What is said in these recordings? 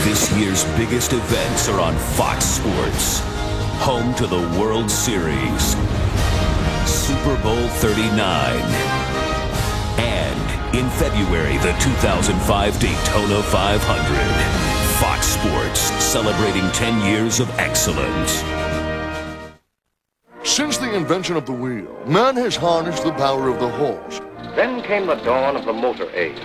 This year's biggest events are on Fox Sports. Home to the World Series, Super Bowl 39, and in February, the 2005 Daytona 500. Fox Sports, celebrating 10 years of excellence. Since the invention of the wheel, man has harnessed the power of the horse. Then came the dawn of the motor age.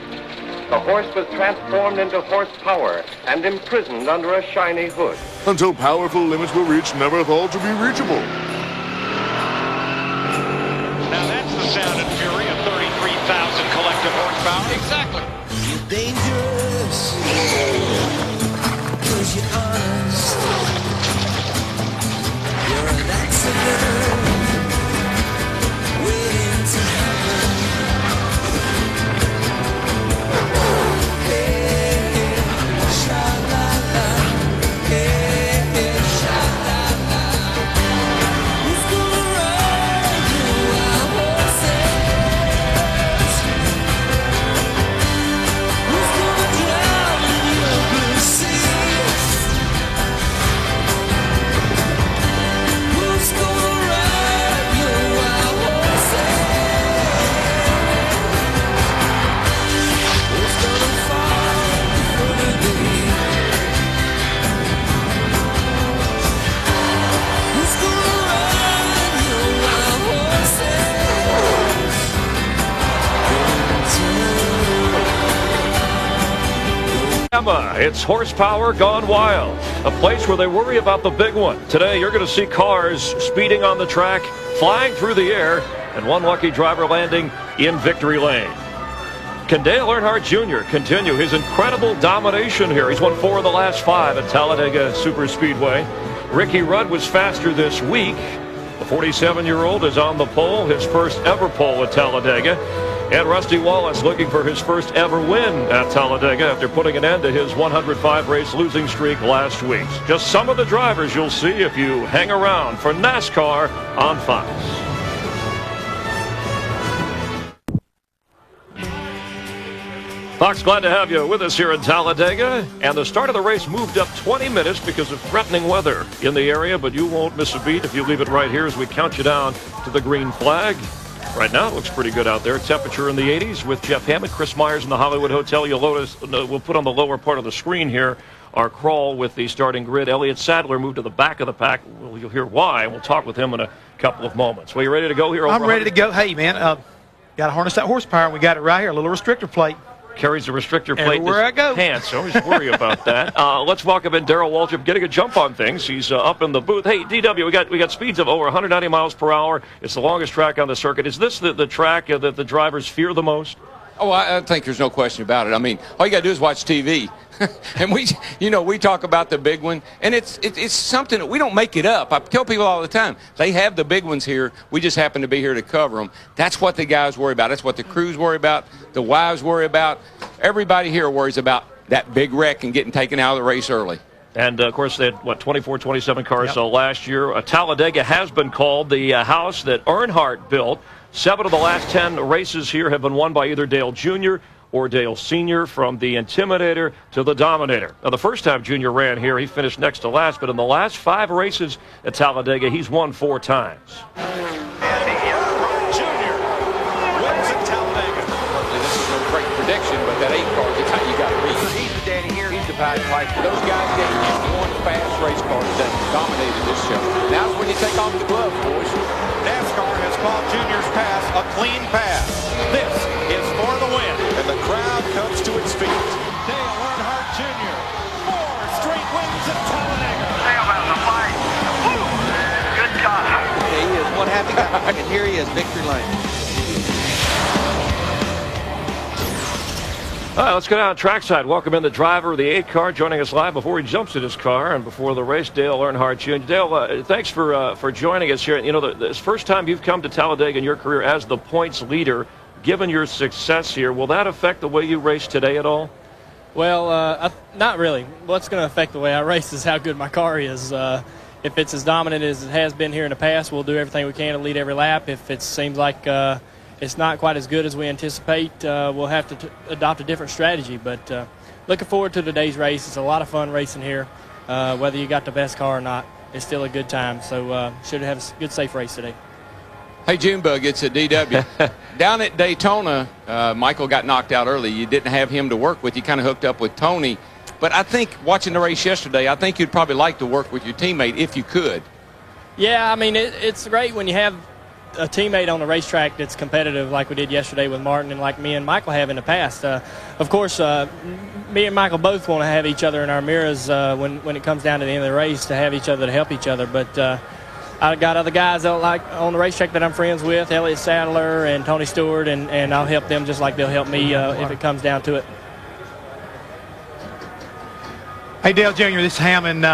The horse was transformed into horsepower and imprisoned under a shiny hood. Until powerful limits were reached never thought to be reachable. Now that's the sound and fury of 33,000 collective horsepower. Exactly. You're dangerous, 'cause you're honest. You're an accident waiting to happen. It's horsepower gone wild, a place where they worry about the big one. Today, you're going to see cars speeding on the track, flying through the air, and one lucky driver landing in victory lane. Can Dale Earnhardt Jr. continue his incredible domination here? He's won 4 of the last 5 at Talladega Superspeedway. Ricky Rudd was faster this week. The 47-year-old is on the pole, his first ever pole at Talladega. And Rusty Wallace looking for his first ever win at Talladega after putting an end to his 105-race losing streak last week. Just some of the drivers you'll see if you hang around for NASCAR on Fox. Fox, glad to have you with us here in Talladega. And the start of the race moved up 20 minutes because of threatening weather in the area, but you won't miss a beat if you leave it right here as we count you down to the green flag. Right now, it looks pretty good out there. Temperature in the 80s with Jeff Hammond, Chris Myers in the Hollywood Hotel. We'll put on the lower part of the screen here our crawl with the starting grid. Elliott Sadler moved to the back of the pack. Well, you'll hear why. We'll talk with him in a couple of moments. Well, you ready to go here? I'm ready to go. Hey, man, got to harness that horsepower, and we got it right here, a little restrictor plate. Carries the restrictor plate everywhere I go. Pants. I always worry about that. Let's welcome in Darrell Waltrip, getting a jump on things. He's up in the booth. Hey, DW, we got speeds of over 190 miles per hour. It's the longest track on the circuit. Is this the track that the drivers fear the most? Oh, I think there's no question about it. I mean, all you got to do is watch TV. And we talk about the big one, and it's something that we don't make it up. I tell people all the time, they have the big ones here. We just happen to be here to cover them. That's what the guys worry about. That's what the crews worry about. The wives worry about. Everybody here worries about that big wreck and getting taken out of the race early. And, of course, they had, 24, 27 cars last year. Talladega has been called the house that Earnhardt built. 7 of the last 10 races here have been won by either Dale Jr. or Dale Sr., from the Intimidator to the Dominator. Now, the first time Jr. ran here, he finished next to last, but in the last 5 races at Talladega, he's won 4 times. Jr. wins at Talladega. This is no great prediction, but that 8 car, you got to read. He's the daddy here. He's the Pied Piper. Those guys get just one fast race car that dominated this show. Now's when you take off the gloves, boys. NASCAR has called Junior's pass a clean pass. This is for the win. And the crowd comes to its feet. Dale Earnhardt Jr. 4 straight wins at Talladega. Dale has a fight. Woo! Good God. He is one happy guy. And here he is, victory lane. All right, let's go down trackside. Welcome in the driver of the 8 car, joining us live before he jumps in his car and before the race, Dale Earnhardt Jr. Dale, thanks for joining us here. You know, this first time you've come to Talladega in your career as the points leader. Given your success here, will that affect the way you race today at all? Well, not really. What's going to affect the way I race is how good my car is. If it's as dominant as it has been here in the past, we'll do everything we can to lead every lap. If it seems like it's not quite as good as we anticipate, we'll have to adopt a different strategy. But looking forward to today's race. It's a lot of fun racing here. Whether you got the best car or not, it's still a good time. So should have a good, safe race today. Hey, Junebug, it's a DW. Down at Daytona, Michael got knocked out early. You didn't have him to work with. You kind of hooked up with Tony. But I think watching the race yesterday, I think you'd probably like to work with your teammate if you could. Yeah, I mean, it's great when you have a teammate on the racetrack that's competitive like we did yesterday with Martin and like me and Michael have in the past. Of course, me and Michael both want to have each other in our mirrors when it comes down to the end of the race, to have each other to help each other. But I got other guys that like on the racetrack that I'm friends with, Elliott Sadler and Tony Stewart, and I'll help them just like they'll help me if it comes down to it. Hey, Dale Jr., this is Hammond.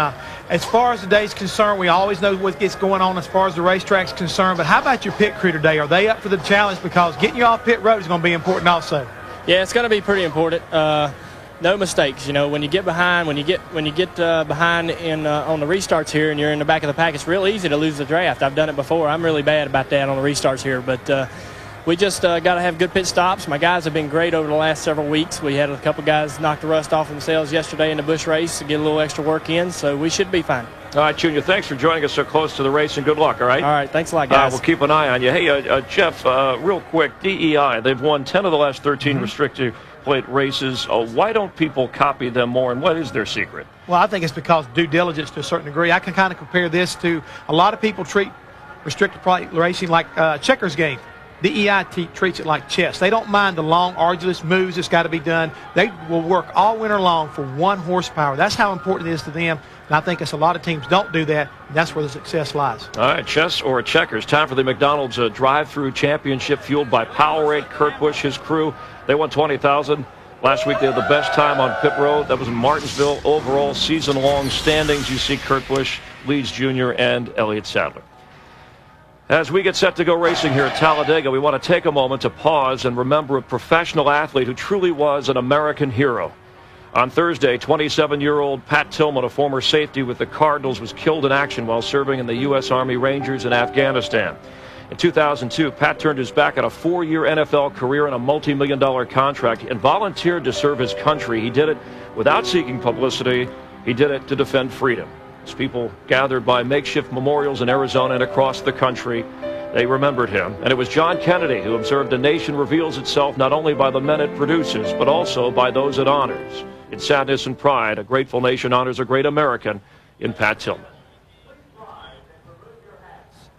As far as the day's concerned, we always know what gets going on as far as the racetrack's concerned. But how about your pit crew today? Are they up for the challenge? Because getting you off pit road is going to be important also. Yeah, it's going to be pretty important. No mistakes. You know, when you get behind, when you get behind in on the restarts here, and you're in the back of the pack, it's real easy to lose the draft. I've done it before. I'm really bad about that on the restarts here, but we just got to have good pit stops. My guys have been great over the last several weeks. We had a couple guys knock the rust off themselves yesterday in the Busch race to get a little extra work in, so we should be fine. All right, Junior, thanks for joining us so close to the race, and good luck, all right? All right, thanks a lot, guys. We'll keep an eye on you. Hey, Jeff, real quick, DEI, they've won 10 of the last 13 restricted plate races. Why don't people copy them more, and what is their secret? Well, I think it's because due diligence to a certain degree. I can kind of compare this to a lot of people treat restricted plate racing like a checkers game. DEI treats it like chess. They don't mind the long, arduous moves that's got to be done. They will work all winter long for 1 horsepower. That's how important it is to them. And I think it's a lot of teams don't do that, and that's where the success lies. All right, chess or checkers. Time for the McDonald's drive-through championship fueled by Powerade. Kurt Busch, his crew, they won $20,000. Last week they had the best time on pit road. That was in Martinsville. Overall season-long standings, you see Kurt Busch, Leeds Jr., and Elliott Sadler. As we get set to go racing here at Talladega, we want to take a moment to pause and remember a professional athlete who truly was an American hero. On Thursday, 27-year-old Pat Tillman, a former safety with the Cardinals, was killed in action while serving in the U.S. Army Rangers in Afghanistan. In 2002, Pat turned his back on a 4-year NFL career and a multi-million-dollar contract and volunteered to serve his country. He did it without seeking publicity. He did it to defend freedom. As people gathered by makeshift memorials in Arizona and across the country, they remembered him. And it was John Kennedy who observed a nation reveals itself not only by the men it produces, but also by those it honors. In sadness and pride, a grateful nation honors a great American in Pat Tillman.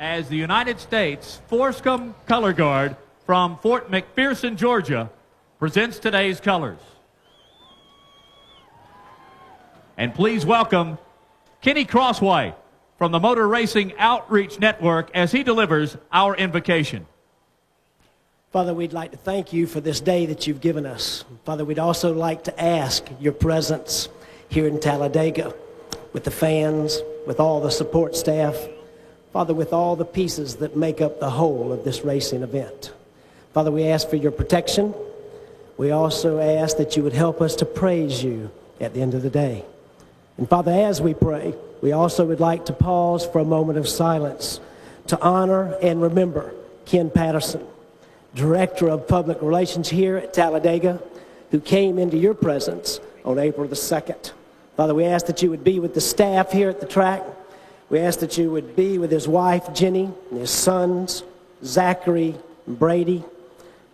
As the United States Forscombe Color Guard from Fort McPherson, Georgia, presents today's colors. And please welcome Kenny Crosswhite from the Motor Racing Outreach Network as he delivers our invocation. Father, we'd like to thank you for this day that you've given us. Father, we'd also like to ask your presence here in Talladega with the fans, with all the support staff, Father, with all the pieces that make up the whole of this racing event. Father, we ask for your protection. We also ask that you would help us to praise you at the end of the day. And Father, as we pray, we also would like to pause for a moment of silence to honor and remember Ken Patterson, Director of Public Relations here at Talladega, who came into your presence on April the 2nd. Father, we ask that you would be with the staff here at the track. We ask that you would be with his wife, Jenny, and his sons, Zachary and Brady.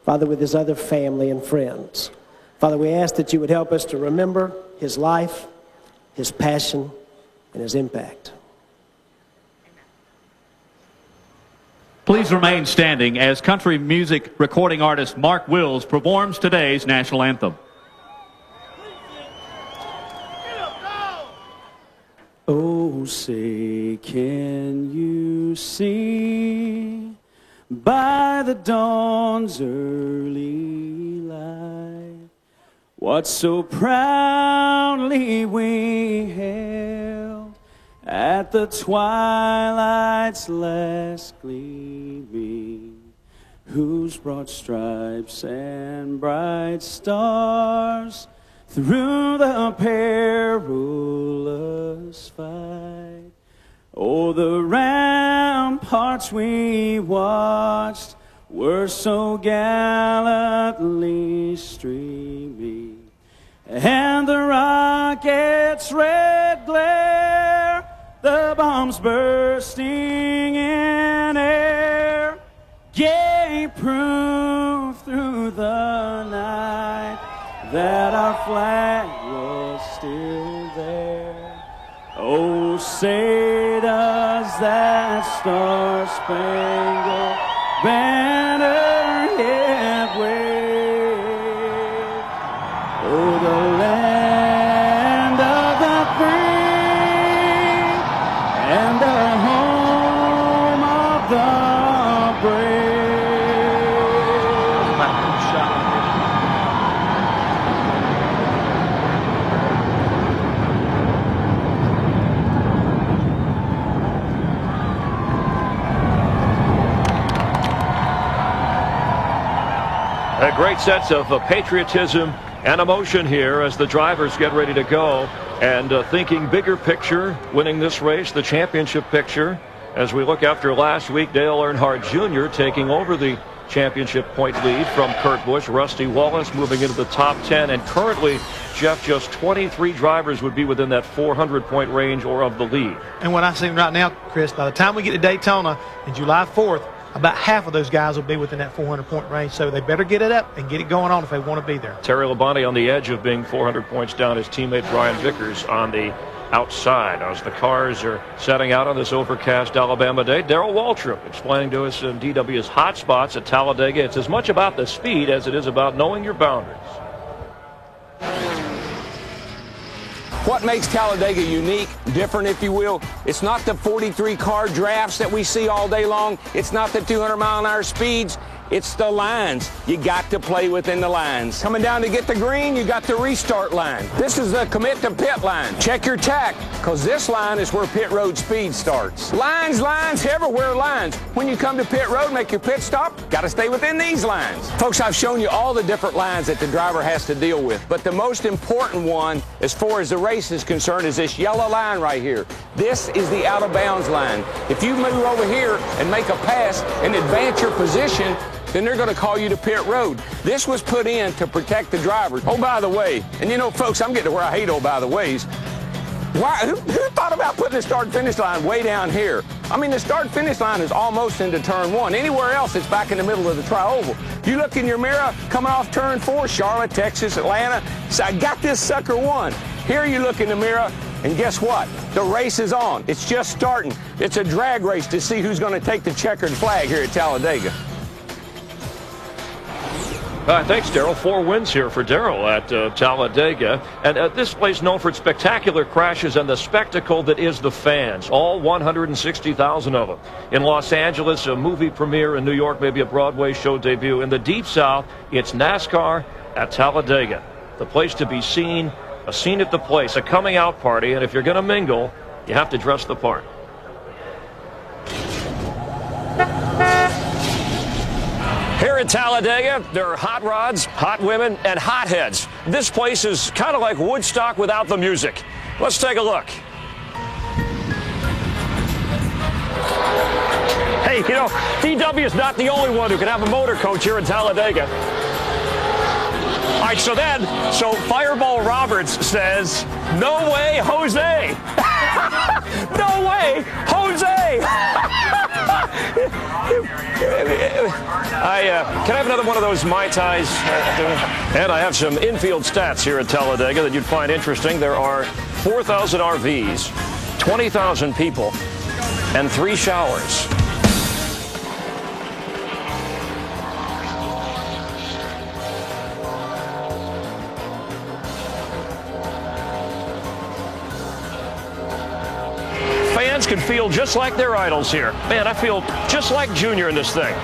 Father, with his other family and friends. Father, we ask that you would help us to remember his life, his passion, and his impact. Please remain standing as country music recording artist Mark Wills performs today's national anthem. Oh, say, can you see by the dawn's early light what so proudly we hailed at the twilight's last gleaming, whose broad stripes and bright stars through the perilous fight, oh, the ramparts we watched were so gallantly streaming, and the rocket's red glare, the bombs bursting in air, gave proof through the night that our flag was still there. Oh, say does that star-spangled banner yet wave? Oh, the land of the free and the home of the brave. A great sense of patriotism and emotion here as the drivers get ready to go, and thinking bigger picture, winning this race, the championship picture, as we look after last week, Dale Earnhardt Jr. taking over the championship point lead from Kurt Busch. Rusty Wallace moving into the top 10, and currently, Jeff, just 23 drivers would be within that 400-point range or of the lead. And what I see right now, Chris, by the time we get to Daytona in July 4th, about half of those guys will be within that 400-point range, so they better get it up and get it going on if they want to be there. Terry Labonte on the edge of being 400 points down. His teammate Brian Vickers on the outside as the cars are setting out on this overcast Alabama day. Darrell Waltrip explaining to us in DW's hot spots at Talladega. It's as much about the speed as it is about knowing your boundaries. What makes Talladega unique, different if you will, it's not the 43 car drafts that we see all day long. It's not the 200-mile-an-hour speeds. It's the lines. You got to play within the lines. Coming down to get the green, you got the restart line. This is the commit to pit line. Check your tack, because this line is where pit road speed starts. Lines, everywhere lines. When you come to pit road, make your pit stop, got to stay within these lines. Folks, I've shown you all the different lines that the driver has to deal with, but the most important one, as far as the race is concerned, is this yellow line right here. This is the out of bounds line. If you move over here and make a pass and advance your position, then they're going to call you to pit road. This was put in to protect the drivers. Oh, by the way, and you know, folks, I'm getting to where I hate oh, by the ways. Who thought about putting the start-finish line way down here? I mean, the start-finish line is almost into turn one. Anywhere else, it's back in the middle of the tri-oval. You look in your mirror, coming off turn 4, Charlotte, Texas, Atlanta. So I got this sucker won. Here you look in the mirror, and guess what? The race is on. It's just starting. It's a drag race to see who's going to take the checkered flag here at Talladega. Thanks, Darrell. 4 wins here for Darrell at Talladega. And this place known for its spectacular crashes and the spectacle that is the fans, all 160,000 of them. In Los Angeles, a movie premiere. In New York, maybe a Broadway show debut. In the Deep South, it's NASCAR at Talladega. The place to be seen, a scene at the place, a coming out party. And if you're going to mingle, you have to dress the part. Here at Talladega, there are hot rods, hot women, and hotheads. This place is kind of like Woodstock without the music. Let's take a look. Hey, you know, DW is not the only one who can have a motor coach here in Talladega. All right, so Fireball Roberts says, "No way, Jose." No way, Jose. Can I have another one of those Mai Tais? And I have some infield stats here at Talladega that you'd find interesting. There are 4,000 RVs, 20,000 people, and 3 showers. Fans can feel just like their idols here. Man, I feel just like Junior in this thing.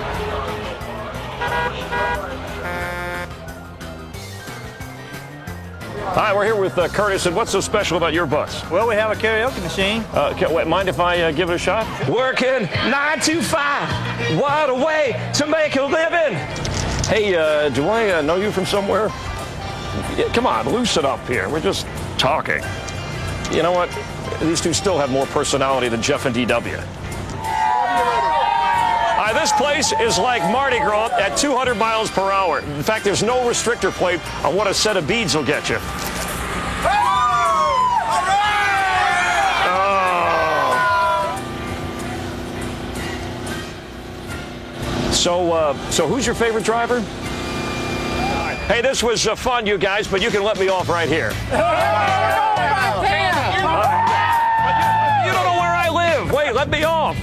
Hi, we're here with Curtis, and what's so special about your bus? Well, we have a karaoke machine. Mind if I give it a shot? Working 9 to 5, what a way to make a living. Hey, do I know you from somewhere? Yeah, come on, loosen up here. We're just talking. You know what? These two still have more personality than Jeff and DW. This place is like Mardi Gras at 200 miles per hour. In fact, there's no restrictor plate on what a set of beads will get you. So who's your favorite driver? Hey, this was fun, you guys, but you can let me off right here. You don't know where I live. Wait, let me off.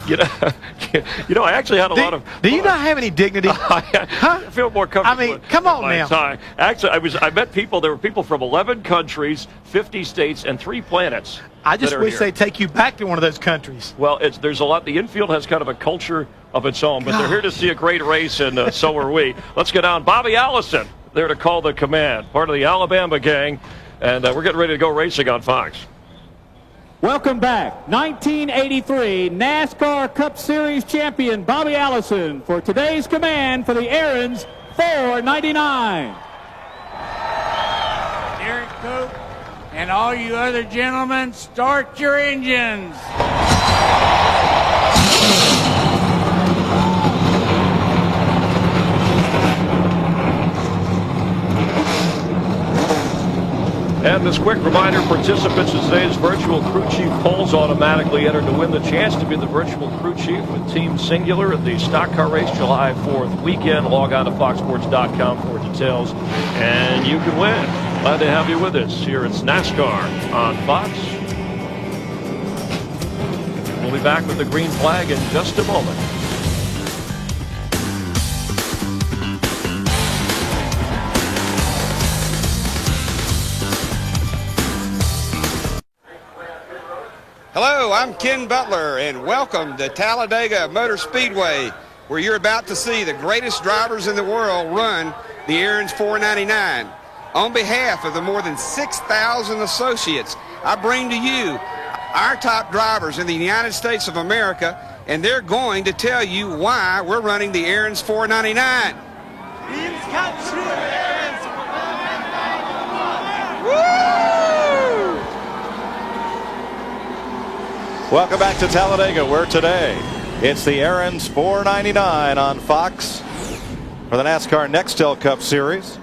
You know, I actually had a lot of. Do you not have any dignity? I feel more comfortable. I mean, come on now. Tie. Actually, I met people. There were people from 11 countries, 50 states, and 3 planets. I just wish they'd take you back to one of those countries. Well, there's a lot. The infield has kind of a culture of its own, but they're here to see a great race, and so are we. Let's get on. Bobby Allison there to call the command, part of the Alabama gang, and we're getting ready to go racing on Fox. Welcome back. 1983 NASCAR Cup Series champion Bobby Allison for today's command for the Aaron's 499. Derek Cope and all you other gentlemen, start your engines. And this quick reminder, participants in today's virtual crew chief polls automatically entered to win the chance to be the virtual crew chief with Team Singular at the Stock Car Race July 4th weekend. Log on to foxsports.com for details, and you can win. Glad to have you with us here. It's NASCAR on Fox. We'll be back with the green flag in just a moment. Hello, I'm Ken Butler, and welcome to Talladega Motor Speedway, where you're about to see the greatest drivers in the world run the Aaron's 499. On behalf of the more than 6,000 associates, I bring to you our top drivers in the United States of America, and they're going to tell you why we're running the Aaron's 499. Welcome back to Talladega, where today it's the Aaron's 499 on Fox for the NASCAR Nextel Cup Series.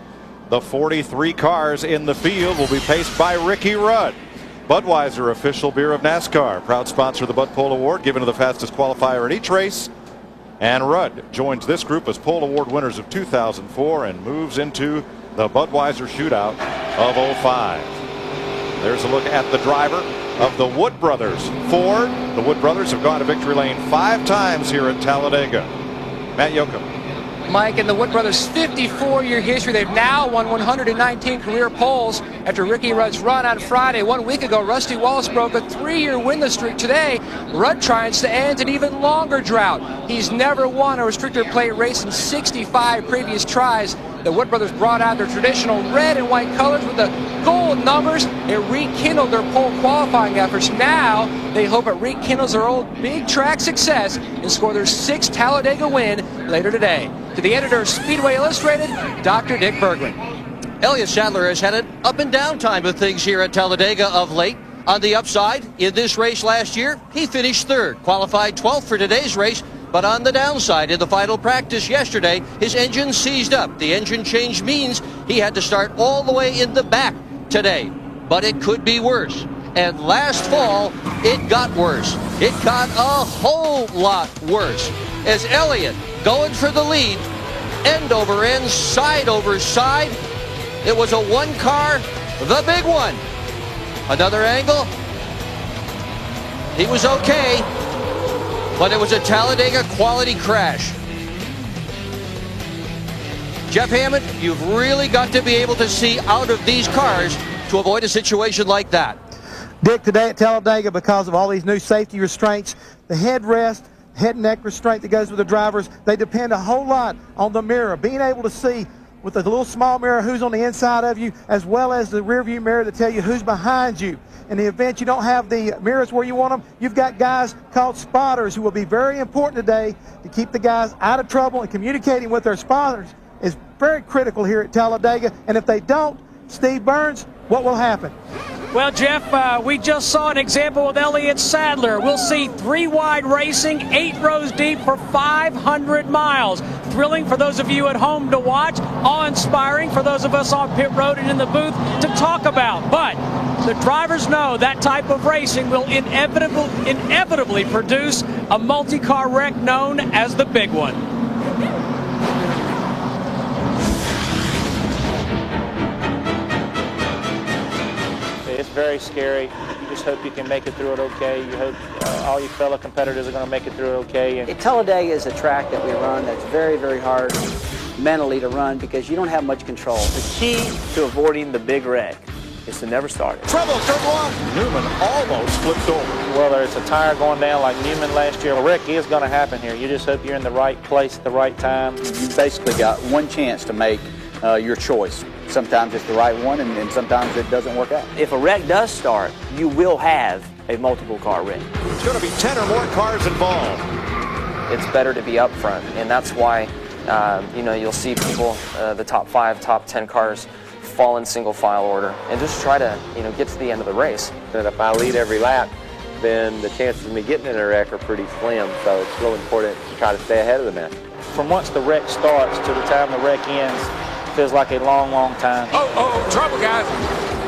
The 43 cars in the field will be paced by Ricky Rudd, Budweiser, official beer of NASCAR, proud sponsor of the Bud Pole Award, given to the fastest qualifier at each race. And Rudd joins this group as Pole Award winners of 2004 and moves into the Budweiser Shootout of 05. There's a look at the driver of the Wood Brothers Ford. The Wood Brothers have gone to victory lane 5 times here at Talladega. Matt Yoakum. Mike, in the Wood Brothers' 54-year history, they've now won 119 career poles after Ricky Rudd's run on Friday. 1 week ago, Rusty Wallace broke a 3-year winless streak. Today, Rudd tries to end an even longer drought. He's never won a restrictor plate race in 65 previous tries. The Wood Brothers brought out their traditional red and white colors with the gold numbers. It rekindled their pole qualifying efforts. Now they hope it rekindles their old big track success and score their 6th Talladega win later today. To the editor of Speedway Illustrated, Dr. Dick Bergman. Elliott Sadler has had an up and down time of things here at Talladega of late. On the upside, in this race last year, he finished 3rd, qualified 12th for today's race. But on the downside, in the final practice yesterday, his engine seized up. The engine change means he had to start all the way in the back today. But it could be worse. And last fall, it got worse. It got a whole lot worse. As Elliott, going for the lead, end over end, side over side, it was a 1 car, the big one. Another angle. He was okay. But it was a Talladega quality crash. Jeff Hammond, you've really got to be able to see out of these cars to avoid a situation like that. Dick, today at Talladega, because of all these new safety restraints, the headrest, head and neck restraint that goes with the drivers, they depend a whole lot on the mirror, being able to see with a little small mirror who's on the inside of you, as well as the rear view mirror to tell you who's behind you. In the event you don't have the mirrors where you want them, you've got guys called spotters who will be very important today to keep the guys out of trouble, and communicating with their spotters is very critical here at Talladega. And if they don't, Steve Burns, what will happen? Well, Jeff, we just saw an example with Elliott Sadler. We'll see 3-wide racing, 8 rows deep for 500 miles. Thrilling for those of you at home to watch, awe-inspiring for those of us on pit road and in the booth to talk about. But The drivers know that type of racing will inevitably produce a multi-car wreck known as the big one. It's very scary. You just hope you can make it through it okay. You hope all your fellow competitors are going to make it through it okay. And Talladega is a track that we run that's very, very hard mentally to run because you don't have much control. The key to avoiding the big wreck is to never start it. Trouble, turn one. Newman almost flipped over. Whether it's a tire going down like Newman last year, a wreck is going to happen here. You just hope you're in the right place at the right time. You basically got one chance to make your choice. Sometimes it's the right one, and sometimes it doesn't work out. If a wreck does start, you will have a multiple car wreck. There's going to be 10 or more cars involved. It's better to be up front, and that's why you'll see people, the top 5, top 10 cars, fall in single file order and just try to get to the end of the race. And if I lead every lap, then the chances of me getting in a wreck are pretty slim. So it's real important to try to stay ahead of the mess. From once the wreck starts to the time the wreck ends, feels like a long, long time. Oh, trouble, guys.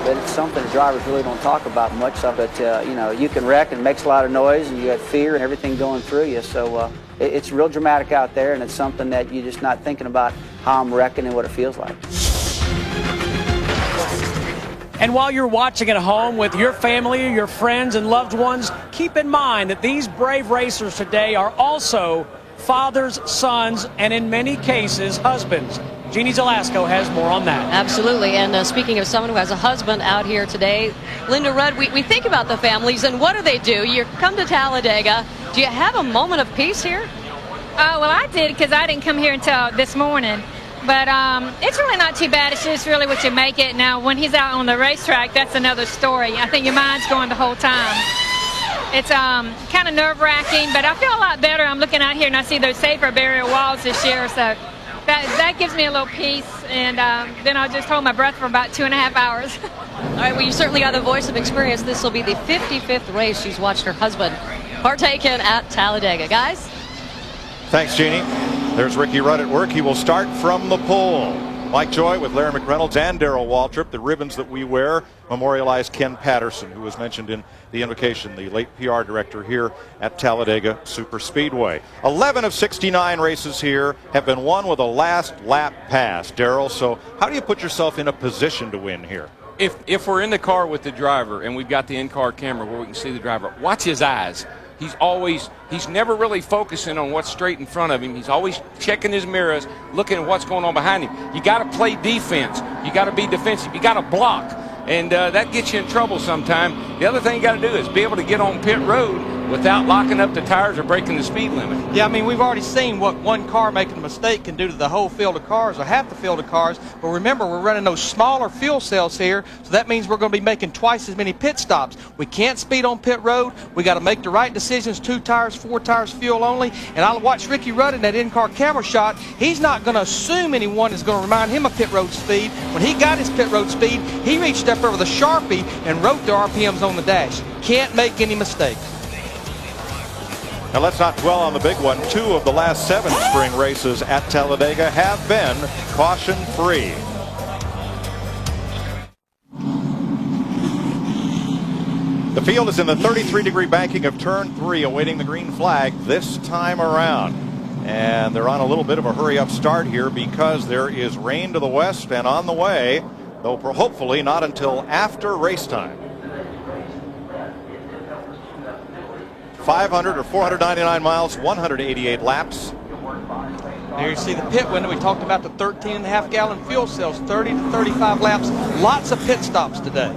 But it's something the drivers really don't talk about much of it. You can wreck and it makes a lot of noise, and you got fear and everything going through you. So it's real dramatic out there, and it's something that you're just not thinking about how I'm wrecking and what it feels like. And while you're watching at home with your family, your friends, and loved ones, keep in mind that these brave racers today are also fathers, sons, and in many cases, husbands. Jeannie Zelasco has more on that. Absolutely. And speaking of someone who has a husband out here today, Linda Rudd, we think about the families, and what do? You come to Talladega. Do you have a moment of peace here? Well, I did, because I didn't come here until this morning. But it's really not too bad. It's just really what you make it. Now, when he's out on the racetrack, that's another story. I think your mind's going the whole time. It's kind of nerve-wracking, but I feel a lot better. I'm looking out here, and I see those safer barrier walls this year, so that gives me a little peace, and then I'll just hold my breath for about 2.5 hours. All right, well, you certainly are the voice of experience. This will be the 55th race she's watched her husband partake in at Talladega. Guys? Thanks, Jeannie. There's Ricky Rudd at work. He will start from the pole. Mike Joy with Larry McReynolds and Darrell Waltrip. The ribbons that we wear memorialize Ken Patterson, who was mentioned in the invocation, the late PR director here at Talladega Superspeedway. 11 of 69 races here have been won with a last lap pass. Darrell, so how do you put yourself in a position to win here? If we're in the car with the driver and we've got the in-car camera where we can see the driver, watch his eyes. He's never really focusing on what's straight in front of him. He's always checking his mirrors, looking at what's going on behind him. You got to play defense. You got to be defensive. You got to block. And that gets you in trouble sometime. The other thing you got to do is be able to get on pit road without locking up the tires or breaking the speed limit. Yeah, I mean, we've already seen what one car making a mistake can do to the whole field of cars or half the field of cars. But remember, we're running those smaller fuel cells here, so that means we're going to be making twice as many pit stops. We can't speed on pit road. We got to make the right decisions, 2 tires, 4 tires, fuel only. And I'll watch Ricky Rudd in that in-car camera shot. He's not going to assume anyone is going to remind him of pit road speed. When he got his pit road speed, he reached up there with a Sharpie and wrote the RPMs on the dash. Can't make any mistakes. Now let's not dwell on the big one. 2 of the last 7 spring races at Talladega have been caution-free. The field is in the 33-degree banking of turn 3, awaiting the green flag this time around. And they're on a little bit of a hurry-up start here because there is rain to the west and on the way, though hopefully not until after race time. 500 or 499 miles, 188 laps. There you see the pit window. We talked about the 13.5-gallon fuel cells, 30 to 35 laps. Lots of pit stops today.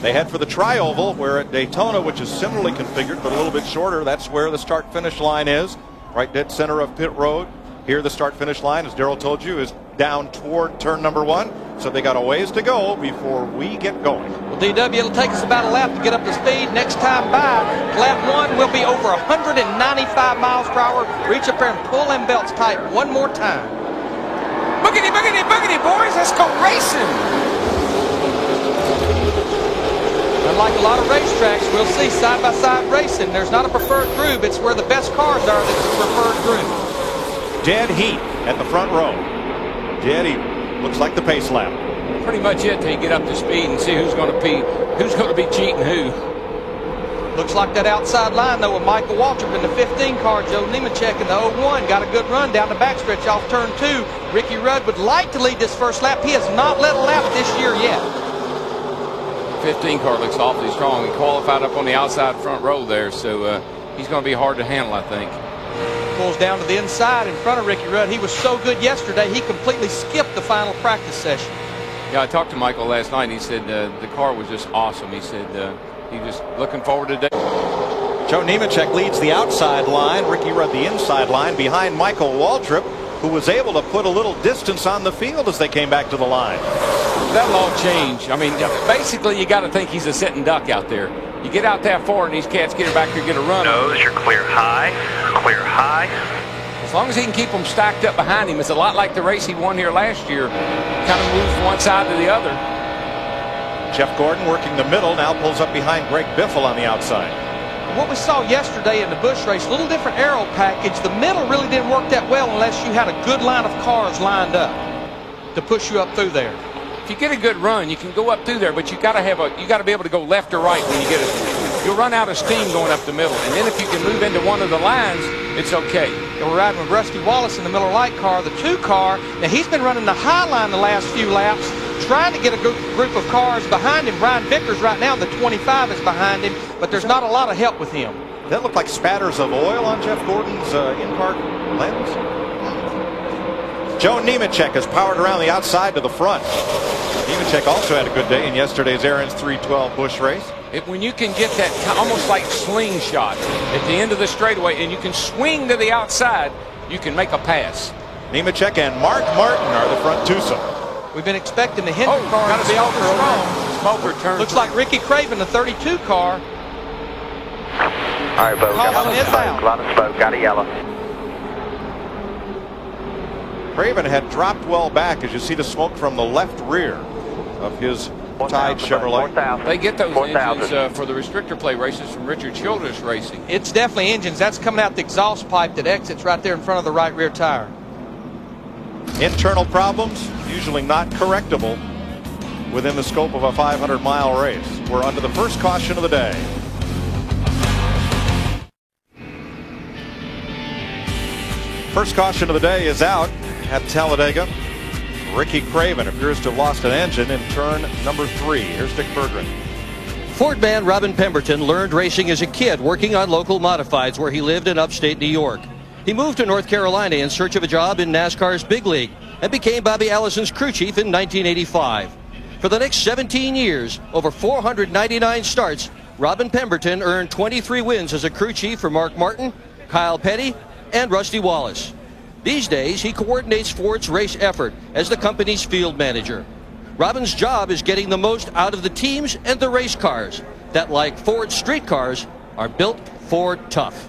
They head for the tri-oval, where at Daytona, which is similarly configured but a little bit shorter, that's where the start-finish line is, right dead center of pit road. Here the start-finish line, as Darrell told you, is down toward turn number 1. So they got a ways to go before we get going. Well, DW, it'll take us about a lap to get up to speed. Next time by, lap 1 will be over 195 miles per hour. Reach up there and pull them belts tight one more time. Boogity, boogity, boogity, boys. Let's go racing. Unlike a lot of racetracks, we'll see side-by-side racing. There's not a preferred groove. It's where the best cars are that's the preferred groove. Dead heat at the front row. Dead heat. Looks like the pace lap. Pretty much it till you get up to speed and see who's going to be Who's going to be cheating who? Looks like that outside line, though, with Michael Waltrip in the 15 car. Joe Nemechek in the 01 got a good run down the backstretch off turn 2. Ricky Rudd would like to lead this first lap. He has not led a lap this year yet. 15 car looks awfully strong. He qualified up on the outside front row there, so he's going to be hard to handle, I think. Pulls down to the inside in front of Ricky Rudd. He was so good yesterday, he completely skipped the final practice session. Yeah, I talked to Michael last night, and he said the car was just awesome. He said he was looking forward to today. Joe Nemechek leads the outside line. Ricky Rudd the inside line behind Michael Waltrip, who was able to put a little distance on the field as they came back to the line. That'll all change. I mean, basically, you got to think he's a sitting duck out there. You get out that far, and these cats get back here, get a run. Nose, you're clear high, clear high. As long as he can keep them stacked up behind him, it's a lot like the race he won here last year. Kind of moves from one side to the other. Jeff Gordon working the middle, now pulls up behind Greg Biffle on the outside. What we saw yesterday in the Busch race, a little different aero package. The middle really didn't work that well unless you had a good line of cars lined up to push you up through there. If you get a good run, you can go up through there, but you got to be able to go left or right when you get it. You'll run out of steam going up the middle, and then if you can move into one of the lines, it's okay. And we're riding with Rusty Wallace in the Miller Lite car, the 2 car. Now he's been running the high line the last few laps, trying to get a group of cars behind him. Brian Vickers right now, the 25 is behind him, but there's not a lot of help with him. That looked like spatters of oil on Jeff Gordon's in-car lens. Joe Nemechek has powered around the outside to the front. Nemechek also had a good day in yesterday's Aaron's 312 Busch race. When you can get that almost like slingshot at the end of the straightaway and you can swing to the outside, you can make a pass. Nemechek and Mark Martin are the front twosome. We've been expecting the Hendrick car got to be over strong. Smoker turns. Looks like Ricky Craven, the 32 car. All right, Bo, got a lot of smoke, got a yellow. Craven had dropped well back as you see the smoke from the left rear of his Tide Chevrolet. They get those engines for the restrictor plate races from Richard Childress Racing. It's definitely engines. That's coming out the exhaust pipe that exits right there in front of the right rear tire. Internal problems, usually not correctable within the scope of a 500-mile race. We're under the first caution of the day. First caution of the day is out at Talladega. Ricky Craven appears to have lost an engine in turn number 3. Here's Dick Berggren. Ford man Robin Pemberton learned racing as a kid working on local modifieds where he lived in upstate New York. He moved to North Carolina in search of a job in NASCAR's big league and became Bobby Allison's crew chief in 1985. For the next 17 years, over 499 starts, Robin Pemberton earned 23 wins as a crew chief for Mark Martin, Kyle Petty, and Rusty Wallace. These days, he coordinates Ford's race effort as the company's field manager. Robin's job is getting the most out of the teams and the race cars that, like Ford street cars, are built Ford tough.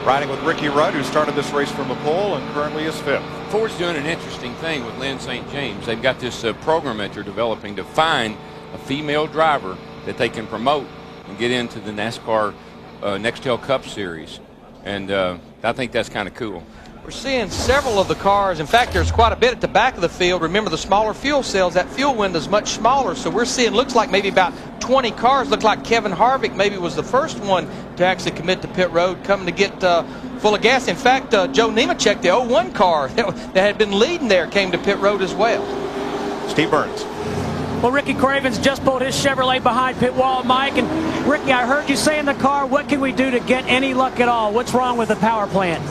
Riding with Ricky Rudd, who started this race from the pole and currently is 5th. Ford's doing an interesting thing with Lynn St. James. They've got this program that they're developing to find a female driver that they can promote and get into the NASCAR Nextel Cup Series. And I think that's kind of cool. We're seeing several of the cars. In fact, there's quite a bit at the back of the field. Remember the smaller fuel cells, that fuel window is much smaller. So we're seeing, looks like maybe about 20 cars. Look like Kevin Harvick maybe was the first one to actually commit to pit road, coming to get full of gas. In fact, Joe Nemechek, the 01 car that had been leading there, came to pit road as well. Steve Burns. Well, Ricky Craven's just pulled his Chevrolet behind pit wall, Mike. And Ricky, I heard you say in the car, what can we do to get any luck at all? What's wrong with the power plant?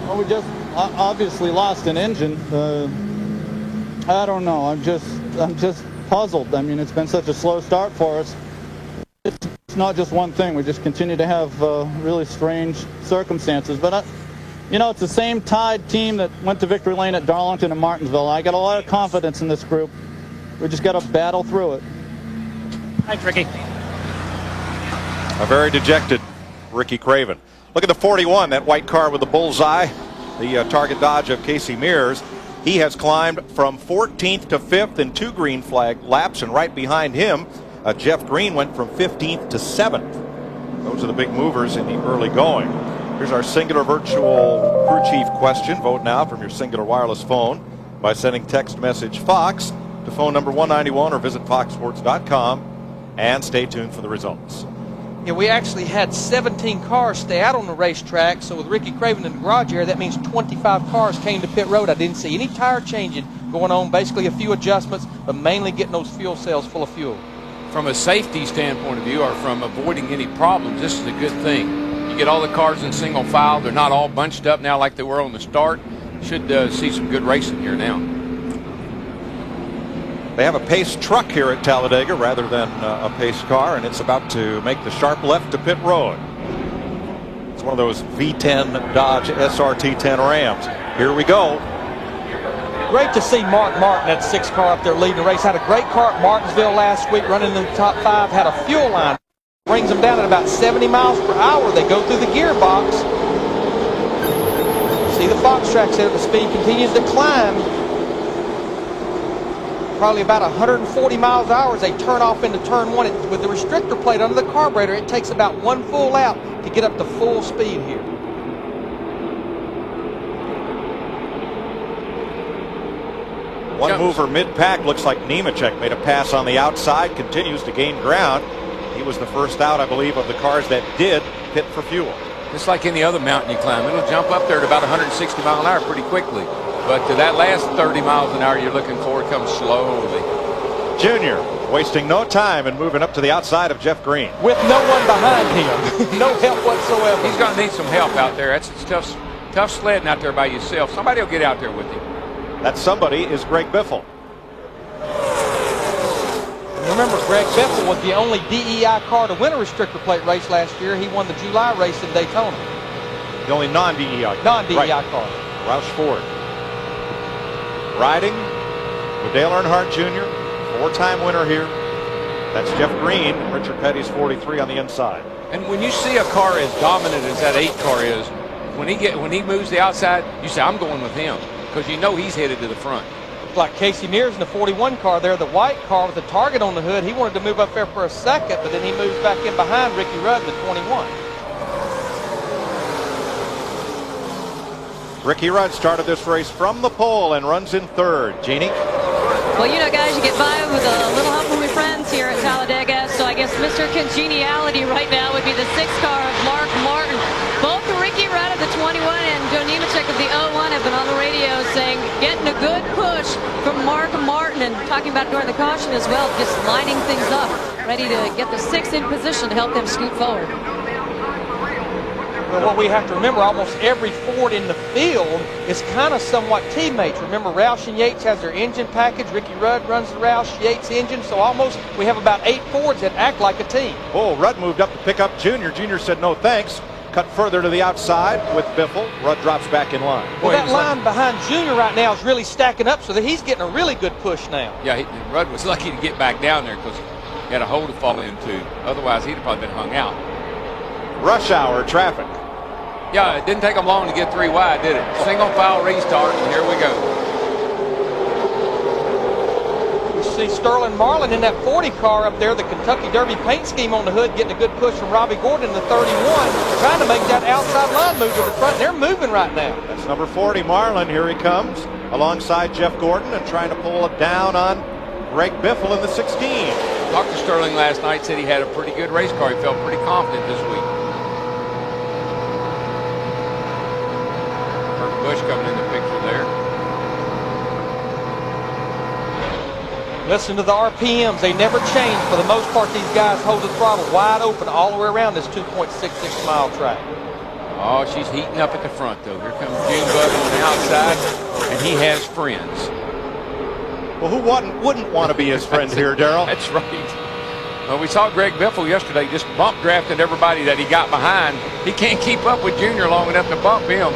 Well, we just obviously lost an engine. I don't know. I'm just puzzled. I mean, it's been such a slow start for us. It's not just one thing. We just continue to have really strange circumstances. But you know, it's the same Tide team that went to victory lane at Darlington and Martinsville. I got a lot of confidence in this group. We just got to battle through it. Thanks, Ricky. A very dejected Ricky Craven. Look at the 41, that white car with the bullseye, the Target Dodge of Casey Mears. He has climbed from 14th to 5th in 2 green flag laps, and right behind him, Jeff Green went from 15th to 7th. Those are the big movers in the early going. Here's our singular virtual crew chief question. Vote now from your singular wireless phone by sending text message FOX to phone number 191 or visit foxsports.com and stay tuned for the results. Yeah, we actually had 17 cars stay out on the racetrack, so with Ricky Craven in the garage area, that means 25 cars came to pit road. I didn't see any tire changing going on, basically a few adjustments, but mainly getting those fuel cells full of fuel. From a safety standpoint of view, or from avoiding any problems, this is a good thing. You get all the cars in single file. They're not all bunched up now like they were on the start. Should see some good racing here now. They have a pace truck here at Talladega rather than a pace car, and it's about to make the sharp left to pit road. It's one of those V10 Dodge SRT10 Rams. Here we go. Great to see Mark Martin, that 6 car up there leading the race. Had a great car at Martinsville last week, running in the top 5. Had a fuel line. Brings them down at about 70 miles per hour. They go through the gearbox. See the Fox tracks there. The speed continues to climb. Probably about 140 miles an hour as they turn off into turn 1. With the restrictor plate under the carburetor, it takes about 1 full lap to get up to full speed here. One mover mid-pack, looks like Nemechek made a pass on the outside, continues to gain ground. He was the first out, I believe, of the cars that did pit for fuel. Just like any other mountain you climb, it'll jump up there at about 160 miles an hour pretty quickly. But to that last 30 miles an hour you're looking for, it comes slowly. Junior wasting no time and moving up to the outside of Jeff Green. With no one behind him. No help whatsoever. He's going to need some help out there. It's tough sledding out there by yourself. Somebody will get out there with him. That somebody is Greg Biffle. Remember, Greg Biffle was the only DEI car to win a restrictor plate race last year. He won the July race in Daytona. The only non-DEI car. Roush Ford. Riding with Dale Earnhardt Jr., 4-time winner here. That's Jeff Green, Richard Petty's 43 on the inside. And when you see a car as dominant as that 8 car is, when he moves the outside, you say, I'm going with him, because you know he's headed to the front. Looks like Casey Mears in the 41 car there, the white car with the target on the hood. He wanted to move up there for a second, but then he moves back in behind Ricky Rudd, the 21. Ricky Rudd started this race from the pole and runs in 3rd. Jeannie? Well, you know, guys, you get by with a little help from your friends here at Talladega. So I guess Mr. Congeniality right now would be the 6th car of Mark Martin. Both Ricky Rudd of the 21 and Joe Nemechek of the 01 have been on the radio saying getting a good push from Mark Martin and talking about during the caution as well, just lining things up, ready to get the 6th in position to help them scoot forward. Well, what we have to remember, almost every Ford in the field is kind of somewhat teammates. Remember, Roush and Yates has their engine package. Ricky Rudd runs the Roush Yates engine. So almost we have about 8 Fords that act like a team. Oh, Rudd moved up to pick up Junior. Junior said no thanks. Cut further to the outside with Biffle. Rudd drops back in line. Well, that line behind Junior right now is really stacking up so that he's getting a really good push now. Yeah, Rudd was lucky to get back down there because he had a hole to fall into. Otherwise, he'd have probably been hung out. Rush hour traffic. Yeah, it didn't take them long to get 3 wide, did it? Single file restart, and here we go. We see Sterling Marlin in that 40 car up there, the Kentucky Derby paint scheme on the hood, getting a good push from Robbie Gordon in the 31, trying to make that outside line move to the front. They're moving right now. That's number 40, Marlin. Here he comes alongside Jeff Gordon and trying to pull it down on Greg Biffle in the 16. Talked to Sterling last night, said he had a pretty good race car. He felt pretty confident this week. Busch coming in the picture there. Listen to the RPMs. They never change. For the most part, these guys hold the throttle wide open all the way around this 2.66 mile track. Oh, she's heating up at the front, though. Here comes June Butler on the outside, and he has friends. Well, who wouldn't want to be his friend here, Darrell? That's right. Well, we saw Greg Biffle yesterday just bump drafting everybody that he got behind. He can't keep up with Junior long enough to bump him.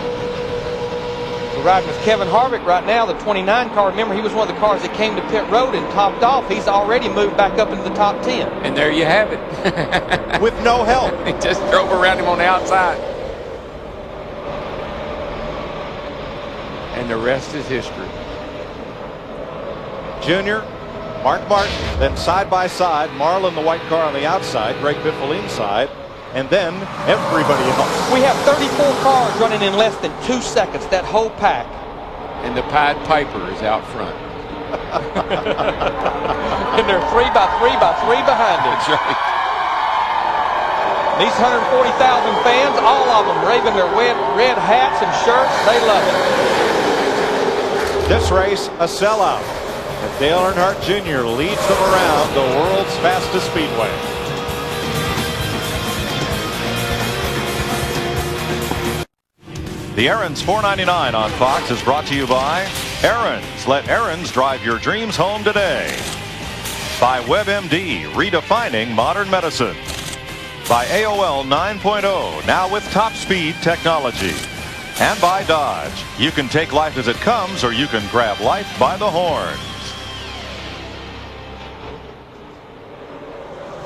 We're riding with Kevin Harvick right now, the 29 car. Remember, he was one of the cars that came to pit road and topped off. He's already moved back up into the top 10. And there you have it. With no help. He just drove around him on the outside. And the rest is history. Junior, Mark Martin, then side by side, Marlin the white car on the outside, Greg Biffle inside, and then everybody else. We have 34 cars running in less than 2 seconds, that whole pack. And the Pied Piper is out front. And they're 3 by 3 by 3 behind him. That's right. These 140,000 fans, all of them waving their red hats and shirts. They love it. This race, a sellout. And Dale Earnhardt Jr. leads them around the world's fastest speedway. The Aaron's 499 on Fox is brought to you by Aaron's. Let Aaron's drive your dreams home today. By WebMD, redefining modern medicine. By AOL 9.0, now with top speed technology. And by Dodge. You can take life as it comes, or you can grab life by the horns.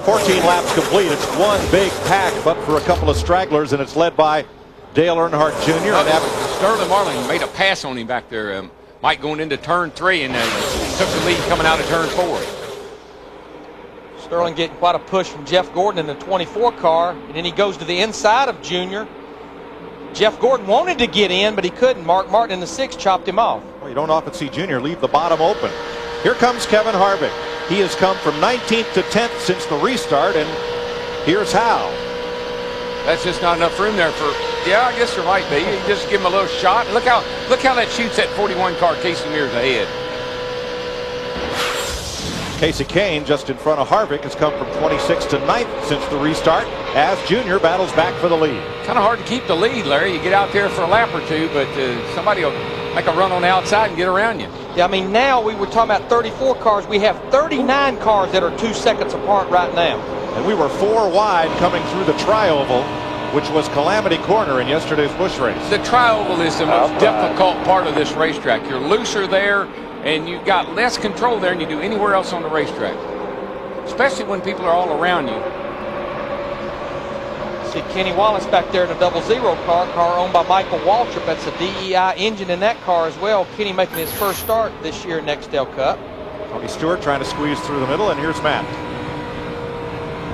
14 laps complete. It's one big pack, but for a couple of stragglers, and it's led by Dale Earnhardt Jr. Sterling Marlin made a pass on him back there. Mike going into turn 3 and took the lead coming out of turn 4. Sterling getting quite a push from Jeff Gordon in the 24 car, and then he goes to the inside of Junior. Jeff Gordon wanted to get in, but he couldn't. Mark Martin in the 6 chopped him off. Well, you don't often see Junior leave the bottom open. Here comes Kevin Harvick. He has come from 19th to 10th since the restart, and here's how. That's just not enough room there for. Yeah, I guess there might be. You just give him a little shot. Look how that shoots that 41 car. Casey Mears ahead. Kasey Kahne just in front of Harvick has come from 26th to 9th since the restart as Junior battles back for the lead. Kind of hard to keep the lead, Larry. You get out there for a lap or two, but somebody will make a run on the outside and get around you. Yeah, I mean, now we were talking about 34 cars. We have 39 cars that are 2 seconds apart right now. And we were 4 wide coming through the tri-oval, which was Calamity Corner in yesterday's Busch race. The tri-oval is the most difficult part of this racetrack. You're looser there, and you've got less control there than you do anywhere else on the racetrack, especially when people are all around you. See Kenny Wallace back there in a 00 car owned by Michael Waltrip. That's a DEI engine in that car as well. Kenny making his first start this year in Nextel Cup. Tony Stewart trying to squeeze through the middle, and here's Matt.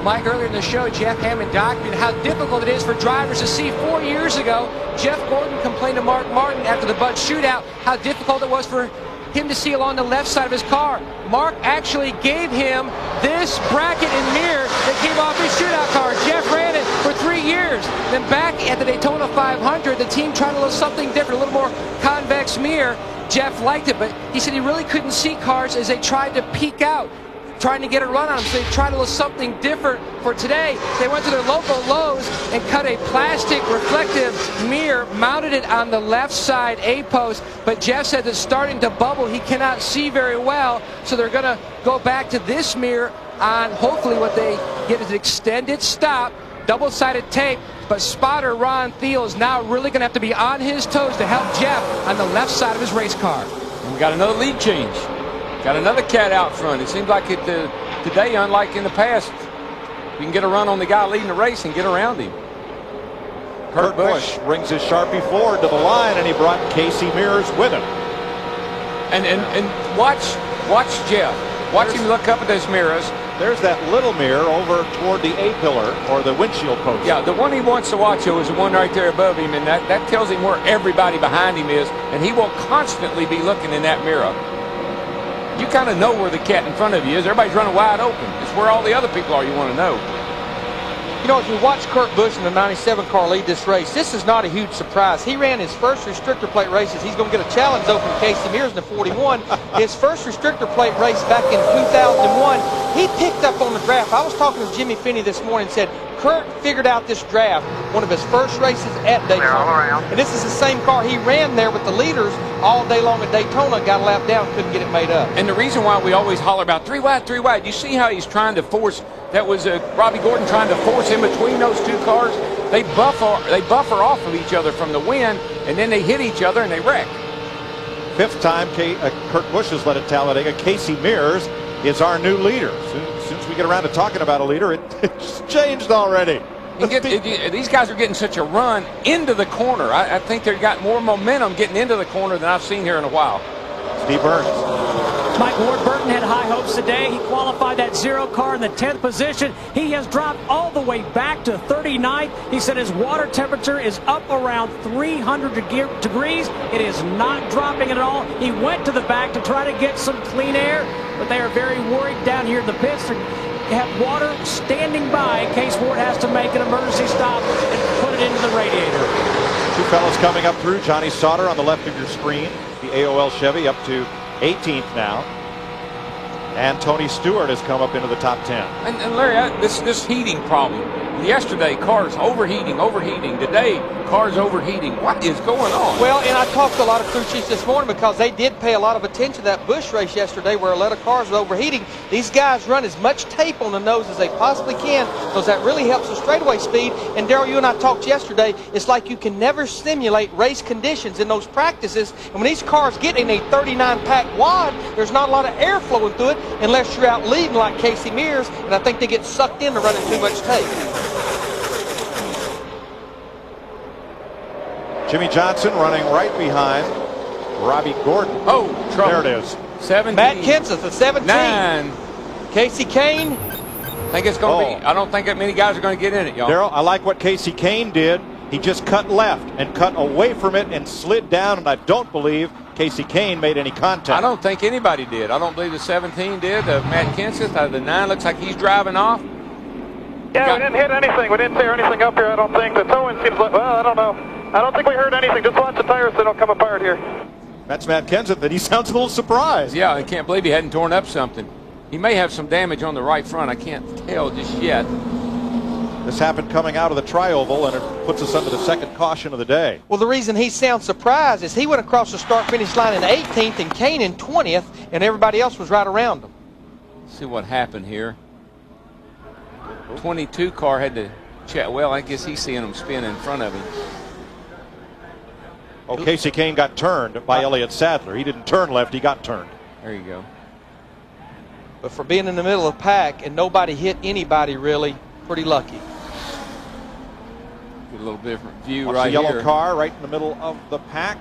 Mike, earlier in the show, Jeff Hammond documented how difficult it is for drivers to see. 4 years ago, Jeff Gordon complained to Mark Martin after the Bud shootout how difficult it was for him to see along the left side of his car. Mark actually gave him this bracket and mirror that came off his shootout car. Jeff ran it for 3 years. Then back at the Daytona 500, the team tried to do something different, a little more convex mirror. Jeff liked it, but he said he really couldn't see cars as they tried to peek out, trying to get a run on them. So they tried to do something different for today. They went to their local Lowe's and cut a plastic reflective mirror, mounted it on the left side A-post. But Jeff said it's starting to bubble. He cannot see very well. So they're going to go back to this mirror on hopefully what they get is an extended stop, double-sided tape. But spotter Ron Thiel is now really going to have to be on his toes to help Jeff on the left side of his race car. And we got another lead change. Got another cat out front. It seems like today, unlike in the past, you can get a run on the guy leading the race and get around him. Kurt Busch brings his Sharpie Ford to the line, and he brought Casey Mears with him. And watch Jeff. Watch him look up at those mirrors. There's that little mirror over toward the A-pillar or the windshield post. Yeah, the one he wants to watch is the one right there above him, and that tells him where everybody behind him is, and he will constantly be looking in that mirror. You kind of know where the cat in front of you is. Everybody's running wide open. It's where all the other people are you want to know. You know, as we watch Kurt Busch in the 97 car lead this race, this is not a huge surprise. He ran his first restrictor plate races. He's going to get a challenge though from Casey Mears in the 41. His first restrictor plate race back in 2001, he picked up on the draft. I was talking to Jimmy Finney this morning and said, Kurt figured out this draft, one of his first races at Daytona. And this is the same car he ran there with the leaders all day long at Daytona, got a lap down, couldn't get it made up. And the reason why we always holler about 3 wide, 3 wide, you see how he's trying to force, that was Robbie Gordon trying to force in between those 2 cars. They buffer off of each other from the wind, and then they hit each other and they wreck. 5th time Kurt Busch has led at Talladega. Casey Mears is our new leader. As soon as we get around to talking about a leader, it's changed already. These guys are getting such a run into the corner. I think they've got more momentum getting into the corner than I've seen here in a while. Steve Burns. Mike Warburton had high hopes today. He qualified that 0 car in the 10th position. He has dropped all the way back to 39th. He said his water temperature is up around 300 degrees. It is not dropping at all. He went to the back to try to get some clean air, but they are very worried down here in the pits. They have water standing by in case Ward has to make an emergency stop and put it into the radiator. Two fellas coming up through. Johnny Sauter on the left of your screen. The AOL Chevy up to 18th now. And Tony Stewart has come up into the top 10. And Larry, this heating problem. Yesterday, cars overheating. Today, cars overheating. What is going on? Well, and I talked to a lot of crew chiefs this morning because they did pay a lot of attention to that Busch race yesterday where a lot of cars were overheating. These guys run as much tape on the nose as they possibly can because that really helps the straightaway speed. And Darrell, you and I talked yesterday, it's like you can never simulate race conditions in those practices. And when these cars get in a 39-pack wad, there's not a lot of air flowing through it unless you're out leading like Casey Mears, and I think they get sucked into running too much tape. Jimmy Johnson running right behind Robbie Gordon. Oh, trouble. There it is. 17. Matt Kenseth at 17. 9. Casey Kane. I think it's going to be. I don't think that many guys are going to get in it, y'all. Darrell, I like what Casey Kane did. He just cut left and cut away from it and slid down, and I don't believe Casey Kane made any contact. I don't think anybody did. I don't believe the 17 did. Matt Kenseth, the 9 looks like he's driving off. Yeah, we didn't hit anything. We didn't tear anything up here, I don't think. The towing seems like, well, I don't know. I don't think we heard anything. Just watch the tires so they don't come apart here. That's Matt Kenseth, and he sounds a little surprised. Yeah, I can't believe he hadn't torn up something. He may have some damage on the right front. I can't tell just yet. This happened coming out of the tri-oval, and it puts us under the second caution of the day. Well, the reason he sounds surprised is he went across the start-finish line in 18th and Kane in 20th, and everybody else was right around him. Let's see what happened here. 22 car had to check. Well, I guess he's seeing them spin in front of him. Oh, Casey Kane got turned by Elliott Sadler. He didn't turn left, he got turned. There you go. But for being in the middle of the pack and nobody hit anybody really, pretty lucky. Get a little different view. Watch right the yellow here. car right in the middle of the pack.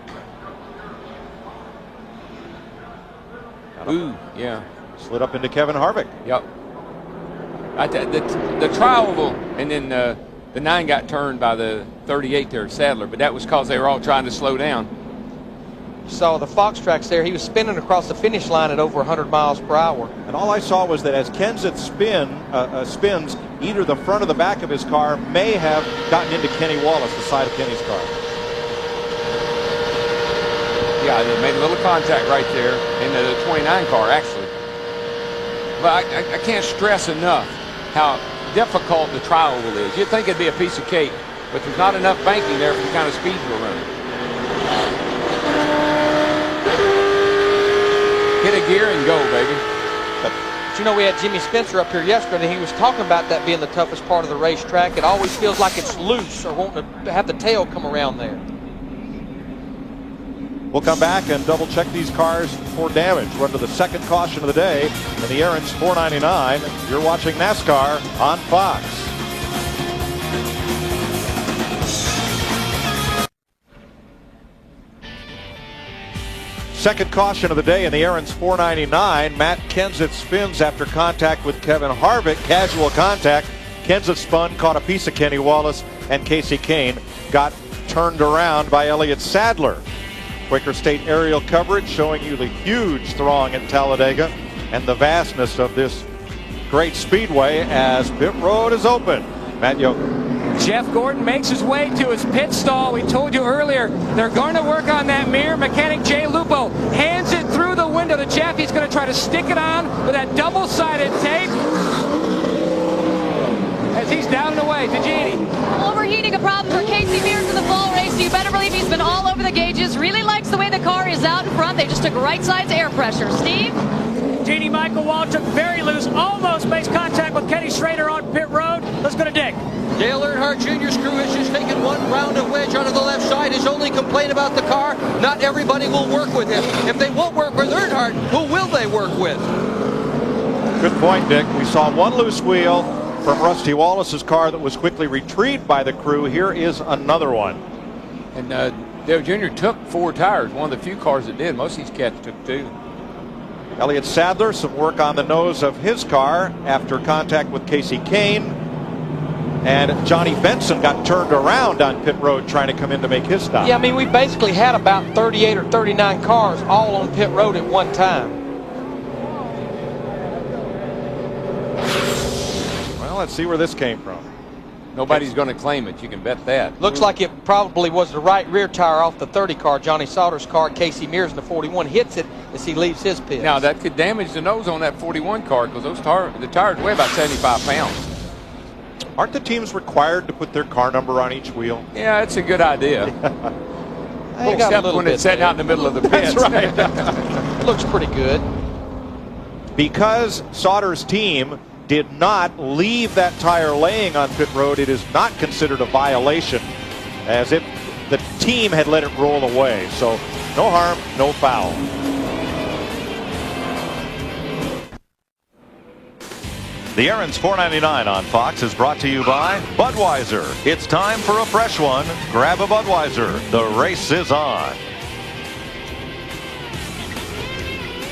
Ooh, yeah. Slid up into Kevin Harvick. Yep. The tri-oval, and then the 9 got turned by the 38 there, Sadler, but that was because they were all trying to slow down. You saw the Fox tracks there. He was spinning across the finish line at over 100 miles per hour. And all I saw was that as Kenseth spins, either the front or the back of his car may have gotten into Kenny Wallace, the side of Kenny's car. Yeah, they made a little contact right there in the 29 car, actually. But I can't stress enough how difficult the tri-oval is. You'd think it'd be a piece of cake, but there's not enough banking there for the kind of speed we're running. Hit a gear and go, baby. But you know, we had Jimmy Spencer up here yesterday, and he was talking about that being the toughest part of the racetrack. It always feels like it's loose or wanting to have the tail come around there. We'll come back and double check these cars for damage. We're under the second caution of the day in the Aaron's 499. You're watching NASCAR on Fox. Second caution of the day in the Aaron's 499. Matt Kenseth spins after contact with Kevin Harvick. Casual contact. Kenseth spun, caught a piece of Kenny Wallace, and Casey Kane got turned around by Elliott Sadler. Quaker State aerial coverage showing you the huge throng at Talladega and the vastness of this great speedway as pit road is open. Matt Yoakum. Jeff Gordon makes his way to his pit stall. We told you earlier they're going to work on that mirror. Mechanic Jay Lupo hands it through the window to Jeff. He's going to try to stick it on with that double-sided tape as he's down and away to Jeannie. Overheating a problem for Casey Mears in the fall race. So you better believe he's been all over the gauges. Really likes the way the car is out in front. They just took right side's air pressure. Steve? Jeannie Michael Waltrip very loose, almost makes contact with Kenny Schrader on pit road. Let's go to Dick. Dale Earnhardt Jr.'s crew has just taken one round of wedge onto the left side. His only complaint about the car, not everybody will work with him. If they won't work with Earnhardt, who will they work with? Good point, Dick. We saw one loose wheel from Rusty Wallace's car that was quickly retrieved by the crew. Here is another one. And Dale Jr. took 4 tires, one of the few cars that did. Most of these cats took 2. Elliott Sadler, some work on the nose of his car after contact with Casey Kane. And Johnny Benson got turned around on pit road trying to come in to make his stop. Yeah, I mean, we basically had about 38 or 39 cars all on pit road at one time. Well, let's see where this came from. Nobody's going to claim it. You can bet that. Looks like it probably was the right rear tire off the 30 car, Johnny Sauter's car. Casey Mears in the 41 hits it as he leaves his pit. Now, that could damage the nose on that 41 car because the tires weigh about 75 pounds. Aren't the teams required to put their car number on each wheel? Yeah, it's a good idea. Except when it's sitting out in the middle of the pits. That's right. Looks pretty good. Because Sauter's team did not leave that tire laying on pit road, it is not considered a violation, as if the team had let it roll away. So no harm, no foul. The Aaron's 4.99 on Fox is brought to you by Budweiser. It's time for a fresh one. Grab a Budweiser. The race is on.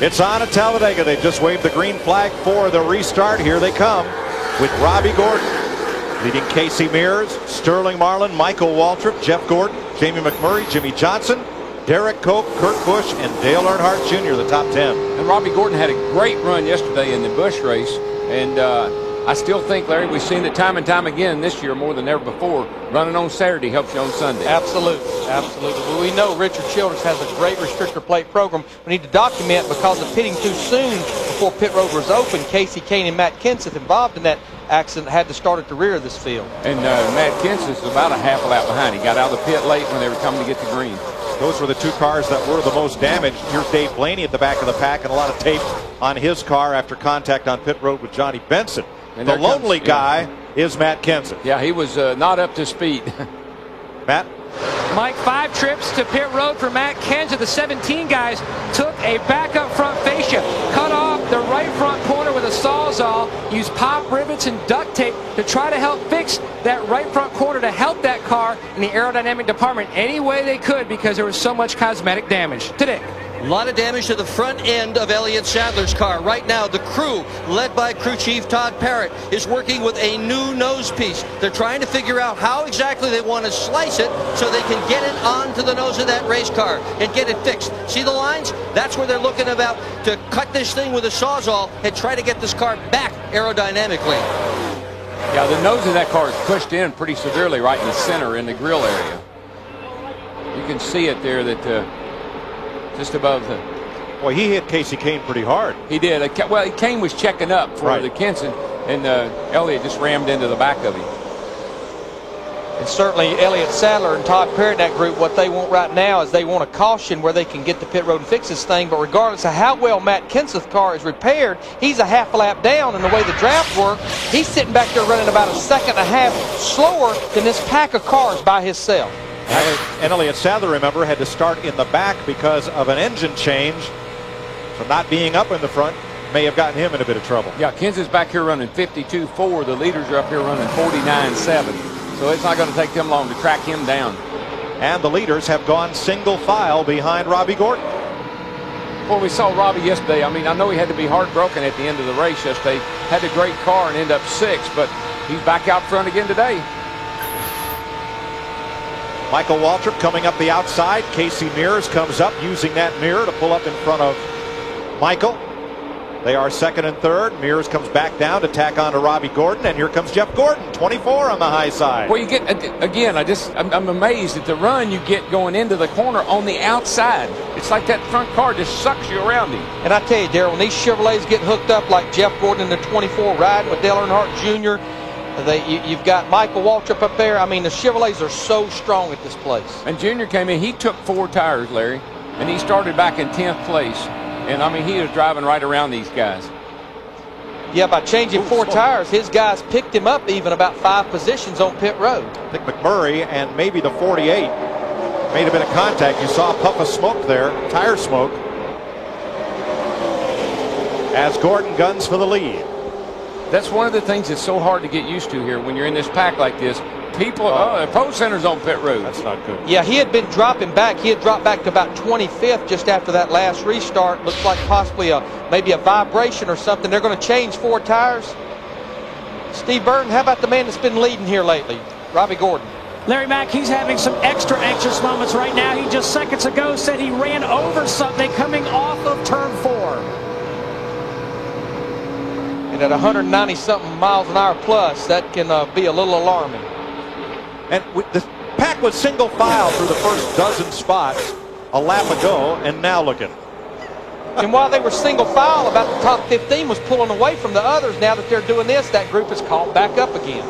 It's on at Talladega. They've just waved the green flag for the restart. Here they come with Robbie Gordon leading Casey Mears, Sterling Marlin, Michael Waltrip, Jeff Gordon, Jamie McMurray, Jimmy Johnson, Derek Koch, Kurt Busch, and Dale Earnhardt Jr., the top 10. And Robbie Gordon had a great run yesterday in the Busch race. And I still think, Larry, we've seen it time and time again this year more than ever before. Running on Saturday helps you on Sunday. Absolutely. Absolutely. Well, we know Richard Childress has a great restrictor plate program. We need to document because of pitting too soon before pit road was open. Casey Kane and Matt Kenseth involved in that accident had to start at the rear of this field. And Matt Kenseth is about a half a lap behind. He got out of the pit late when they were coming to get the green. Those were the two cars that were the most damaged. Here's Dave Blaney at the back of the pack and a lot of tape on his car after contact on pit road with Johnny Benson. And the lonely guy is Matt Kenseth. Yeah, he was not up to speed. Matt? Mike, 5 trips to pit road for Matt Kenseth. The 17 guys took a backup front fascia, cut off the right front corner with a Sawzall, used pop rivets and duct tape to try to help fix that right front corner to help that car in the aerodynamic department any way they could because there was so much cosmetic damage. Today. A lot of damage to the front end of Elliott Sadler's car. Right now, the crew, led by crew chief Todd Parrott, is working with a new nose piece. They're trying to figure out how exactly they want to slice it so they can get it onto the nose of that race car and get it fixed. See the lines? That's where they're looking about to cut this thing with a Sawzall and try to get this car back aerodynamically. Yeah, the nose of that car is pushed in pretty severely right in the center in the grill area. You can see it there that just above the... Well, he hit Casey Kane pretty hard. He did. Well, Kane was checking up for the Kenseth, and Elliott just rammed into the back of him. And certainly Elliott Sadler and Todd Parrott, that group, what they want right now is they want a caution where they can get the pit road and fix this thing. But regardless of how well Matt Kenseth's car is repaired, he's a half a lap down. And the way the draft worked, he's sitting back there running about a second and a half slower than this pack of cars by himself. And Elliott Sadler, remember, had to start in the back because of an engine change. So not being up in the front may have gotten him in a bit of trouble. Yeah, Kenseth's back here running 52.4. The leaders are up here running 49.7. So it's not going to take them long to track him down. And the leaders have gone single file behind Robbie Gordon. Well, we saw Robbie yesterday. I mean, I know he had to be heartbroken at the end of the race yesterday. Had a great car and ended up 6th, but he's back out front again today. Michael Waltrip coming up the outside. Casey Mears comes up using that mirror to pull up in front of Michael. They are second and third. Mears comes back down to tack on to Robbie Gordon, and here comes Jeff Gordon, 24 on the high side. Well, you get, again, I'm amazed at the run you get going into the corner on the outside. It's like that front car just sucks you around him. And I tell you, Darrell, when these Chevrolets get hooked up like Jeff Gordon in the 24 riding with Dale Earnhardt Jr., you've got Michael Waltrip up there. I mean, the Chevrolets are so strong at this place. And Junior came in. He took 4 tires, Larry, and he started back in 10th place. And, I mean, he was driving right around these guys. Yeah, by changing 4 tires, his guys picked him up even about 5 positions on pit road. I think McMurray and maybe the 48 made a bit of contact. You saw a puff of smoke there, tire smoke, as Gordon guns for the lead. That's one of the things that's so hard to get used to here when you're in this pack like this. people. The Pro Center's on pit road. That's not good. Yeah, he had been dropping back. He had dropped back to about 25th just after that last restart. Looks like possibly maybe a vibration or something. They're going to change 4 tires. Steve Burton, how about the man that's been leading here lately, Robbie Gordon? Larry Mack, he's having some extra anxious moments right now. He just seconds ago said he ran over something coming off of turn 4. And at 190-something miles an hour plus, that can be a little alarming. And the pack was single file through the first dozen spots a lap ago, and now look at it. And while they were single file, about the top 15 was pulling away from the others. Now that they're doing this, that group is caught back up again.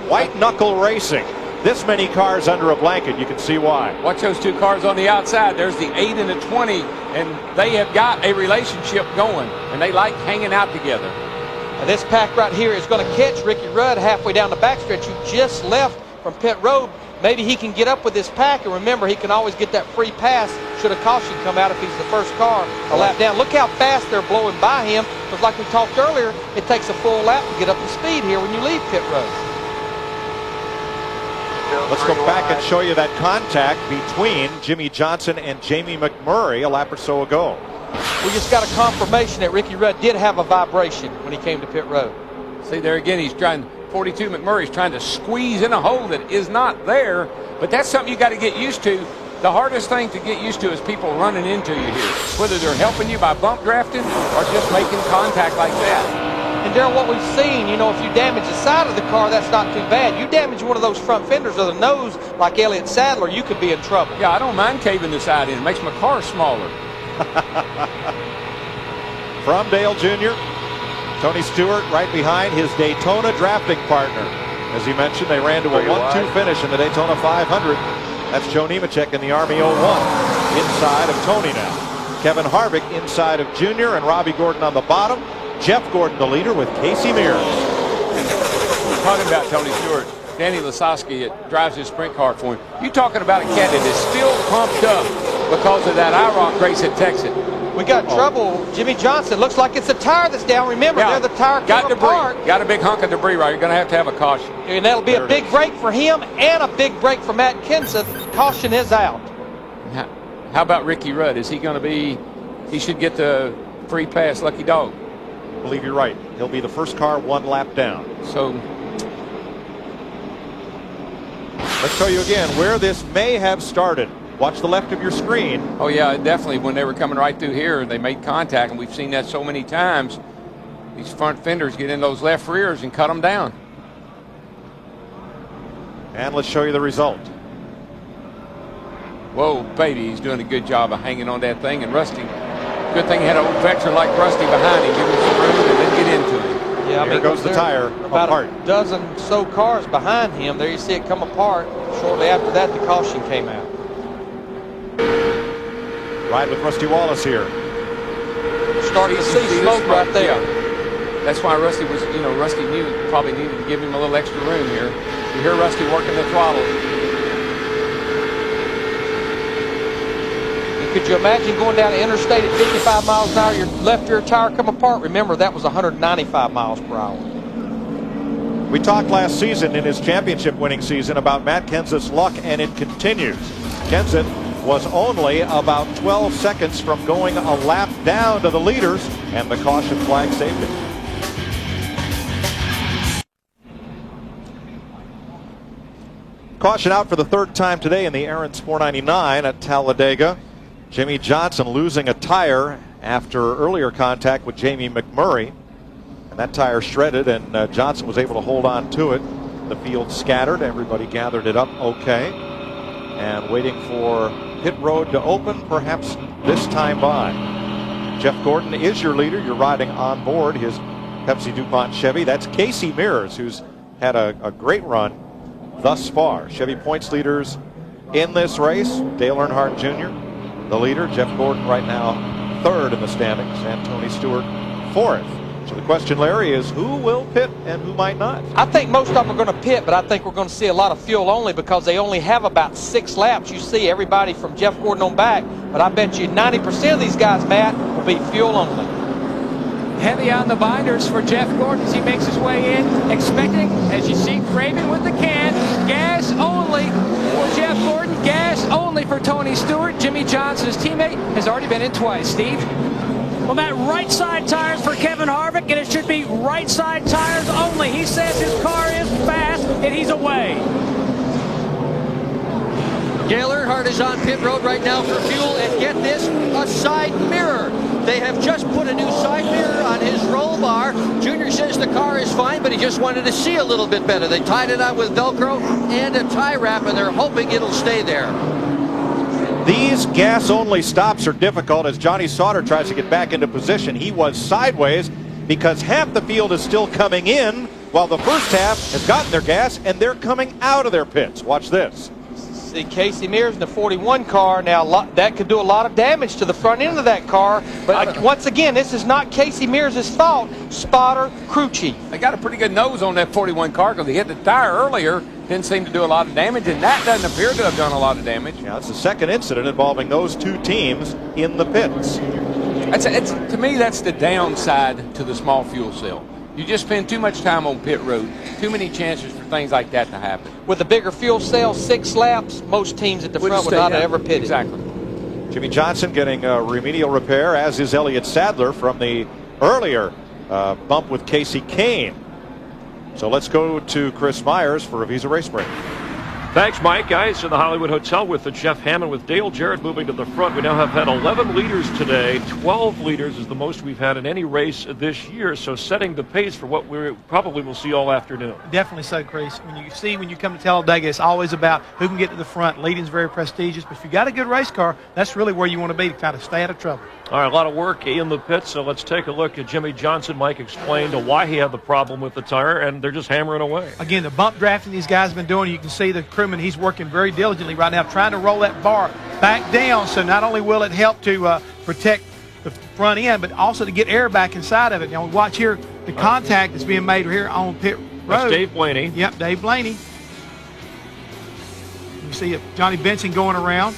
White knuckle racing. This many cars under a blanket, you can see why. Watch those 2 cars on the outside. There's the 8 and the 20, and they have got a relationship going, and they like hanging out together. Now this pack right here is going to catch Ricky Rudd halfway down the backstretch, who just left from pit road. Maybe he can get up with this pack, and remember, he can always get that free pass should a caution come out if he's the first car a lap down. Look how fast they're blowing by him, because like we talked earlier, it takes a full lap to get up to speed here when you leave pit road. Let's go back and show you that contact between Jimmie Johnson and Jamie McMurray a lap or so ago. We just got a confirmation that Ricky Rudd did have a vibration when he came to pit road. See, there again, he's trying. 42 McMurray's trying to squeeze in a hole that is not there, but that's something you got to get used to. The hardest thing to get used to is people running into you here, whether they're helping you by bump drafting or just making contact like that. And Darrell, what we've seen, you know, if you damage the side of the car, that's not too bad. You damage one of those front fenders or the nose like Elliott Sadler, you could be in trouble. Yeah, I don't mind caving the side in. It makes my car smaller. From Dale Jr., Tony Stewart right behind his Daytona drafting partner. As he mentioned, they ran to a 1-2 finish in the Daytona 500. That's Joe Nemechek in the Army 01. Inside of Tony now. Kevin Harvick inside of Junior, and Robbie Gordon on the bottom. Jeff Gordon the leader with Casey Mears. Talking about Tony Stewart, Danny Lasowski drives his sprint car for him. You talking about a cat that is still pumped up because of that IROC race at Texas. We got trouble. Jimmie Johnson, looks like it's a tire that's down. Remember, they're the tire got debris. apart. Got a big hunk of debris right. You're going to have a caution. And that'll be a big break for him and a big break for Matt Kenseth. Caution is out. How about Ricky Rudd? Is he going to be, he should get the free pass, lucky dog. I believe you're right. He'll be the first car 1 lap down. So let's show you again where this may have started. Watch the left of your screen. Oh, yeah, definitely. When they were coming right through here, they made contact, and we've seen that so many times. These front fenders get in those left rears and cut them down. And let's show you the result. Whoa, baby, he's doing a good job of hanging on that thing. And Rusty, good thing he had an old veteran like Rusty behind him, give him some room and then get into him. Yeah, I Here mean, goes the tire about apart. a dozen so cars behind him. There you see it come apart. Shortly after that, the caution came out. Ride with Rusty Wallace here. Starting to see smoke right there. Yeah. That's why Rusty was, you know, Rusty probably needed to give him a little extra room here. You hear Rusty working the throttle. And could you imagine going down the interstate at 55 miles an hour, your left rear tire come apart? Remember, that was 195 miles per hour. We talked last season in his championship winning season about Matt Kenseth's luck, and it continues. Kenseth was only about 12 seconds from going a lap down to the leaders, and the caution flag saved it. Caution out for the 3rd time today in the Aaron's 499 at Talladega. Jimmie Johnson losing a tire after earlier contact with Jamie McMurray. And that tire shredded, and Johnson was able to hold on to it. The field scattered. Everybody gathered it up okay. And waiting for pit road to open, perhaps this time by. Jeff Gordon is your leader. You're riding on board his Pepsi DuPont Chevy. That's Casey Mears, who's had a great run thus far. Chevy points leaders in this race. Dale Earnhardt Jr., the leader. Jeff Gordon right now 3rd in the standings, and Tony Stewart 4th. So the question, Larry, is who will pit and who might not? I think most of them are going to pit, but I think we're going to see a lot of fuel only because they only have about 6 laps. You see everybody from Jeff Gordon on back, but I bet you 90% of these guys, Matt, will be fuel only. heavy on the binders for Jeff Gordon as he makes his way in, expecting, as you see, Craven with the can, gas only for Jeff Gordon, gas only for Tony Stewart. Jimmy Johnson, his teammate, has already been in twice. Steve? Well, Matt, right side tires for Kevin Harvick, and it should be right side tires only. He says his car is fast, and he's away. Dale Earnhardt is on pit road right now for fuel, and get this, a side mirror. They have just put a new side mirror on his roll bar. Junior says the car is fine, but he just wanted to see a little bit better. They tied it on with Velcro and a tie wrap, and they're hoping it'll stay there. These gas-only stops are difficult as Johnny Sauter tries to get back into position. He was sideways because half the field is still coming in while the first half has gotten their gas and they're coming out of their pits. Watch this. See Casey Mears in the 41 car. Now, that could do a lot of damage to the front end of that car. But once again, this is not Casey Mears' fault. Spotter, crew chief. They got a pretty good nose on that 41 car because they hit the tire earlier. Didn't seem to do a lot of damage, and that doesn't appear to have done a lot of damage. Yeah, it's the second incident involving those two teams in the pits. To me, that's the downside to the small fuel cell. You just spend too much time on pit road. Too many chances for things like that to happen. With a bigger fuel cell, 6 laps, most teams at the front would not have ever pitted. Exactly. Jimmy Johnson getting a remedial repair, as is Elliott Sadler from the earlier bump with Casey Kane. So let's go to Chris Myers for a Visa race break. Thanks, Mike. Guys, in the Hollywood Hotel with the Jeff Hammond with Dale Jarrett moving to the front. We now have had 11 leaders today. 12 leaders is the most we've had in any race this year. So setting the pace for what we probably will see all afternoon. Definitely so, Chris. When you come to Talladega, it's always about who can get to the front. Leading is very prestigious, but if you got a good race car, that's really where you want to be to kind of stay out of trouble. All right, a lot of work in the pits, so let's take a look at Jimmy Johnson. Mike explained why he had the problem with the tire, and they're just hammering away. Again, the bump drafting these guys have been doing, you can see the crewman, he's working very diligently right now, trying to roll that bar back down, so not only will it help to protect the front end, but also to get air back inside of it. Now, watch here, the contact that's being made here on pit road. That's Dave Blaney. Yep, Dave Blaney. You see Johnny Benson going around.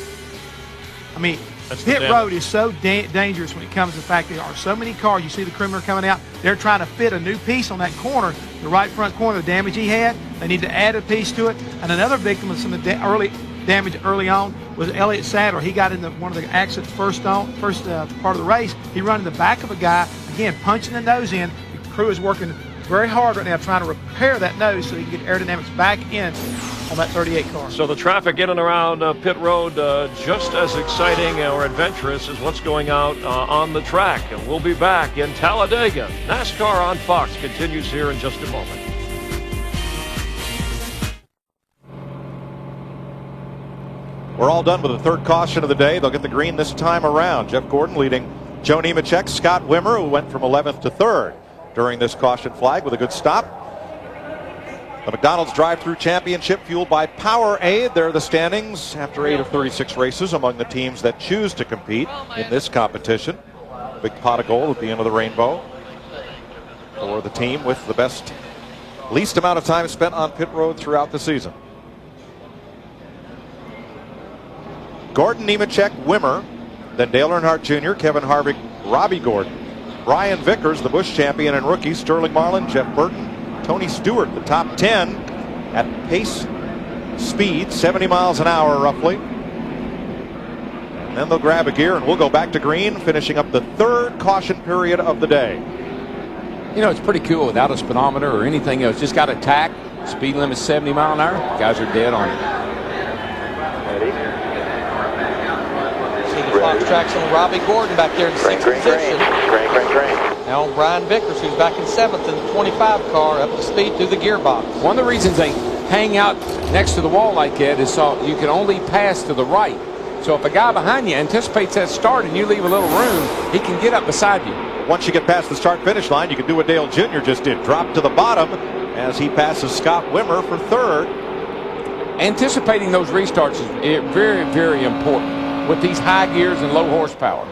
I mean, pit road is so dangerous when it comes to the fact there are so many cars. You see the crewmen are coming out. They're trying to fit a new piece on that corner, the right front corner, the damage he had. They need to add a piece to it. And another victim of some of the early damage early on was Elliott Sadler. He got in one of the accidents first part of the race. He ran in the back of a guy, again, punching the nose in. The crew is working very hard right now trying to repair that nose so he can get aerodynamics back in on that 38 car. So the traffic in and around pit road just as exciting or adventurous as what's going out on the track. And we'll be back in Talladega. NASCAR on Fox continues here in just a moment. We're all done with the third caution of the day. They'll get the green this time around. Jeff Gordon leading Joe Nemechek, Scott Wimmer, who went from 11th to 3rd during this caution flag with a good stop. The McDonald's Drive-Thru Championship fueled by Powerade. There are the standings after 8 of 36 races among the teams that choose to compete in this competition. Big pot of gold at the end of the rainbow for the team with the least amount of time spent on pit road throughout the season. Gordon, Nemechek, Wimmer, then Dale Earnhardt Jr., Kevin Harvick, Robbie Gordon, Brian Vickers, the Busch champion and rookie, Sterling Marlin, Jeff Burton, Tony Stewart, the top 10 at pace speed, 70 miles an hour roughly. And then they'll grab a gear and we'll go back to green, finishing up the third caution period of the day. You know, it's pretty cool without a speedometer or anything else. Just got a tack, speed limit 70 mile an hour. Guys are dead on it. Fox tracks on Robbie Gordon back there in 6th position. Now Brian Vickers, who's back in 7th in the 25 car, up to speed through the gearbox. One of the reasons they hang out next to the wall like that is so you can only pass to the right. So if a guy behind you anticipates that start and you leave a little room, he can get up beside you. Once you get past the start-finish line, you can do what Dale Jr. just did, drop to the bottom as he passes Scott Wimmer for 3rd. Anticipating those restarts is very, very important with these high gears and low horsepower.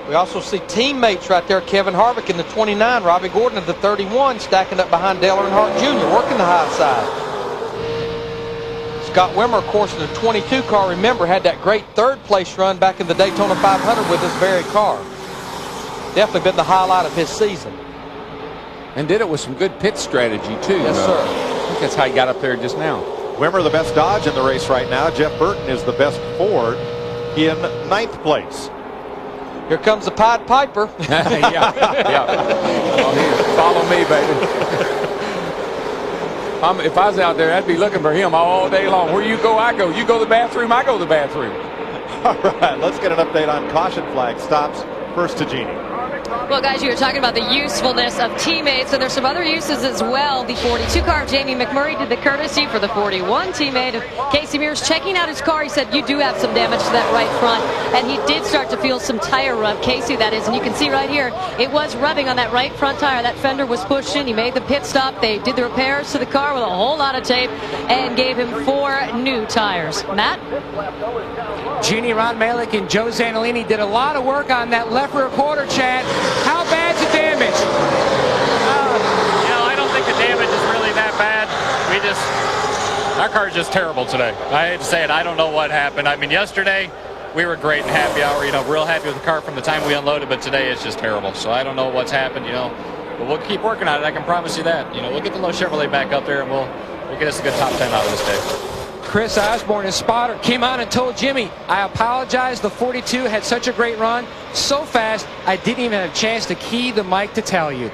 We also see teammates right there, Kevin Harvick in the 29, Robbie Gordon at the 31, stacking up behind Dale Earnhardt Jr., working the high side. Scott Wimmer, of course, in the 22 car, remember, had that great 3rd place run back in the Daytona 500 with this very car. Definitely been the highlight of his season. And did it with some good pit strategy, too. Yes, sir. I think that's how he got up there just now. Wimmer, the best Dodge in the race right now. Jeff Burton is the best Ford in 9th place. Here comes the Pied Piper. yeah. Oh, here, follow me, baby. If I was out there, I'd be looking for him all day long. Where you go, I go. You go to the bathroom, I go to the bathroom. All right, let's get an update on caution flag stops. First to Jeannie. Well, guys, you were talking about the usefulness of teammates, so there's some other uses as well. The 42 car of Jamie McMurray did the courtesy for the 41 teammate of Casey Mears. Checking out his car, he said, you do have some damage to that right front, and he did start to feel some tire rub. Casey, that is, and you can see right here, it was rubbing on that right front tire. That fender was pushed in. He made the pit stop. They did the repairs to the car with a whole lot of tape and gave him 4 new tires. Matt? Jeannie, Ron Malik and Joe Zanolini did a lot of work on that left rear quarter, Chad. How bad's the damage? I don't think the damage is really that bad. Our car is just terrible today. I hate to say it. I don't know what happened. I mean, yesterday we were great in happy hour, real happy with the car from the time we unloaded, but today it's just terrible. So I don't know what's happened, but we'll keep working on it. I can promise you that. We'll get the low Chevrolet back up there and we'll get us a good top 10 out of this day. Chris Osborne, his spotter, came on and told Jimmy, I apologize, the 42 had such a great run, so fast, I didn't even have a chance to key the mic to tell you.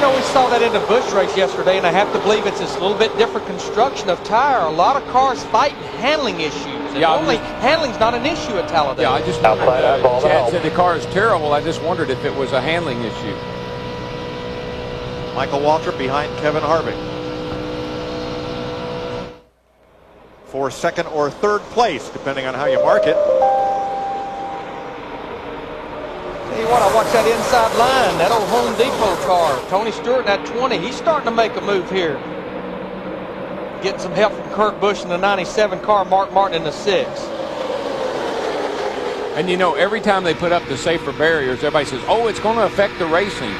We saw that in the Busch race yesterday, and I have to believe it's this little bit different construction of tire. A lot of cars fighting handling issues. And normally, handling's not an issue at Talladega. Yeah, I just wondered, Chad said the car is terrible. I just wondered if it was a handling issue. Michael Waltrip behind Kevin Harvick for 2nd or 3rd place, depending on how you mark it. Tell you what, I watched that inside line, that old Home Depot car. Tony Stewart in that 20, he's starting to make a move here. Getting some help from Kurt Busch in the 97 car, Mark Martin in the 6. And every time they put up the safer barriers, everybody says, oh, it's going to affect the racing.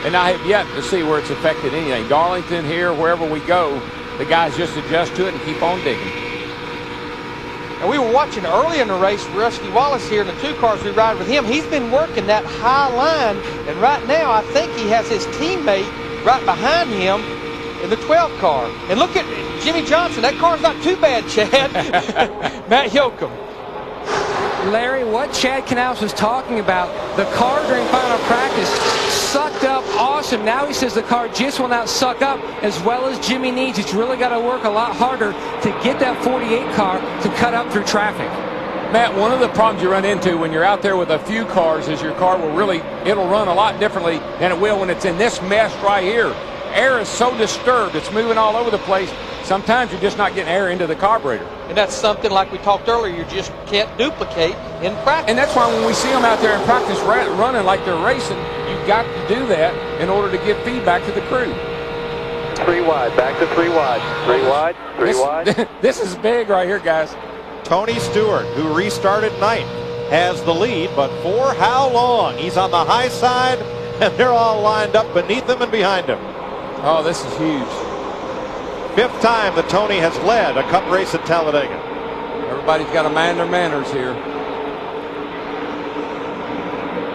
And I have yet to see where it's affected anything. Darlington here, wherever we go, the guys just adjust to it and keep on digging. And we were watching early in the race, Rusty Wallace here in the 2 cars we ride with him. He's been working that high line, and right now I think he has his teammate right behind him in the 12 car. And look at Jimmy Johnson. That car's not too bad, Chad. Matt Yoakum. Larry, what Chad Canals was talking about, the car during final practice sucked up awesome. Now he says the car just will not suck up as well as Jimmy needs. It's really got to work a lot harder to get that 48 car to cut up through traffic. Matt, one of the problems you run into when you're out there with a few cars is your car it'll run a lot differently than it will when it's in this mess right here. Air is so disturbed, it's moving all over the place. Sometimes you're just not getting air into the carburetor. And that's something, like we talked earlier, you just can't duplicate in practice. And that's why when we see them out there in practice running like they're racing, you've got to do that in order to give feedback to the crew. 3 wide, back to 3 wide. 3 wide, 3 wide. This is big right here, guys. Tony Stewart, who restarted 9th, has the lead, but for how long? He's on the high side, and they're all lined up beneath him and behind him. Oh, this is huge. 5th time that Tony has led a Cup race at Talladega. Everybody's got to mind their manners here.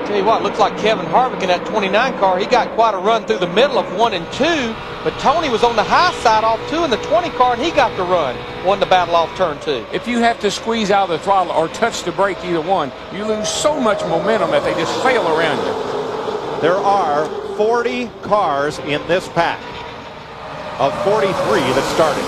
Tell you what, looks like Kevin Harvick in that 29 car, he got quite a run through the middle of 1 and 2, but Tony was on the high side off 2 in the 20 car, and he got the run, won the battle off turn 2. If you have to squeeze out of the throttle or touch the brake, either one, you lose so much momentum that they just sail around you. There are 40 cars in this pack of 43 that started.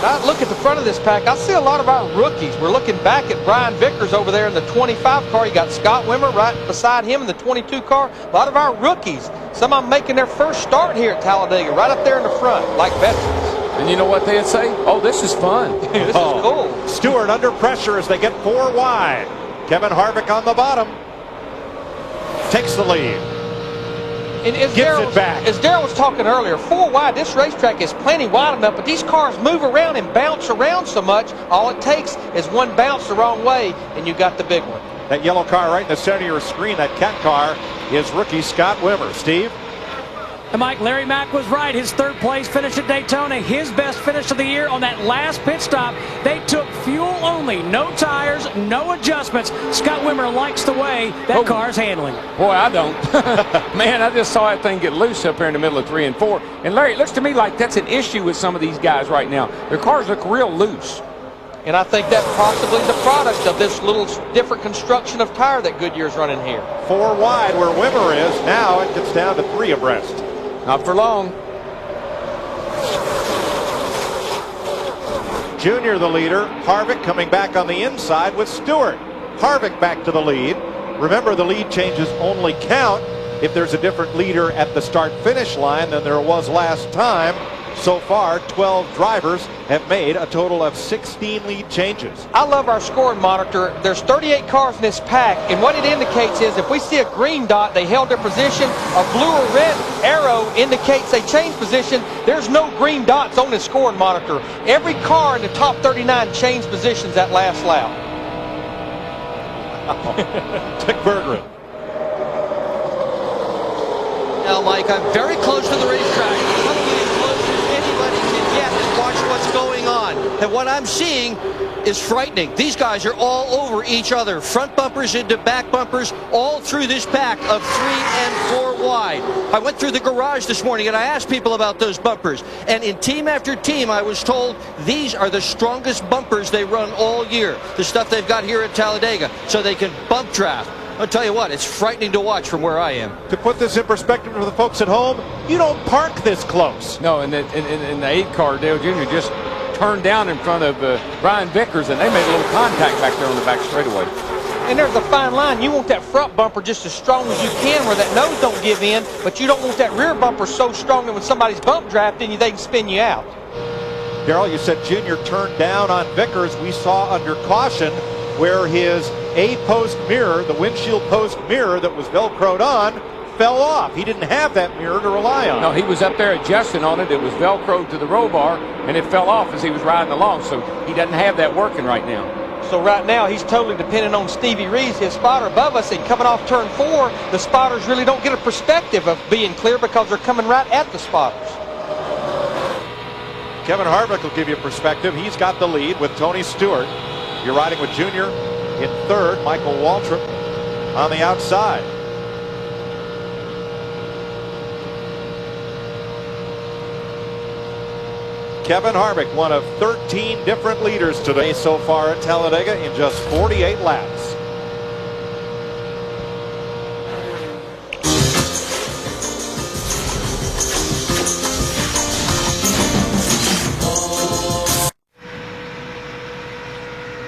Now look at the front of this pack. I see a lot of our rookies. We're looking back at Brian Vickers over there in the 25 car. You got Scott Wimmer right beside him in the 22 car. A lot of our rookies. Some of them making their first start here at Talladega, right up there in the front, like veterans. And you know what they'd say? Oh, this is fun. This is cool. Stewart under pressure as they get 4 wide. Kevin Harvick on the bottom takes the lead. And as Darrell was talking earlier, 4 wide, this racetrack is plenty wide enough, but these cars move around and bounce around so much, all it takes is one bounce the wrong way, and you got the big one. That yellow car right in the center of your screen, that cat car, is rookie Scott Wimmer. Steve? And Mike, Larry Mack was right. His third place finish at Daytona, his best finish of the year on that last pit stop. They took fuel only, no tires, no adjustments. Scott Wimmer likes the way that car's handling. Boy, I don't. Man, I just saw that thing get loose up here in the middle of 3 and 4. And Larry, it looks to me like that's an issue with some of these guys right now. Their cars look real loose. And I think that's possibly the product of this little different construction of tire that Goodyear's running here. 4 wide where Wimmer is. Now it gets down to 3 abreast. Not for long. Junior the leader. Harvick coming back on the inside with Stewart. Harvick back to the lead. Remember, the lead changes only count if there's a different leader at the start-finish line than there was last time. So far, 12 drivers have made a total of 16 lead changes. I love our scoring monitor. There's 38 cars in this pack, and what it indicates is if we see a green dot, they held their position. A blue or red arrow indicates they changed position. There's no green dots on this scoring monitor. Every car in the top 39 changed positions that last lap. Dick Berggren. Now, Mike, I'm very close to the racetrack. Probably as close as anybody can get and watch what's going on. And what I'm seeing is frightening. These guys are all over each other. Front bumpers into back bumpers, all through this pack of 3 and 4 wide. I went through the garage this morning and I asked people about those bumpers. And in team after team, I was told these are the strongest bumpers they run all year. The stuff they've got here at Talladega, so they can bump draft. I'll tell you what, it's frightening to watch from where I am. To put this in perspective for the folks at home, you don't park this close. No, and in the 8 car, Dale Jr. just turned down in front of Brian Vickers, and they made a little contact back there on the back straightaway. And there's a fine line. You want that front bumper just as strong as you can where that nose don't give in, but you don't want that rear bumper so strong that when somebody's bump drafting you, they can spin you out. Darrell, you said Junior turned down on Vickers. We saw under caution where his A-post mirror, the windshield post mirror that was Velcroed on, fell off. He didn't have that mirror to rely on. No, he was up there adjusting on it. It was Velcroed to the roll bar, and it fell off as he was riding along, so he doesn't have that working right now. So right now he's totally dependent on Stevie Reeves, his spotter above us, and coming off turn 4, the spotters really don't get a perspective of being clear because they're coming right at the spotters. Kevin Harvick will give you perspective. He's got the lead with Tony Stewart. You're riding with Junior in 3rd, Michael Waltrip on the outside. Kevin Harvick, one of 13 different leaders today so far at Talladega in just 48 laps.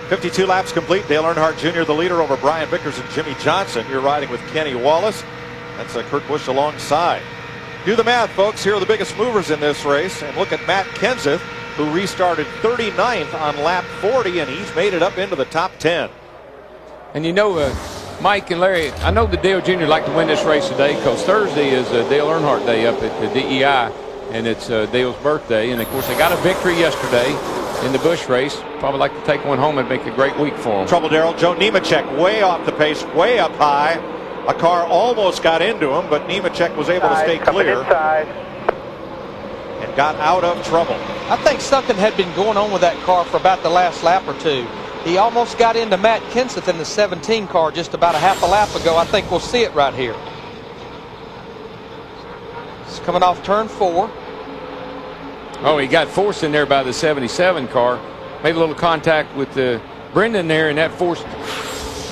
.52 laps complete. Dale Earnhardt Jr. the leader over Brian Vickers and Jimmy Johnson. You're riding with Kenny Wallace. That's Kurt Busch alongside. Do the math, folks. Here are the biggest movers in this race. And look at Matt Kenseth, who restarted 39th on lap 40, and he's made it up into the top 10. And you know, Mike and Larry, I know that Dale Jr. like to win this race today because Thursday is Dale Earnhardt Day up at the DEI, and it's Dale's birthday. And, of course, they got a victory yesterday in the Busch race. Probably like to take one home and make a great week for him. Trouble, Darrell. Joe Nemechek way off the pace, way up high. A car almost got into him, but Nemechek was able to stay clear and got out of trouble. I think something had been going on with that car for about the last lap or two. He almost got into Matt Kenseth in the 17 car just about a half a lap ago. I think we'll see it right here. It's coming off turn 4. Oh, he got forced in there by the 77 car. Made a little contact with Brendan there, and that forced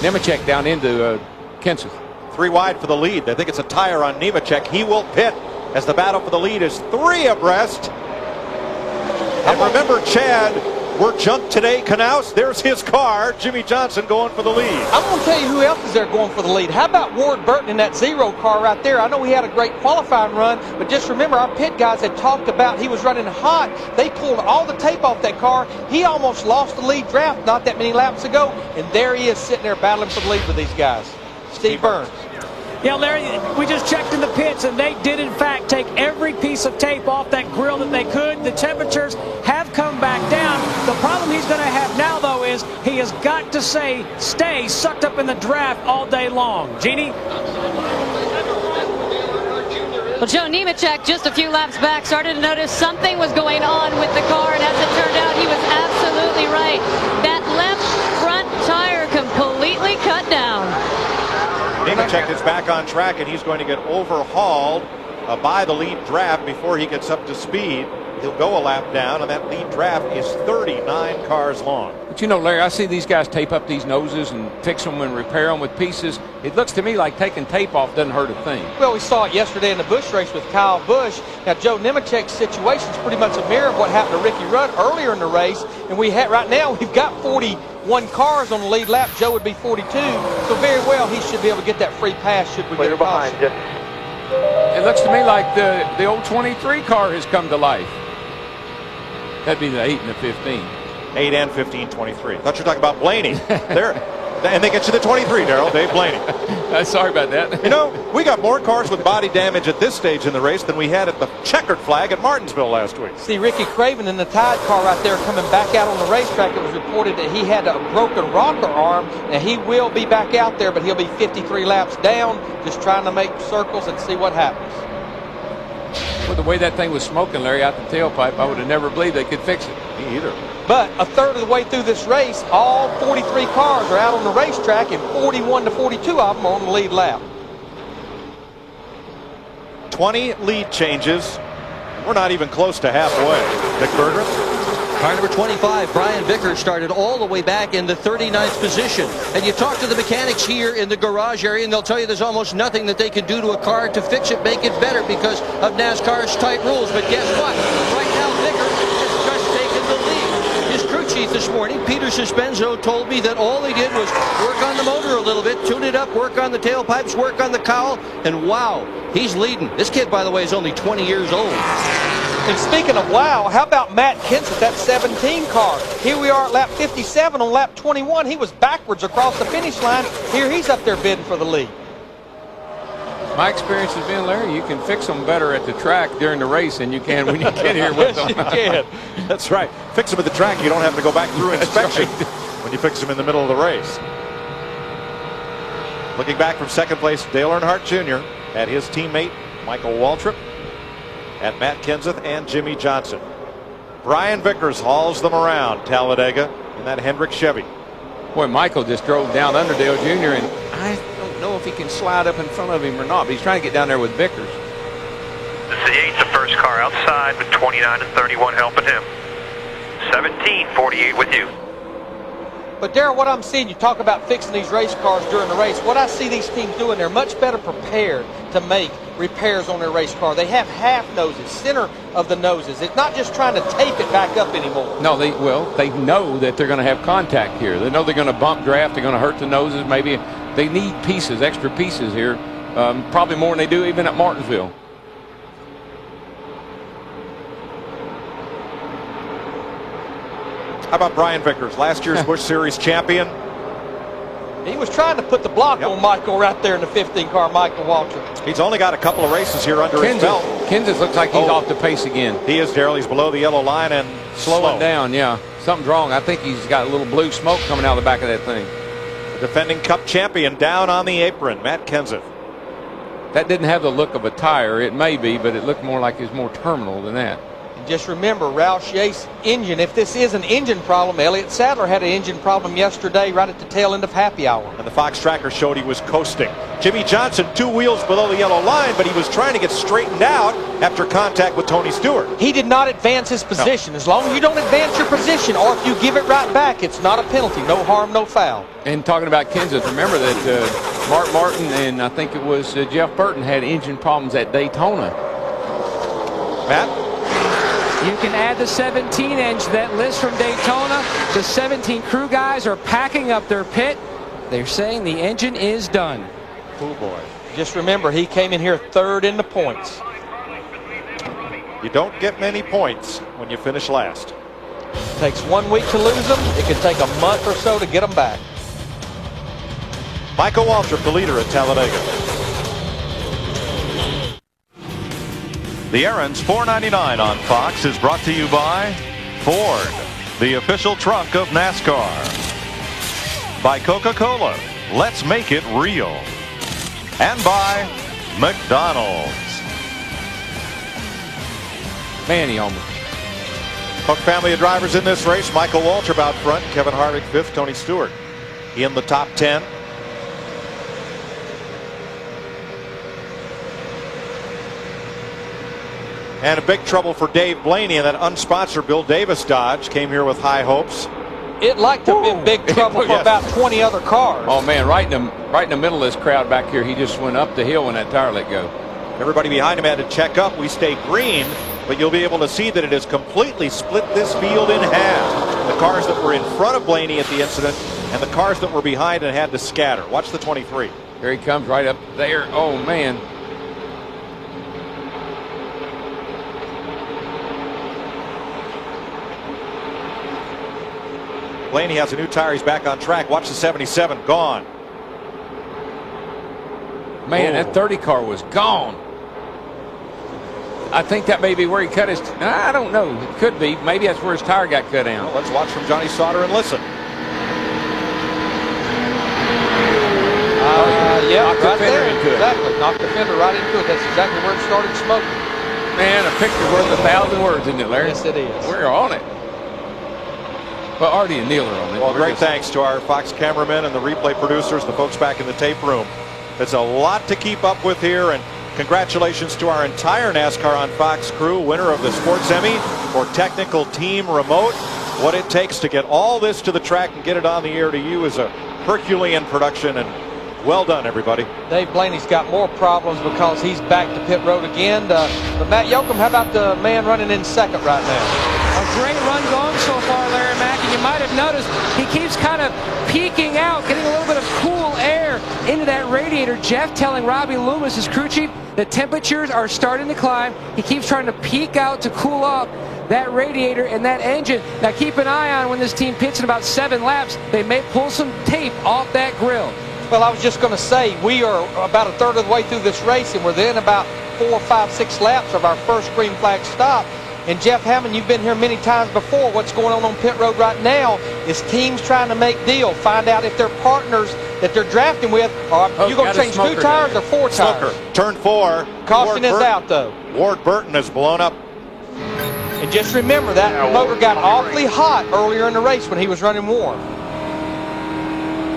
Nemechek down into Kenseth. 3 wide for the lead. They think it's a tire on Nemechek. He will pit as the battle for the lead is 3 abreast. And remember, Chad, we're junked today. Knaus, there's his car. Jimmy Johnson going for the lead. I'm going to tell you who else is there going for the lead. How about Ward Burton in that 0 car right there? I know he had a great qualifying run, but just remember our pit guys had talked about he was running hot. They pulled all the tape off that car. He almost lost the lead draft not that many laps ago, and there he is sitting there battling for the lead with these guys. Steve Burns. Yeah, Larry, we just checked in the pits, and they did, in fact, take every piece of tape off that grill that they could. The temperatures have come back down. The problem he's going to have now, though, is he has got to stay sucked up in the draft all day long. Jeannie? Well, Joe Nemechek, just a few laps back, started to notice something was going on with the car, and as it turned out, he was absolutely right. That left front tire completely cut down. Nemechek is back on track, and he's going to get overhauled by the lead draft before he gets up to speed. He'll go a lap down, and that lead draft is 39 cars long. But you know, Larry, I see these guys tape up these noses and fix them and repair them with pieces. It looks to me like taking tape off doesn't hurt a thing. Well, we saw it yesterday in the Busch race with Kyle Busch. Now, Joe Nemechek's situation is pretty much a mirror of what happened to Ricky Rudd earlier in the race. And right now we've got 41 cars on the lead lap. Joe would be 42. So very well he should be able to get that free pass should we get a caution. It looks to me like the old 23 car has come to life. That'd be the 8 and the 15. 8 and 15, 23. I thought you were talking about Blaney. And they get you the 23, Darrell. Dave Blaney. Sorry about that. You know, we got more cars with body damage at this stage in the race than we had at the checkered flag at Martinsville last week. See Ricky Craven in the Tide car right there coming back out on the racetrack. It was reported that he had a broken rocker arm. Now he will be back out there, but he'll be 53 laps down, just trying to make circles and see what happens. With the way that thing was smoking, Larry, out the tailpipe, I would have never believed they could fix it. Me either. But a third of the way through this race, all 43 cars are out on the racetrack, and 41 to 42 of them are on the lead lap. 20 lead changes. We're not even close to halfway. Dick Berger. Car number 25, Brian Vickers, started all the way back in the 39th position. And you talk to the mechanics here in the garage area, and they'll tell you there's almost nothing that they can do to a car to fix it, make it better because of NASCAR's tight rules. But guess what? Right now, Vickers has just taken the lead. His crew chief this morning, Peter Suspenzo, told me that all they did was work on the motor a little bit, tune it up, work on the tailpipes, work on the cowl, and wow, he's leading. This kid, by the way, is only 20 years old. And speaking of wow, how about Matt Kenseth, that 17 car? Here we are at lap 57 on lap 21. He was backwards across the finish line. Here he's up there bidding for the lead. My experience has been, Larry, you can fix them better at the track during the race than you can when you get here with them. Yes, you can. That's right. Fix them at the track. You don't have to go back through inspection when you fix them in the middle of the race. Looking back from second place, Dale Earnhardt Jr. at his teammate, Michael Waltrip, at Matt Kenseth and Jimmy Johnson. Brian Vickers hauls them around Talladega in that Hendrick Chevy. Boy, Michael just drove down under Dale Jr. and I don't know if he can slide up in front of him or not, but he's trying to get down there with Vickers. This is 8, the first car outside with 29 and 31 helping him. 17, 48 with you. But Darrell, what I'm seeing, you talk about fixing these race cars during the race. What I see these teams doing, they're much better prepared to make repairs on their race car. They have half noses, center of the noses. It's not just trying to tape it back up anymore. No, they know that they're going to have contact here. They know they're going to bump draft. They're going to hurt the noses. Maybe they need pieces, extra pieces here, probably more than they do even at Martinsville. How about Brian Vickers, last year's Busch Series champion? He was trying to put the block on Michael right there in the 15 car, Michael Waltrip. He's only got a couple of races here under his belt. Kenseth looks like he's off the pace again. He is, Darrell. He's below the yellow line and slowing down, yeah. Something's wrong. I think he's got a little blue smoke coming out of the back of that thing. The defending Cup champion down on the apron, Matt Kenseth. That didn't have the look of a tire. It may be, but it looked more like it was more terminal than that. Just remember, Roush Yates' engine, if this is an engine problem, Elliott Sadler had an engine problem yesterday right at the tail end of happy hour. And the Fox tracker showed he was coasting. Jimmy Johnson, 2 wheels below the yellow line, but he was trying to get straightened out after contact with Tony Stewart. He did not advance his position. No. As long as you don't advance your position, or if you give it right back, it's not a penalty. No harm, no foul. And talking about Kenseth, remember that Mark Martin and I think it was Jeff Burton had engine problems at Daytona. Matt? You can add the 17-inch, that list from Daytona. The 17 crew guys are packing up their pit. They're saying the engine is done. Oh, boy. Just remember, he came in here third in the points. You don't get many points when you finish last. It takes 1 week to lose them. It can take a month or so to get them back. Michael Waltrip, the leader at Talladega. The Aaron's 499 on Fox is brought to you by Ford, the official truck of NASCAR. By Coca-Cola, let's make it real. And by McDonald's. Man, he almost. Hook family of drivers in this race. Michael Waltrip out front. Kevin Harvick 5th. Tony Stewart in the top 10. And a big trouble for Dave Blaney in that unsponsored Bill Davis Dodge. Came here with high hopes. It liked to have been big trouble for Yes. about 20 other cars. Oh man, right in the middle of this crowd back here. He just went up the hill when that tire let go. Everybody behind him had to check up. We stay green, but you'll be able to see that it has completely split this field in half. The cars that were in front of Blaney at the incident and the cars that were behind and had to scatter. Watch the 23. Here he comes right up there. Oh man. Blaney has a new tire. He's back on track. Watch the 77. Gone. Man, that 30 car was gone. I think that may be where he cut his. I don't know. It could be. Maybe that's where his tire got cut down. Well, let's watch from Johnny Sauter and listen. Yeah, knocked the right fender there. into it. Exactly. Knocked the fender right into it. That's exactly where it started smoking. Man, a picture's worth 1,000 words, isn't it, Larry? Yes, it is. We're on it. Well, Artie and Neil are on it. Well, great thanks to our Fox cameramen and the replay producers, the folks back in the tape room. It's a lot to keep up with here, and congratulations to our entire NASCAR on Fox crew, winner of the Sports Emmy for Technical Team Remote. What it takes to get all this to the track and get it on the air to you is a Herculean production, and well done, everybody. Dave Blaney's got more problems because he's back to pit road again. But Matt Yoakum, how about the man running in second right now? A great run going so far, Larry Mack, and you might have noticed he keeps kind of peeking out, getting a little bit of cool air into that radiator. Jeff telling Robbie Loomis, his crew chief, the temperatures are starting to climb. He keeps trying to peek out to cool off that radiator and that engine. Now keep an eye on when this team pits in about 7 laps. They may pull some tape off that grill. Well, I was just going to say, we are about a third of the way through this race, and we're then about 4, 5, 6 laps of our first green flag stop. And Jeff Hammond, you've been here many times before. What's going on pit road right now is teams trying to make deal, find out if their partners that they're drafting with are you going to change 2 tires or 4 tires. Turn 4. Caution is out, though. Ward Burton has blown up. And just remember that motor got awfully hot earlier in the race when he was running warm.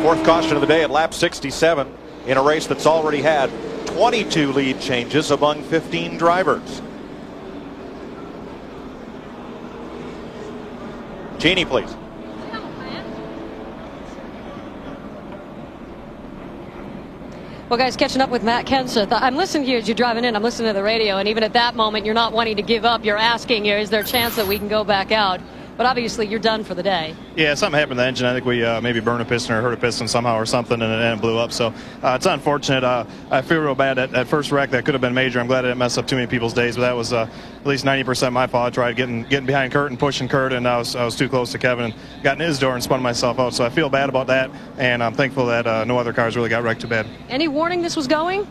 4th caution of the day at lap 67 in a race that's already had 22 lead changes among 15 drivers. Jeannie, please. Well, guys, catching up with Matt Kenseth. I'm listening to you as you're driving in. I'm listening to the radio, and even at that moment, you're not wanting to give up. You're asking, is there a chance that we can go back out? But obviously, you're done for the day. Yeah, something happened to the engine. I think we maybe burned a piston or hurt a piston somehow or something, and it blew up. So it's unfortunate. I feel real bad. That first wreck, that could have been major. I'm glad I didn't mess up too many people's days, but that was at least 90% my fault. I tried getting behind Kurt and pushing Kurt, and I was too close to Kevin and got in his door and spun myself out. So I feel bad about that, and I'm thankful that no other cars really got wrecked too bad. Any warning this was going?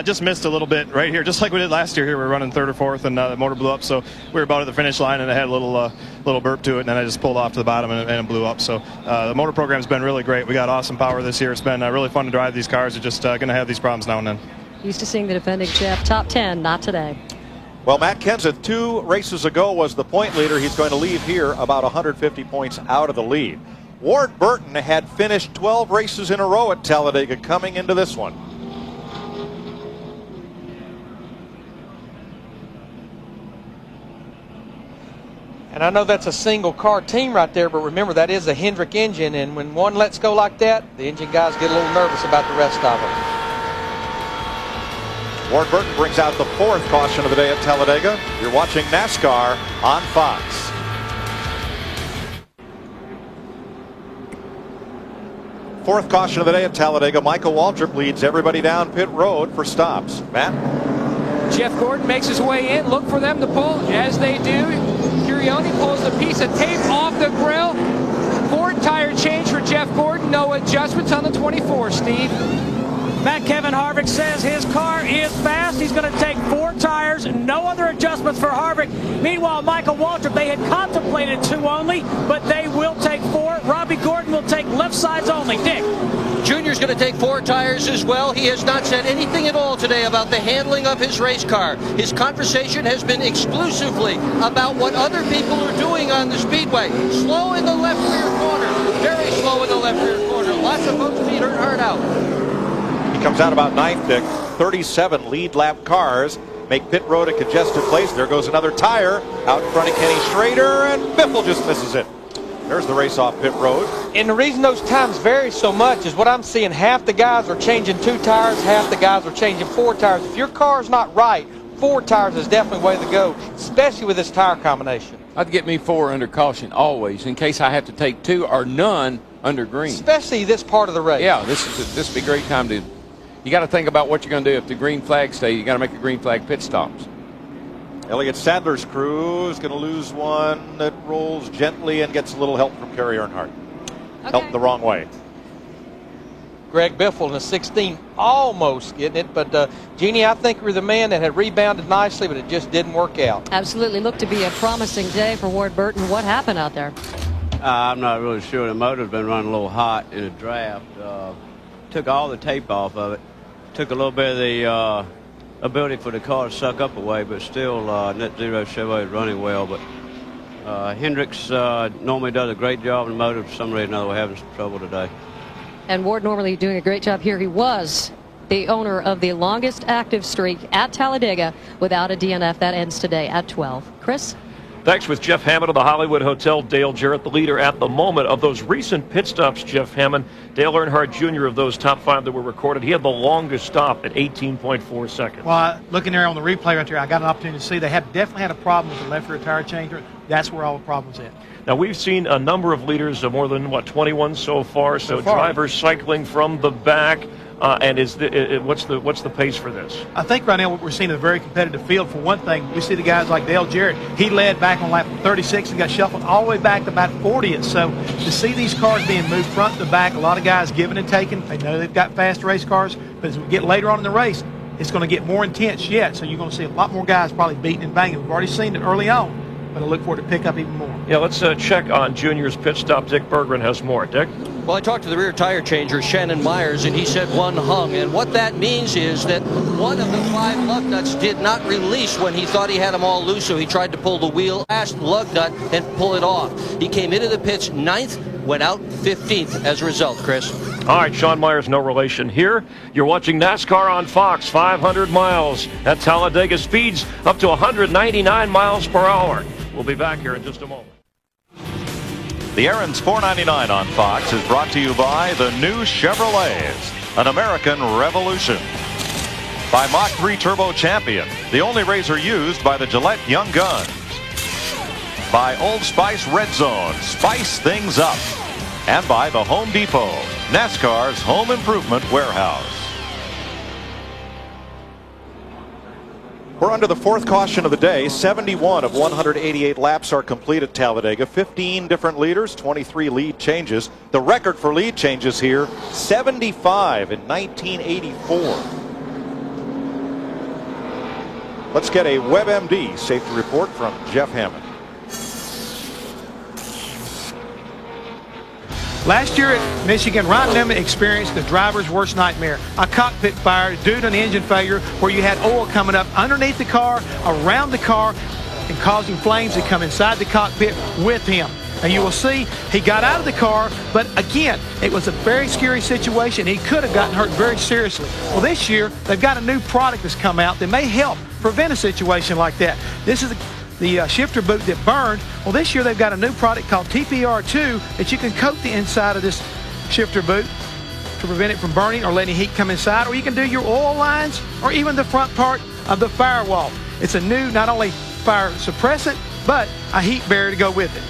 Just missed a little bit right here, just like we did last year. Here we were running 3rd or 4th, and the motor blew up. So we were about at the finish line, and it had a little burp to it, and then I just pulled off to the bottom, and it blew up. So the motor program's been really great. We got awesome power this year. It's been really fun to drive these cars. We're just going to have these problems now and then. Used to seeing the defending champ top 10, not today. Well, Matt Kenseth 2 races ago was the point leader. He's going to leave here about 150 points out of the lead. Ward Burton had finished 12 races in a row at Talladega coming into this one. And I know that's a single car team right there, but remember that is a Hendrick engine, and when one lets go like that, the engine guys get a little nervous about the rest of them. Ward Burton brings out the 4th caution of the day at Talladega. You're watching NASCAR on Fox. Fourth caution of the day at Talladega. Michael Waltrip leads everybody down pit road for stops. Matt? Jeff Gordon makes his way in. Look for them to pull. As they do, Curioni pulls a piece of tape off the grill. 4 tire change for Jeff Gordon. No adjustments on the 24, Steve. Kevin Harvick says his car is fast. He's going to take 4 tires, no other adjustments for Harvick. Meanwhile, Michael Waltrip, they had contemplated 2 only, but they will take 4. Robbie Gordon will take left sides only. Dick. Junior's going to take 4 tires as well. He has not said anything at all today about the handling of his race car. His conversation has been exclusively about what other people are doing on the speedway. Slow in the left rear corner. Very slow in the left rear corner. Lots of folks beat Earnhardt out. He comes out about 9th, Dick. 37 lead lap cars make pit road a congested place. There goes another tire out in front of Kenny Schrader, and Biffle just misses it. There's the race off pit road. And the reason those times vary so much is what I'm seeing. Half the guys are changing 2 tires, half the guys are changing 4 tires. If your car's not right, 4 tires is definitely the way to go, especially with this tire combination. I'd get me 4 under caution always, in case I have to take 2 or none under green. Especially this part of the race. Yeah, this would be a great time to. You got to think about what you're going to do if the green flag stays. You got to make the green flag pit stops. Elliott Sadler's crew is going to lose one that rolls gently and gets a little help from Kerry Earnhardt. Okay. Help the wrong way. Greg Biffle in the 16 almost getting it, but Jeannie, I think we're the man that had rebounded nicely, but it just didn't work out. Absolutely looked to be a promising day for Ward Burton. What happened out there? I'm not really sure. The motor's been running a little hot in a draft. Took all the tape off of it. Took a little bit of the ability for the car to suck up away, but still Net Zero Chevrolet is running well. But Hendricks normally does a great job in the motor. For some reason or another, we're having some trouble today. And Ward normally doing a great job here. He was the owner of the longest active streak at Talladega without a DNF. That ends today at 12. Chris? Thanks. With Jeff Hammond of the Hollywood Hotel, Dale Jarrett, the leader at the moment of those recent pit stops. Jeff Hammond, Dale Earnhardt Jr. of those top 5 that were recorded. He had the longest stop at 18.4 seconds. Well, looking there on the replay right there, I got an opportunity to see they have definitely had a problem with the left rear tire changer. That's where all the problems at. Now, we've seen a number of leaders, more than, 21 so far. So drivers cycling from the back. And what's the pace for this? I think right now what we're seeing is a very competitive field. For one thing, we see the guys like Dale Jarrett. He led back on lap 36 and got shuffled all the way back to about 40th. So to see these cars being moved front to back, a lot of guys giving and taking. They know they've got fast race cars, but as we get later on in the race, it's going to get more intense yet. So you're going to see a lot more guys probably beating and banging. We've already seen it early on, but I look forward to pick up even more. Yeah, let's check on Junior's pit stop. Dick Berggren has more. Dick? Well, I talked to the rear tire changer, Shannon Myers, and he said one hung. And what that means is that one of the 5 lug nuts did not release when he thought he had them all loose, so he tried to pull the wheel, last lug nut, and pull it off. He came into the pits 9th, went out 15th as a result, Chris. All right, Sean Myers, no relation here. You're watching NASCAR on Fox, 500 miles at Talladega, speeds up to 199 miles per hour. We'll be back here in just a moment. The Aaron's 499 on Fox is brought to you by the new Chevrolets, an American revolution. By Mach 3 Turbo Champion, the only razor used by the Gillette Young Guns. By Old Spice Red Zone, spice things up. And by the Home Depot, NASCAR's home improvement warehouse. We're under the 4th caution of the day. 71 of 188 laps are complete at Talladega. 15 different leaders, 23 lead changes. The record for lead changes here, 75 in 1984. Let's get a WebMD safety report from Jeff Hammond. Last year at Michigan, Ron Lemon experienced the driver's worst nightmare. A cockpit fire due to an engine failure where you had oil coming up underneath the car, around the car, and causing flames to come inside the cockpit with him. And you will see he got out of the car, but again, it was a very scary situation. He could have gotten hurt very seriously. Well, this year, they've got a new product that's come out that may help prevent a situation like that. This is the shifter boot that burned. Well, this year they've got a new product called TPR2 that you can coat the inside of this shifter boot to prevent it from burning or letting heat come inside, or you can do your oil lines or even the front part of the firewall. It's a new, not only fire suppressant, but a heat barrier to go with it.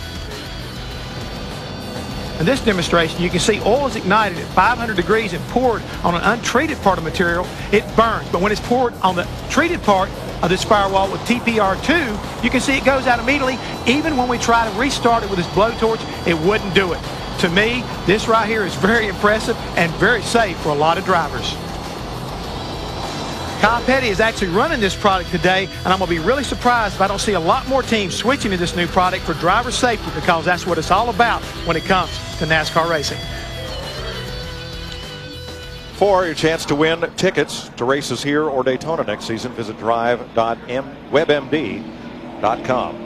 In this demonstration, you can see oil is ignited at 500 degrees and poured on an untreated part of material. It burns, but when it's poured on the treated part of this firewall with TPR2, you can see it goes out immediately. Even when we try to restart it with this blowtorch, it wouldn't do it. To me, this right here is very impressive and very safe for a lot of drivers. Kyle Petty is actually running this product today, and I'm going to be really surprised if I don't see a lot more teams switching to this new product for driver safety, because that's what it's all about when it comes to NASCAR racing. For your chance to win tickets to races here or Daytona next season, visit drive.webmd.com.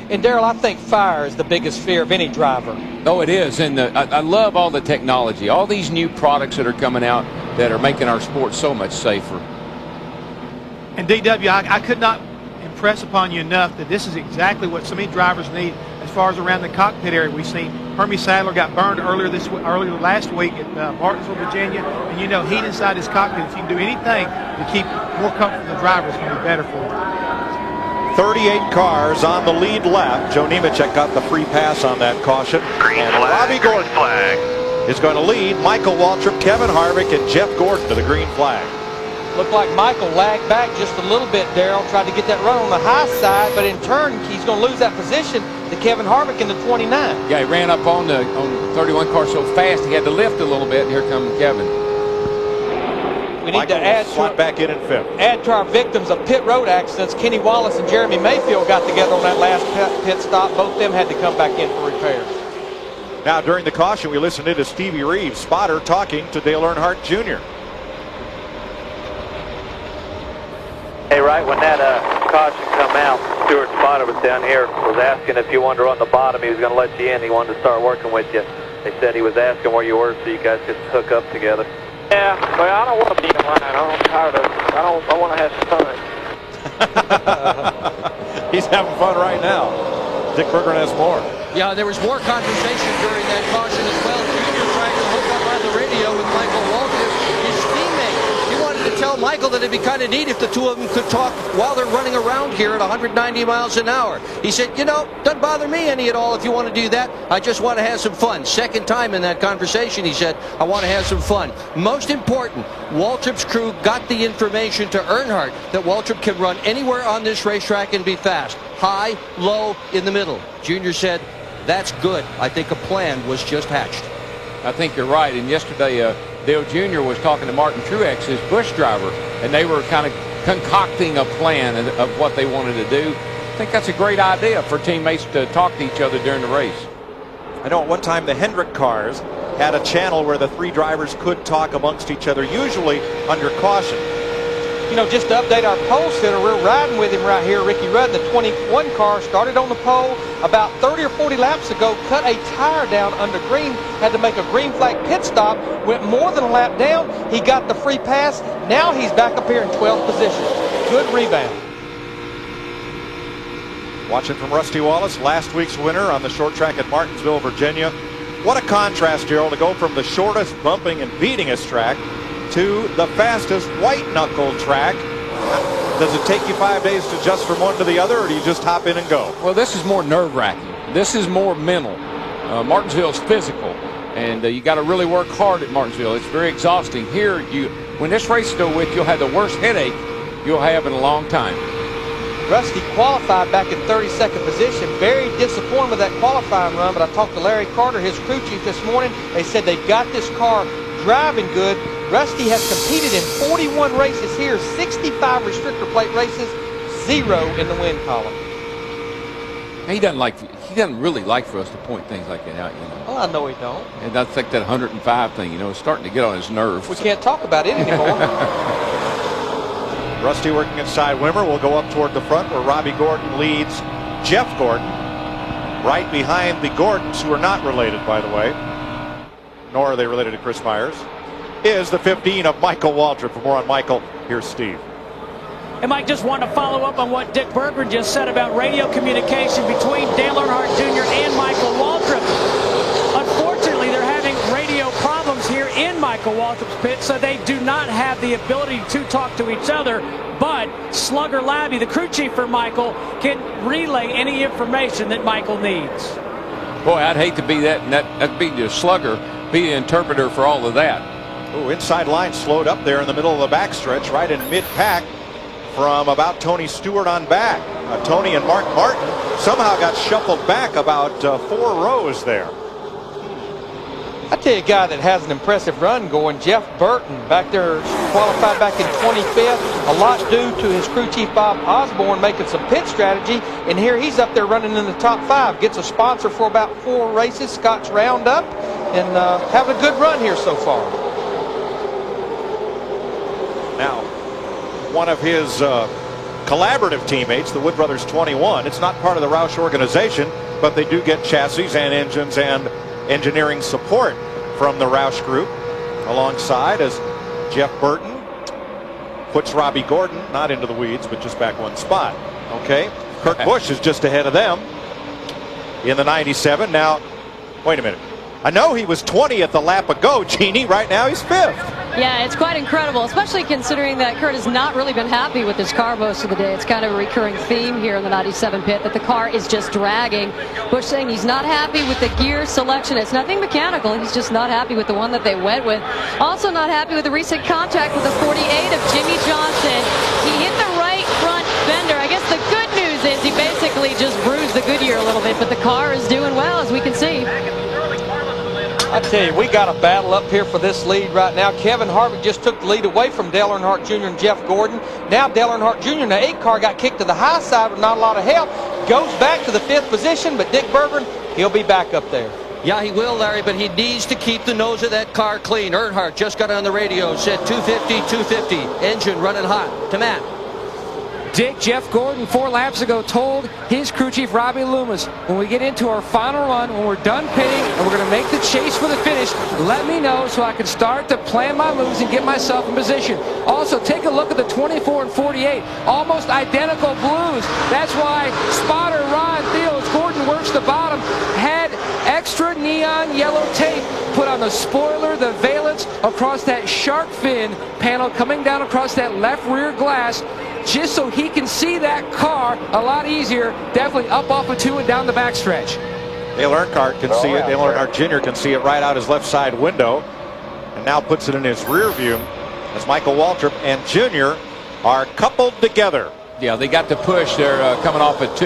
And Darrell, I think fire is the biggest fear of any driver. Oh, it is. And I love all the technology, all these new products that are coming out that are making our sport so much safer. And DW, I could not impress upon you enough that this is exactly what so many drivers need as far as around the cockpit area. We've seen Hermie Sadler got burned earlier last week at Martinsville, Virginia, and you know heat inside his cockpit. If you can do anything to keep more comfort for the driver, it's going to be better for him. 38 cars on the lead lap. Joe Nemechek got the free pass on that caution. And Robbie Gordon is going to lead Michael Waltrip, Kevin Harvick, and Jeff Gordon to the green flag. Looked like Michael lagged back just a little bit, Darrell, tried to get that run on the high side, but in turn, he's going to lose that position to Kevin Harvick in the 29. Yeah, he ran up on the 31 car so fast, he had to lift a little bit, and here comes Kevin. We need to add back in fifth. Add to our victims of pit road accidents. Kenny Wallace and Jeremy Mayfield got together on that last pit stop. Both of them had to come back in for repairs. Now, during the caution, we listened in to Stevie Reeves, spotter, talking to Dale Earnhardt Jr. Hey, right when that caution come out, Stuart Spotter was down here, was asking if you wanted to run the bottom. He was going to let you in. He wanted to start working with you. They said he was asking where you were so you guys could hook up together. Yeah, but I don't want to be in line. I'm tired of it. I want to have some fun. He's having fun right now. Dick Berggren has more. Yeah, there was more conversation during that caution as well. Junior trying to hook up on the radio with Michael Waltrip, his teammate. He wanted to tell Michael that it'd be kind of neat if the two of them could talk while they're running around here at 190 miles an hour. He said, you know, doesn't bother me any at all if you want to do that. I just want to have some fun. Second time in that conversation, he said, I want to have some fun. Most important, Waltrip's crew got the information to Earnhardt that Waltrip can run anywhere on this racetrack and be fast. High, low, in the middle. Junior said, that's good. I think a plan was just hatched. I think you're right. And yesterday, Dale Jr. was talking to Martin Truex, his Busch driver, and they were kind of concocting a plan of what they wanted to do. I think that's a great idea for teammates to talk to each other during the race. I know at one time the Hendrick cars had a channel where the three drivers could talk amongst each other, usually under caution. You know, just to update our pole sitter, we're riding with him right here, Ricky Rudd. The 21 car started on the pole about 30 or 40 laps ago, cut a tire down under green, had to make a green flag pit stop, went more than a lap down. He got the free pass. Now he's back up here in 12th position. Good rebound. Watching from Rusty Wallace, last week's winner on the short track at Martinsville, Virginia. What a contrast, Gerald, to go from the shortest, bumping, and beatingest track to the fastest white-knuckle track. Does it take you 5 days to adjust from one to the other, or do you just hop in and go? Well, this is more nerve-wracking. This is more mental. Martinsville's physical, and you got to really work hard at Martinsville. It's very exhausting. Here, when this race is over with, you'll have the worst headache you'll have in a long time. Rusty qualified back in 32nd position. Very disappointed with that qualifying run, but I talked to Larry Carter, his crew chief, this morning. They said they've got this car driving good. Rusty has competed in 41 races here, 65 restrictor plate races, 0 in the win column. He doesn't really like for us to point things like that out, you know. Well, I know he don't. And I think that 105 thing, you know, is starting to get on his nerves. We can't talk about it anymore. Rusty working inside Wimmer will go up toward the front where Robbie Gordon leads Jeff Gordon. Right behind the Gordons, who are not related, by the way, nor are they related to Chris Myers, is the 15 of Michael Waltrip. For more on Michael, here's Steve. And Mike, just want to follow up on what Dick Berggren just said about radio communication between Dale Earnhardt Jr. and Michael Waltrip. Unfortunately, they're having radio problems here in Michael Waltrip's pit, so they do not have the ability to talk to each other. But Slugger Labby, the crew chief for Michael, can relay any information that Michael needs. Boy, I'd hate to be that'd be the Slugger, be the interpreter for all of that. Oh, inside line slowed up there in the middle of the backstretch, right in mid-pack from about Tony Stewart on back. Tony and Mark Martin somehow got shuffled back about 4 rows there. I tell you a guy that has an impressive run going, Jeff Burton, back there qualified back in 25th. A lot due to his crew chief Bob Osborne making some pit strategy. And here he's up there running in the top 5. Gets a sponsor for about 4 races, Scotch Roundup, and having a good run here so far. Now, one of his collaborative teammates, the Wood Brothers 21, it's not part of the Roush organization, but they do get chassis and engines and engineering support from the Roush group, alongside as Jeff Burton puts Robbie Gordon not into the weeds, but just back 1 spot. Okay, Kurt Busch is just ahead of them in the 97. Now, wait a minute. I know he was 20th a lap ago, Jeannie. Right now he's 5th. Yeah, it's quite incredible, especially considering that Kurt has not really been happy with his car most of the day. It's kind of a recurring theme here in the 97 pit that the car is just dragging. Busch saying he's not happy with the gear selection. It's nothing mechanical. He's just not happy with the one that they went with. Also not happy with the recent contact with the 48 of Jimmy Johnson. He hit the right front fender. I guess the good news is he basically just bruised the Goodyear a little bit, but the car is doing well, as we can see. I tell you, we got a battle up here for this lead right now. Kevin Harvick just took the lead away from Dale Earnhardt Jr. and Jeff Gordon. Now Dale Earnhardt Jr. in the 8 car got kicked to the high side with not a lot of help. Goes back to the 5th position, but Dick Berggren, he'll be back up there. Yeah, he will, Larry, but he needs to keep the nose of that car clean. Earnhardt just got on the radio, said 250, 250. Engine running hot. To Matt. Dick, Jeff Gordon 4 laps ago told his crew chief Robbie Loomis, when we get into our final run, when we're done pitting and we're going to make the chase for the finish, let me know so I can start to plan my moves and get myself in position. Also, take a look at the 24 and 48, almost identical blues. That's why spotter Ron Fields, Gordon works the bottom, had extra neon yellow tape put on the spoiler, the valence, across that shark fin panel coming down across that left rear glass, just so he can see that car a lot easier, definitely up off of 2 and down the backstretch. Dale Earnhardt can see it. Dale Earnhardt Jr. can see it right out his left side window, and now puts it in his rear view as Michael Waltrip and Jr. are coupled together. Yeah, they got the push. They're coming off at 2.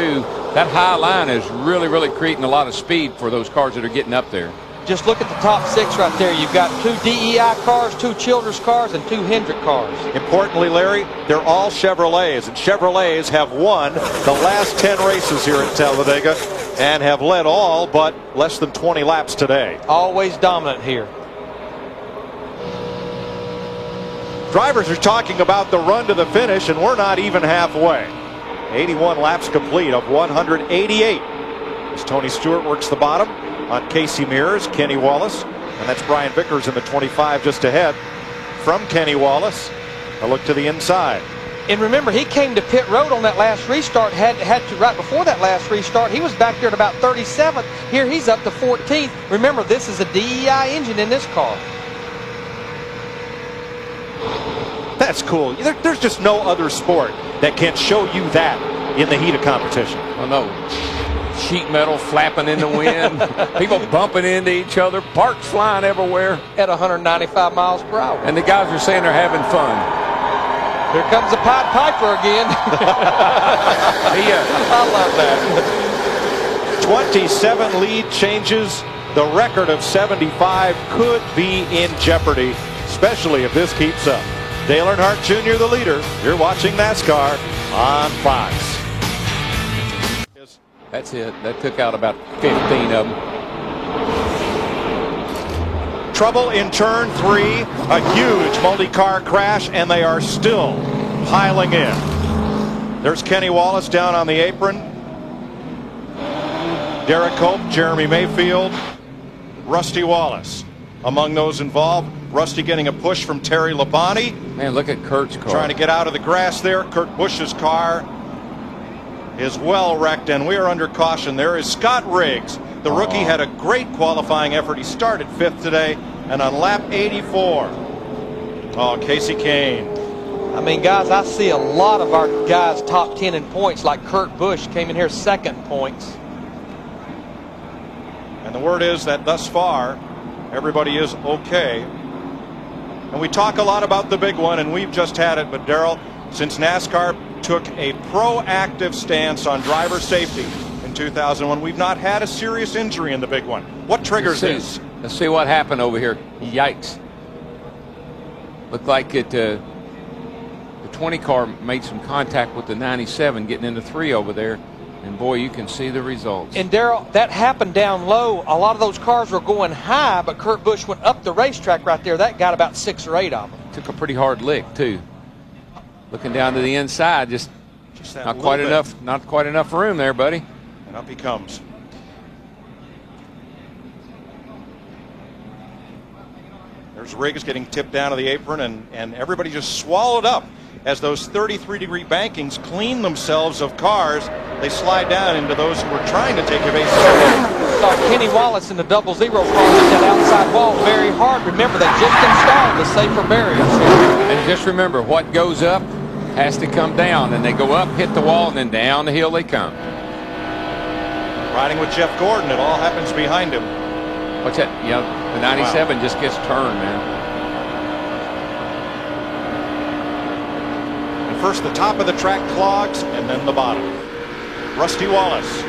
That high line is really, really creating a lot of speed for those cars that are getting up there. Just look at the top 6 right there. You've got 2 DEI cars, 2 Childress cars, and 2 Hendrick cars. Importantly, Larry, they're all Chevrolets, and Chevrolets have won the last 10 races here at Talladega and have led all but less than 20 laps today. Always dominant here. Drivers are talking about the run to the finish, and we're not even halfway. 81 laps complete of 188. As Tony Stewart works the bottom on Casey Mears, Kenny Wallace, and that's Brian Vickers in the 25 just ahead from Kenny Wallace. A look to the inside. And remember, he came to pit road on that last restart, had to right before that last restart. He was back there at about 37th. Here he's up to 14th. Remember, this is a DEI engine in this car. That's cool. There's just no other sport that can show you that in the heat of competition. Oh, no. Sheet metal flapping in the wind, people bumping into each other, parts flying everywhere. At 195 miles per hour. And the guys are saying they're having fun. Here comes the Pied Piper again. I love that. 27 lead changes. The record of 75 could be in jeopardy, especially if this keeps up. Dale Earnhardt Jr., the leader. You're watching NASCAR on Fox. That's it. That took out about 15 of them. Trouble in turn 3. A huge multi-car crash, and they are still piling in. There's Kenny Wallace down on the apron. Derek Cope, Jeremy Mayfield, Rusty Wallace among those involved. Rusty getting a push from Terry Labonte. Man, look at Kurt's car. Trying to get out of the grass there. Kurt Busch's car is well wrecked, and we are under caution. There is Scott Riggs. The rookie had a great qualifying effort. He started 5th today, and on lap 84. Oh, Casey Kane. I mean, guys, I see a lot of our guys top 10 in points, like Kurt Busch came in here 2nd in points. And the word is that thus far, everybody is okay. And we talk a lot about the big one, and we've just had it, but Darrell, since NASCAR took a proactive stance on driver safety in 2001, we've not had a serious injury in the big one. What triggers this? Let's see what happened over here. Yikes. Looked like the 20 car made some contact with the 97 getting into 3 over there. And boy, you can see the results. And Darrell, that happened down low. A lot of those cars were going high, but Kurt Busch went up the racetrack right there. That got about 6 or 8 of them. Took a pretty hard lick too. Looking down to the inside, just not quite enough. Not quite enough room there, buddy. And up he comes. There's Riggs getting tipped down to the apron, and everybody just swallowed up as those 33-degree bankings clean themselves of cars. They slide down into those who were trying to take evasive. Saw Kenny Wallace in the 0-0 car hit that outside wall very hard. Remember, they just installed the safer barriers. And just remember, what goes up has to come down. And they go up, hit the wall, and then down the hill they come. Riding with Jeff Gordon, it all happens behind him. What's that? Yeah, the 97 just gets turned, man. And first the top of the track clogs, and then the bottom. Rusty Wallace.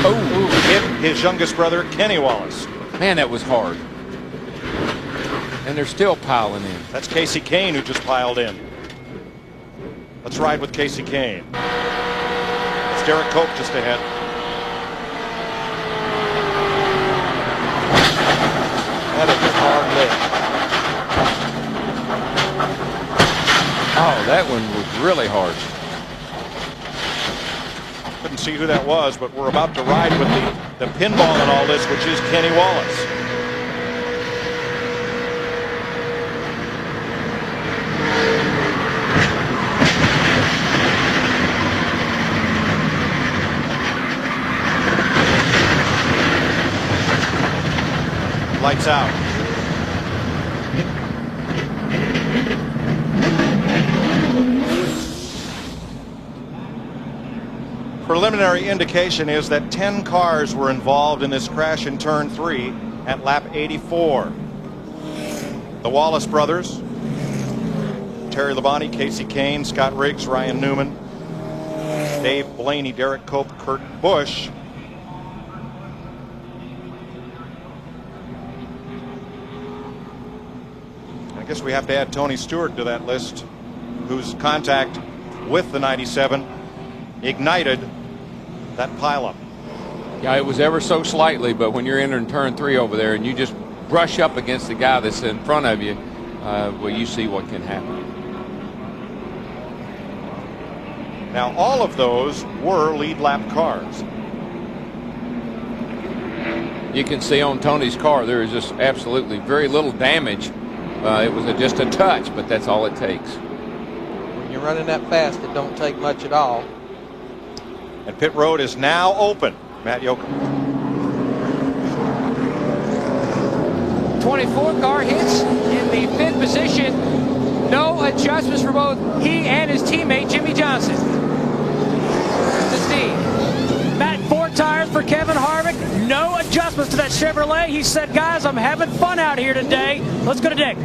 Oh, hit his youngest brother, Kenny Wallace. Man, that was hard. And they're still piling in. That's Casey Kane who just piled in. Let's ride with Casey Kane. It's Derek Cope just ahead. That is a hard lick. Oh, that one was really hard. Couldn't see who that was, but we're about to ride with the pinball in all this, which is Kenny Wallace. Lights out. Preliminary indication is that 10 cars were involved in this crash in turn 3 at lap 84. The Wallace brothers, Terry Labonte, Casey Kane, Scott Riggs, Ryan Newman, Dave Blaney, Derek Cope, Kurt Busch. I guess we have to add Tony Stewart to that list, whose contact with the 97 ignited that pileup. Yeah, it was ever so slightly, but when you're entering turn 3 over there and you just brush up against the guy that's in front of you, well, you see what can happen. Now, all of those were lead lap cars. You can see on Tony's car there is just absolutely very little damage. It was just a touch, but that's all it takes. When you're running that fast, it don't take much at all. And pit road is now open. Matt Yoakum. 24 car hits in the 5th position. No adjustments for both he and his teammate Jimmy Johnson. To Steve. Matt, 4 tires for Kevin Harvick. No adjustments to that Chevrolet. He said, guys, I'm having fun out here today. Let's go to Dick.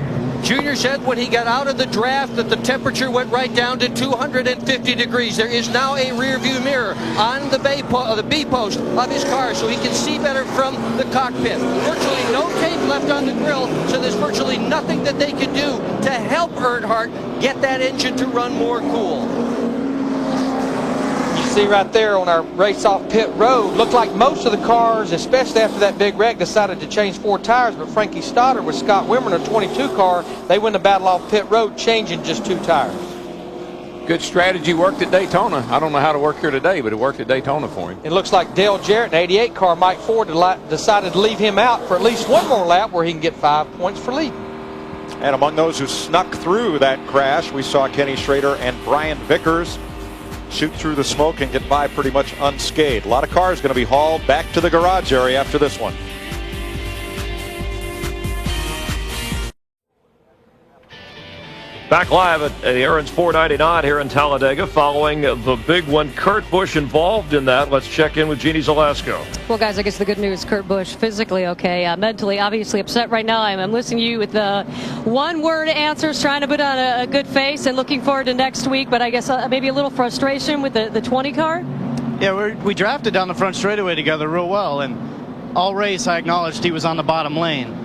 Junior said when he got out of the draft that the temperature went right down to 250 degrees. There is now a rear view mirror on the B post of his car so he can see better from the cockpit. Virtually no tape left on the grill, so there's virtually nothing that they can do to help Earnhardt get that engine to run more cool. See right there on our race off pit road, looked like most of the cars, especially after that big wreck, decided to change 4 tires, but Frankie Stoddard with Scott Wimmer in a 22 car, they win the battle off pit road changing just 2 tires. Good strategy, worked at Daytona. I don't know how to work here today, but it worked at Daytona for him. It looks like Dale Jarrett in 88 car, Mike Ford, decided to leave him out for at least one more lap where he can get 5 points for leading. And among those who snuck through that crash, we saw Kenny Schrader and Brian Vickers shoot through the smoke and get by pretty much unscathed. A lot of cars going to be hauled back to the garage area after this one. Back live at the Aaron's 499 here in Talladega following the big one. Kurt Busch involved in that. Let's check in with Jeannie Zalasko. Well, guys, I guess the good news, Kurt Busch physically okay, mentally obviously upset right now. I'm listening to you with the one-word answers, trying to put on a good face and looking forward to next week, but I guess maybe a little frustration with the 20 car? Yeah, we drafted down the front straightaway together real well, and all race I acknowledged he was on the bottom lane.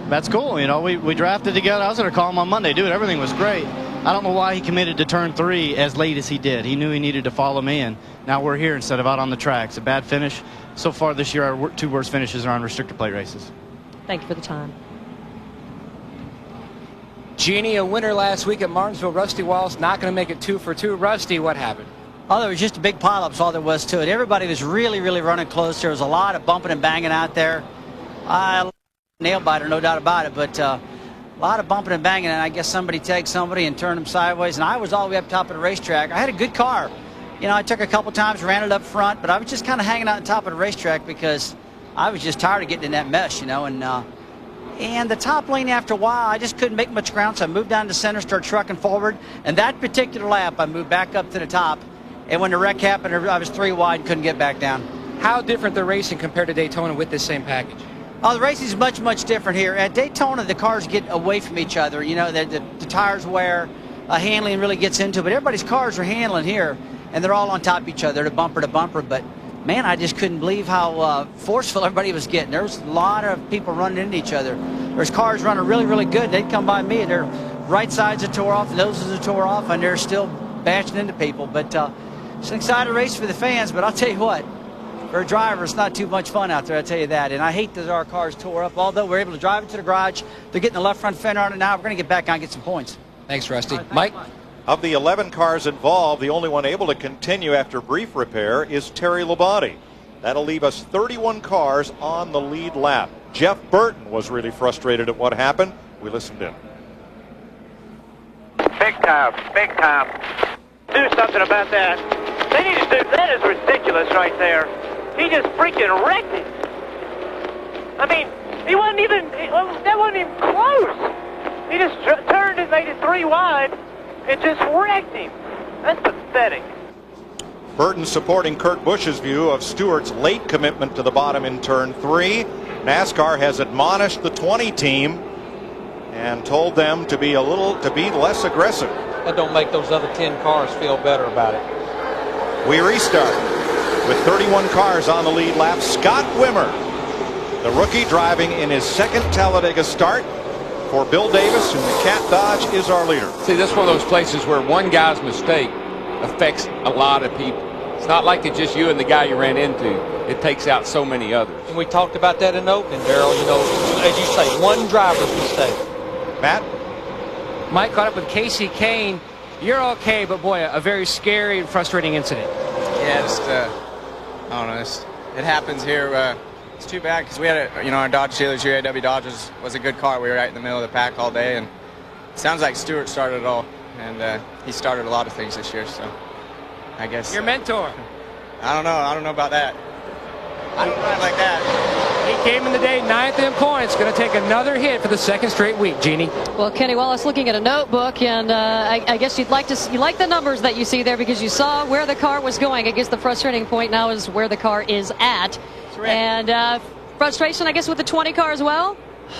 That's cool, you know, we drafted together. I was going to call him on Monday. Dude, everything was great. I don't know why he committed to turn 3 as late as he did. He knew he needed to follow me, and now we're here instead of out on the track. It's a bad finish. So far this year, our 2 worst finishes are on restrictor plate races. Thank you for the time. Jeannie, a winner last week at Martinsville. Rusty Wallace not going to make it 2 for 2. Rusty, what happened? Oh, there was just a big pileups, all there was to it. Everybody was really, really running close. There was a lot of bumping and banging out there. Nail biter, no doubt about it, but a lot of bumping and banging, and I guess somebody tagged somebody and turned them sideways, and I was all the way up top of the racetrack. I had a good car. You know, I took a couple times, ran it up front, but I was just kind of hanging out on top of the racetrack because I was just tired of getting in that mess, you know, and the top lane after a while, I just couldn't make much ground, so I moved down to center, started trucking forward, and that particular lap, I moved back up to the top, and when the wreck happened, I was 3 wide and couldn't get back down. How different the racing compared to Daytona with this same package? Oh, the racing is much, much different here. At Daytona, the cars get away from each other. You know, the tires wear, handling really gets into it. But everybody's cars are handling here, and they're all on top of each other, to bumper. But, man, I just couldn't believe how forceful everybody was getting. There was a lot of people running into each other. There's cars running really, really good. They'd come by me, and their right sides are tore off, noses are tore off, and they're still bashing into people. But it's an exciting race for the fans, but I'll tell you what. For a driver, it's not too much fun out there, I'll tell you that. And I hate that our cars tore up. Although we're able to drive it to the garage, they're getting the left front fender on it now. We're going to get back on and get some points. Thanks, Rusty. Mike? Of the 11 cars involved, the only one able to continue after brief repair is Terry Labonte. That'll leave us 31 cars on the lead lap. Jeff Burton was really frustrated at what happened. We listened in. Big time, big time. Do something about that. They need to do that. Is ridiculous right there. He just freaking wrecked it. I mean, he wasn't even, that wasn't even close. He just turned and made it 3 wide and just wrecked him. That's pathetic. Burton supporting Kurt Busch's view of Stewart's late commitment to the bottom in turn 3. NASCAR has admonished the 20 team and told them to be less aggressive. That don't make those other 10 cars feel better about it. We restart with 31 cars on the lead lap. Scott Wimmer, the rookie, driving in his 2nd Talladega start for Bill Davis, and the Cat Dodge is our leader. See, this is one of those places where one guy's mistake affects a lot of people. It's not like it's just you and the guy you ran into. It takes out so many others. And we talked about that in the opening, Darrell. You know, as you say, one driver's mistake. Matt? Mike caught up with Casey Kane. You're okay, but boy, a very scary and frustrating incident. Yeah, just, I don't know, it happens here. It's too bad because we had our Dodge dealers here, AW Dodge was a good car. We were right in the middle of the pack all day, and it sounds like Stewart started it all, and he started a lot of things this year, so I guess. Your mentor. I don't know about that. I don't ride like that. He came in the day 9th in points. Going to take another hit for the 2nd straight week, Jeannie. Well, Kenny Wallace looking at a notebook, and I guess you like the numbers that you see there because you saw where the car was going. I guess the frustrating point now is where the car is at. And frustration, I guess, with the 20 car as well?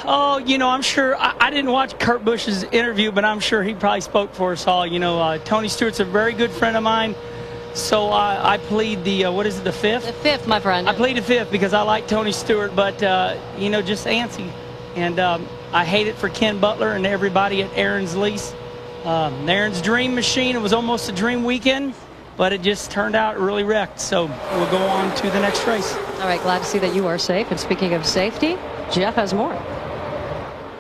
Oh, you know, I'm sure. I didn't watch Kurt Busch's interview, but I'm sure he probably spoke for us all. You know, Tony Stewart's a very good friend of mine. So I plead the, what is it, the 5th? The 5th, my friend. I plead the 5th because I like Tony Stewart, but, you know, just antsy. And I hate it for Ken Butler and everybody at Aaron's lease. Aaron's dream machine, it was almost a dream weekend, but it just turned out really wrecked. So we'll go on to the next race. All right, glad to see that you are safe. And speaking of safety, Jeff has more.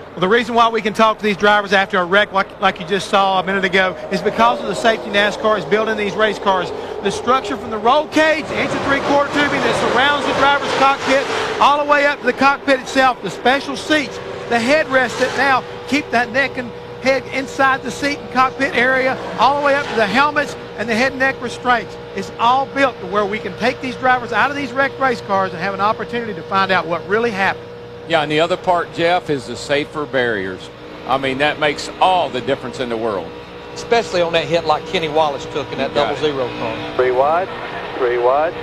Well, the reason why we can talk to these drivers after a wreck like you just saw a minute ago is because of the safety NASCAR is building these race cars. The structure from the roll cage, the 1 3/4 tubing that surrounds the driver's cockpit, all the way up to the cockpit itself, the special seats, the headrests that now keep that neck and head inside the seat and cockpit area, all the way up to the helmets and the head and neck restraints. It's all built to where we can take these drivers out of these wrecked race cars and have an opportunity to find out what really happened. Yeah, and the other part, Jeff, is the safer barriers. I mean, that makes all the difference in the world. Especially on that hit like Kenny Wallace took in that 0-0 car. 3 wide, 3 wide,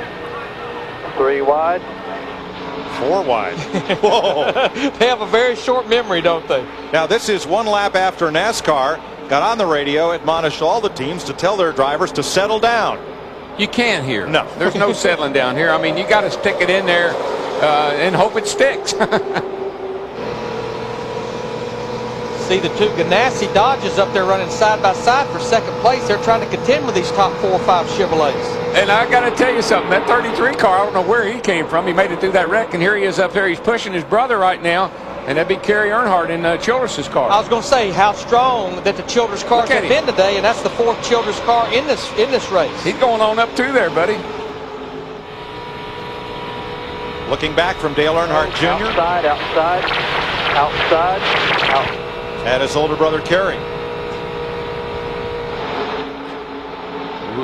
3 wide. 4 wide. Whoa. They have a very short memory, don't they? Now, this is 1 lap after NASCAR got on the radio, admonished all the teams to tell their drivers to settle down. You can't here. No. There's no settling down here. I mean, you got to stick it in there. and hope it sticks. See the two Ganassi Dodges up there running side by side for second place. They're trying to contend with these top 4 or 5 Chevrolets. And I got to tell you something, that 33 car, I don't know where he came from. He made it through that wreck, and here he is up there. He's pushing his brother right now, and that'd be Kerry Earnhardt in Childress' car. I was going to say how strong that the Childress cars have been today, and that's the 4th Childress car in this race. He's going on up through there, buddy. Looking back from Dale Earnhardt Jr. Outside. And his older brother, Kerry.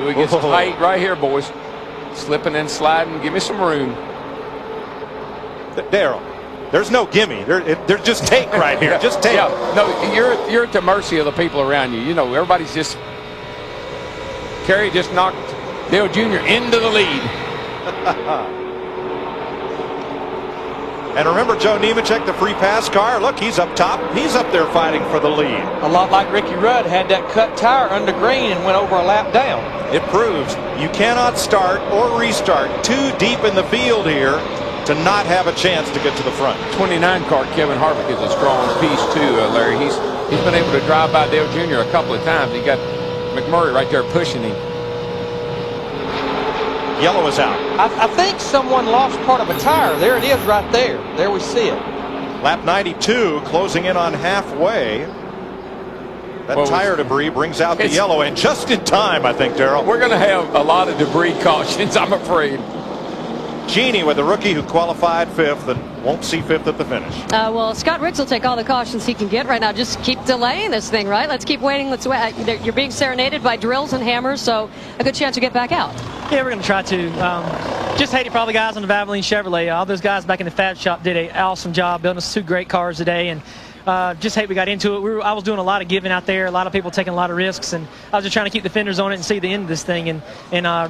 We get some height right here, boys. Slipping and sliding. Give me some room. Darrell, there's no gimme. There's just take right here. Just take. Yeah, no, you're at the mercy of the people around you. You know, everybody's just. Kerry just knocked Dale Jr. into the lead. And remember Joe Nemechek, the free pass car? Look, he's up top. He's up there fighting for the lead. A lot like Ricky Rudd had that cut tire under green and went over a lap down. It proves you cannot start or restart too deep in the field here to not have a chance to get to the front. 29 car Kevin Harvick is a strong piece too, Larry. He's been able to drive by Dale Jr. a couple of times. He got McMurray right there pushing him. Yellow is out. I think someone lost part of a tire. There it is right there. There we see it. Lap 92 closing in on halfway. That tire debris brings out the yellow, and just in time, I think, Darrell. We're going to have a lot of debris cautions, I'm afraid. Genie with the rookie who qualified 5th and won't see 5th at the finish. Well, Scott Ricks will take all the cautions he can get right now. Just keep delaying this thing, right? Let's keep waiting. You're being serenaded by drills and hammers, so a good chance to get back out. Yeah, we're going to try to. Just hate it for all the guys on the Valvoline Chevrolet. All those guys back in the Fab Shop did an awesome job building us 2 great cars today, and just hate we got into it. I was doing a lot of giving out there, a lot of people taking a lot of risks, and I was just trying to keep the fenders on it and see the end of this thing, and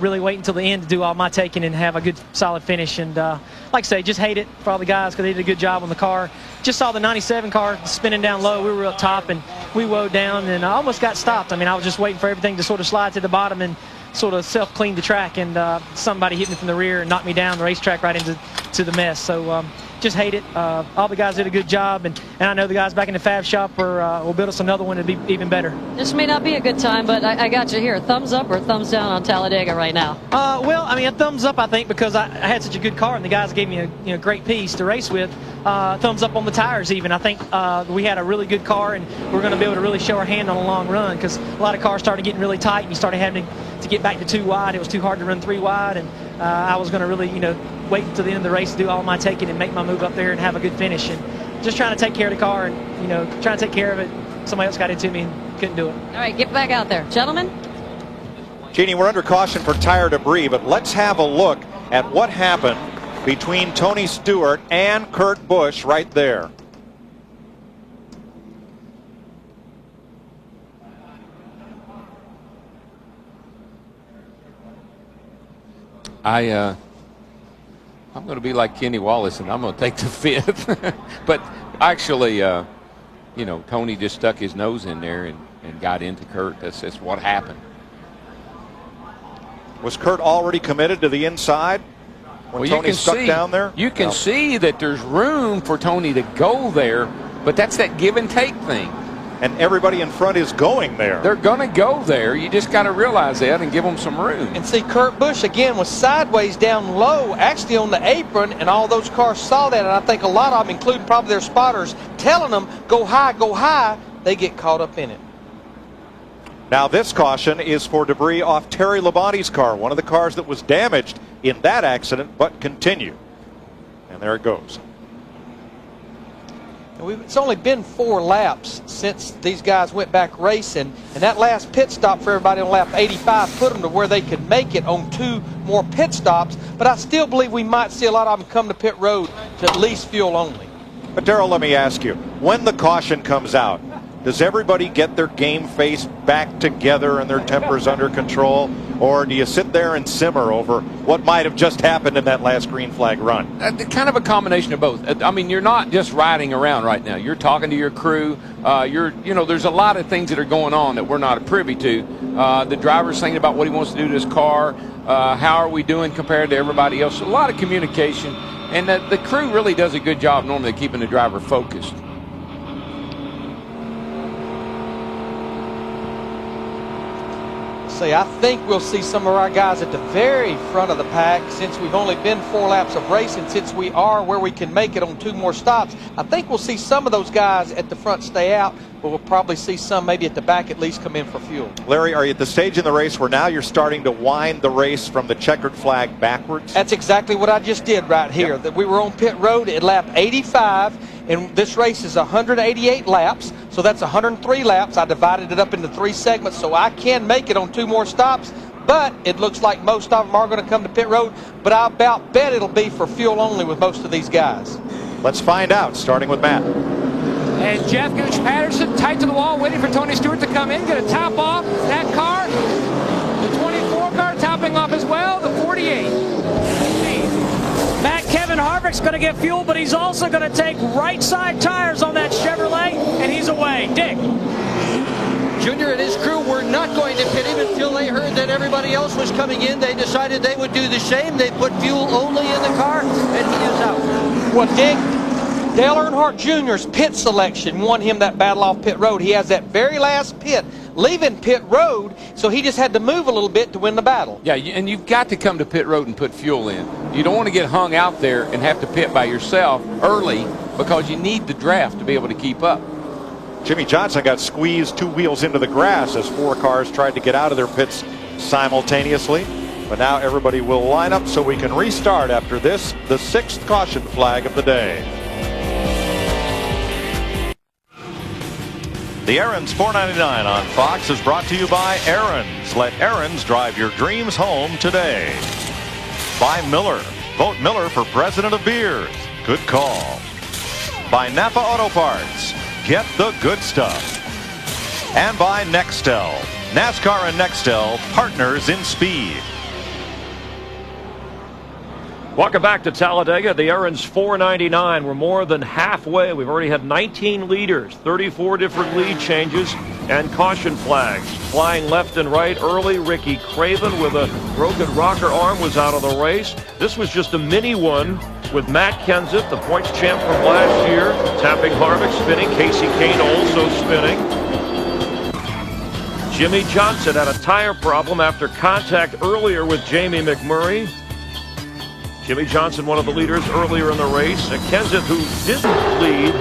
really wait until the end to do all my taking and have a good solid finish. And like I say, just hate it for all the guys because they did a good job on the car. Just saw the 97 car spinning down low. We were up top and we woed down, and I almost got stopped. I mean, I was just waiting for everything to sort of slide to the bottom and sort of self-cleaned the track, and somebody hit me from the rear and knocked me down the racetrack right into the mess. So just hate it. All the guys did a good job, and I know the guys back in the Fab Shop will build us another one to be even better. This may not be a good time, but I got you here. Thumbs up or thumbs down on Talladega right now? Well, I mean, a thumbs up, I think, because I had such a good car, and the guys gave me a great piece to race with. Thumbs up on the tires even. I think we had a really good car, and we're going to be able to really show our hand on a long run because a lot of cars started getting really tight, and you started having to get back to 2 wide. It was too hard to run 3 wide, and I was going to really, wait until the end of the race to do all my taking and make my move up there and have a good finish. And just trying to take care of the car and, trying to take care of it. Somebody else got into me and couldn't do it. All right, get back out there. Gentlemen? Jeannie, we're under caution for tire debris, but let's have a look at what happened between Tony Stewart and Kurt Busch right there. I'm going to be like Kenny Wallace, and I'm going to take the 5th. But actually, Tony just stuck his nose in there and got into Kurt. That's what happened. Was Kurt already committed to the inside when Tony stuck down there? You can see that there's room for Tony to go there, but that's that give and take thing. And everybody in front is going there. They're going to go there. You just got to realize that and give them some room. And see, Kurt Busch, again, was sideways down low, actually on the apron, and all those cars saw that. And I think a lot of them, including probably their spotters, telling them, go high, they get caught up in it. Now this caution is for debris off Terry Labonte's car, one of the cars that was damaged in that accident, but continued. And there it goes. It's only been 4 laps since these guys went back racing, and that last pit stop for everybody on lap 85 put them to where they could make it on 2 more pit stops, but I still believe we might see a lot of them come to pit road to at least fuel only. But Darrell, let me ask you, when the caution comes out, does everybody get their game face back together and their tempers under control? Or do you sit there and simmer over what might have just happened in that last green flag run? Kind of a combination of both. I mean, you're not just riding around right now. You're talking to your crew. There's a lot of things that are going on that we're not privy to. The driver's thinking about what he wants to do to his car. How are we doing compared to everybody else? A lot of communication. And the crew really does a good job normally keeping the driver focused. I think we'll see some of our guys at the very front of the pack since we've only been 4 laps of racing, since we are where we can make it on 2 more stops. I think we'll see some of those guys at the front stay out, but we'll probably see some maybe at the back at least come in for fuel. Larry, are you at the stage in the race where now you're starting to wind the race from the checkered flag backwards? That's exactly what I just did right here. That we were on pit road at lap 85, and this race is 188 laps, so that's 103 laps. I divided it up into 3 segments, so I can make it on 2 more stops, but it looks like most of them are going to come to pit road, but I about bet it'll be for fuel only with most of these guys. Let's find out, starting with Matt. And Jeff Gooch Patterson tight to the wall, waiting for Tony Stewart to come in, get a top off that car. The 24 car topping off as well, the 48. Kevin Harvick's going to get fuel, but he's also going to take right side tires on that Chevrolet, and he's away. Dick. Junior and his crew were not going to pit him until they heard that everybody else was coming in. They decided they would do the same. They put fuel only in the car, and he is out. Well, Dick, Dale Earnhardt Jr.'s pit selection won him that battle off pit road. He has that very last pit leaving pit road, so he just had to move a little bit to win the battle. Yeah, and you've got to come to pit road and put fuel in. You don't want to get hung out there and have to pit by yourself early because you need the draft to be able to keep up. Jimmy Johnson got squeezed 2 wheels into the grass as 4 cars tried to get out of their pits simultaneously. But now everybody will line up so we can restart after this, the 6th caution flag of the day. The Aaron's 499 on Fox is brought to you by Aaron's. Let Aaron's drive your dreams home today. By Miller. Vote Miller for President of Beers. Good call. By Napa Auto Parts. Get the good stuff. And by Nextel. NASCAR and Nextel, partners in speed. Welcome back to Talladega. The Aaron's 499. We're more than halfway. We've already had 19 leaders, 34 different lead changes, and caution flags. Flying left and right early, Ricky Craven with a broken rocker arm was out of the race. This was just a mini one with Matt Kenseth, the points champ from last year, tapping Harvick, spinning. Casey Kane also spinning. Jimmy Johnson had a tire problem after contact earlier with Jamie McMurray. Jimmy Johnson, one of the leaders earlier in the race. And Kenseth, who didn't lead,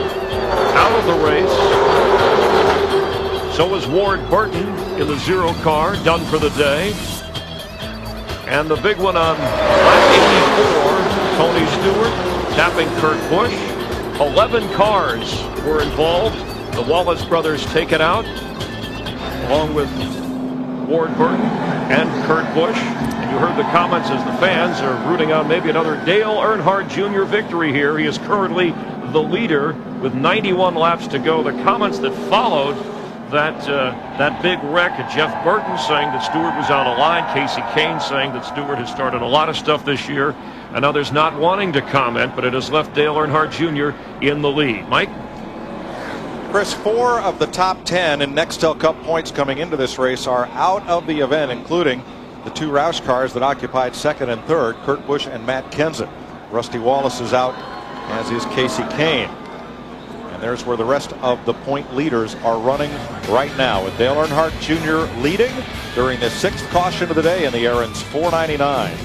out of the race. So was Ward Burton in the 0 car, done for the day. And the big one on lap 84, Tony Stewart tapping Kurt Busch. 11 cars were involved. The Wallace brothers taken out, along with Ward Burton and Kurt Busch. You heard the comments as the fans are rooting on maybe another Dale Earnhardt Jr. victory here. He is currently the leader with 91 laps to go. The comments that followed that big wreck, Jeff Burton saying that Stewart was out of line, Casey Kane saying that Stewart has started a lot of stuff this year, and others not wanting to comment, but it has left Dale Earnhardt Jr. in the lead. Mike? Chris, 4 of the top 10 in Nextel Cup points coming into this race are out of the event, including the 2 Roush cars that occupied 2nd and 3rd, Kurt Busch and Matt Kenseth. Rusty Wallace is out, as is Casey Kane. And there's where the rest of the point leaders are running right now, with Dale Earnhardt Jr. leading during the 6th caution of the day in the Aaron's 499.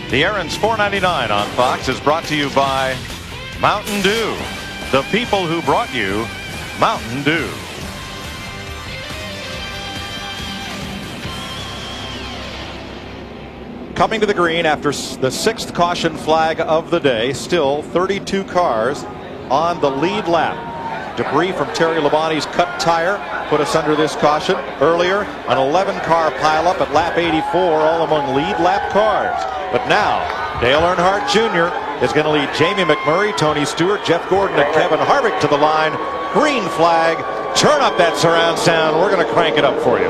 The Aaron's 499 on Fox is brought to you by Mountain Dew. The people who brought you Mountain Dew. Coming to the green after the 6th caution flag of the day, still 32 cars on the lead lap. Debris from Terry Labonte's cut tire put us under this caution. Earlier, an 11-car pileup at lap 84, all among lead lap cars. But now, Dale Earnhardt Jr. is going to lead Jamie McMurray, Tony Stewart, Jeff Gordon, and Kevin Harvick to the line. Green flag. Turn up that surround sound. We're going to crank it up for you.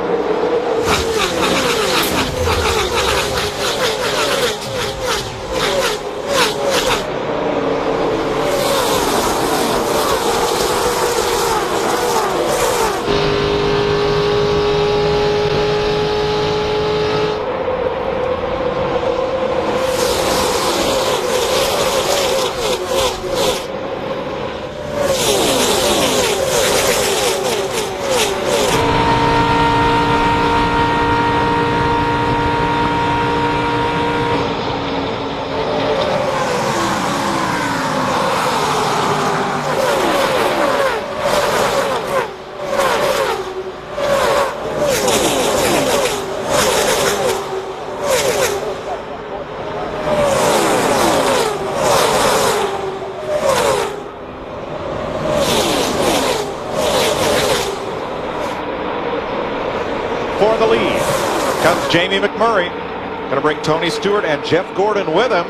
lead. Here comes Jamie McMurray. Going to bring Tony Stewart and Jeff Gordon with him.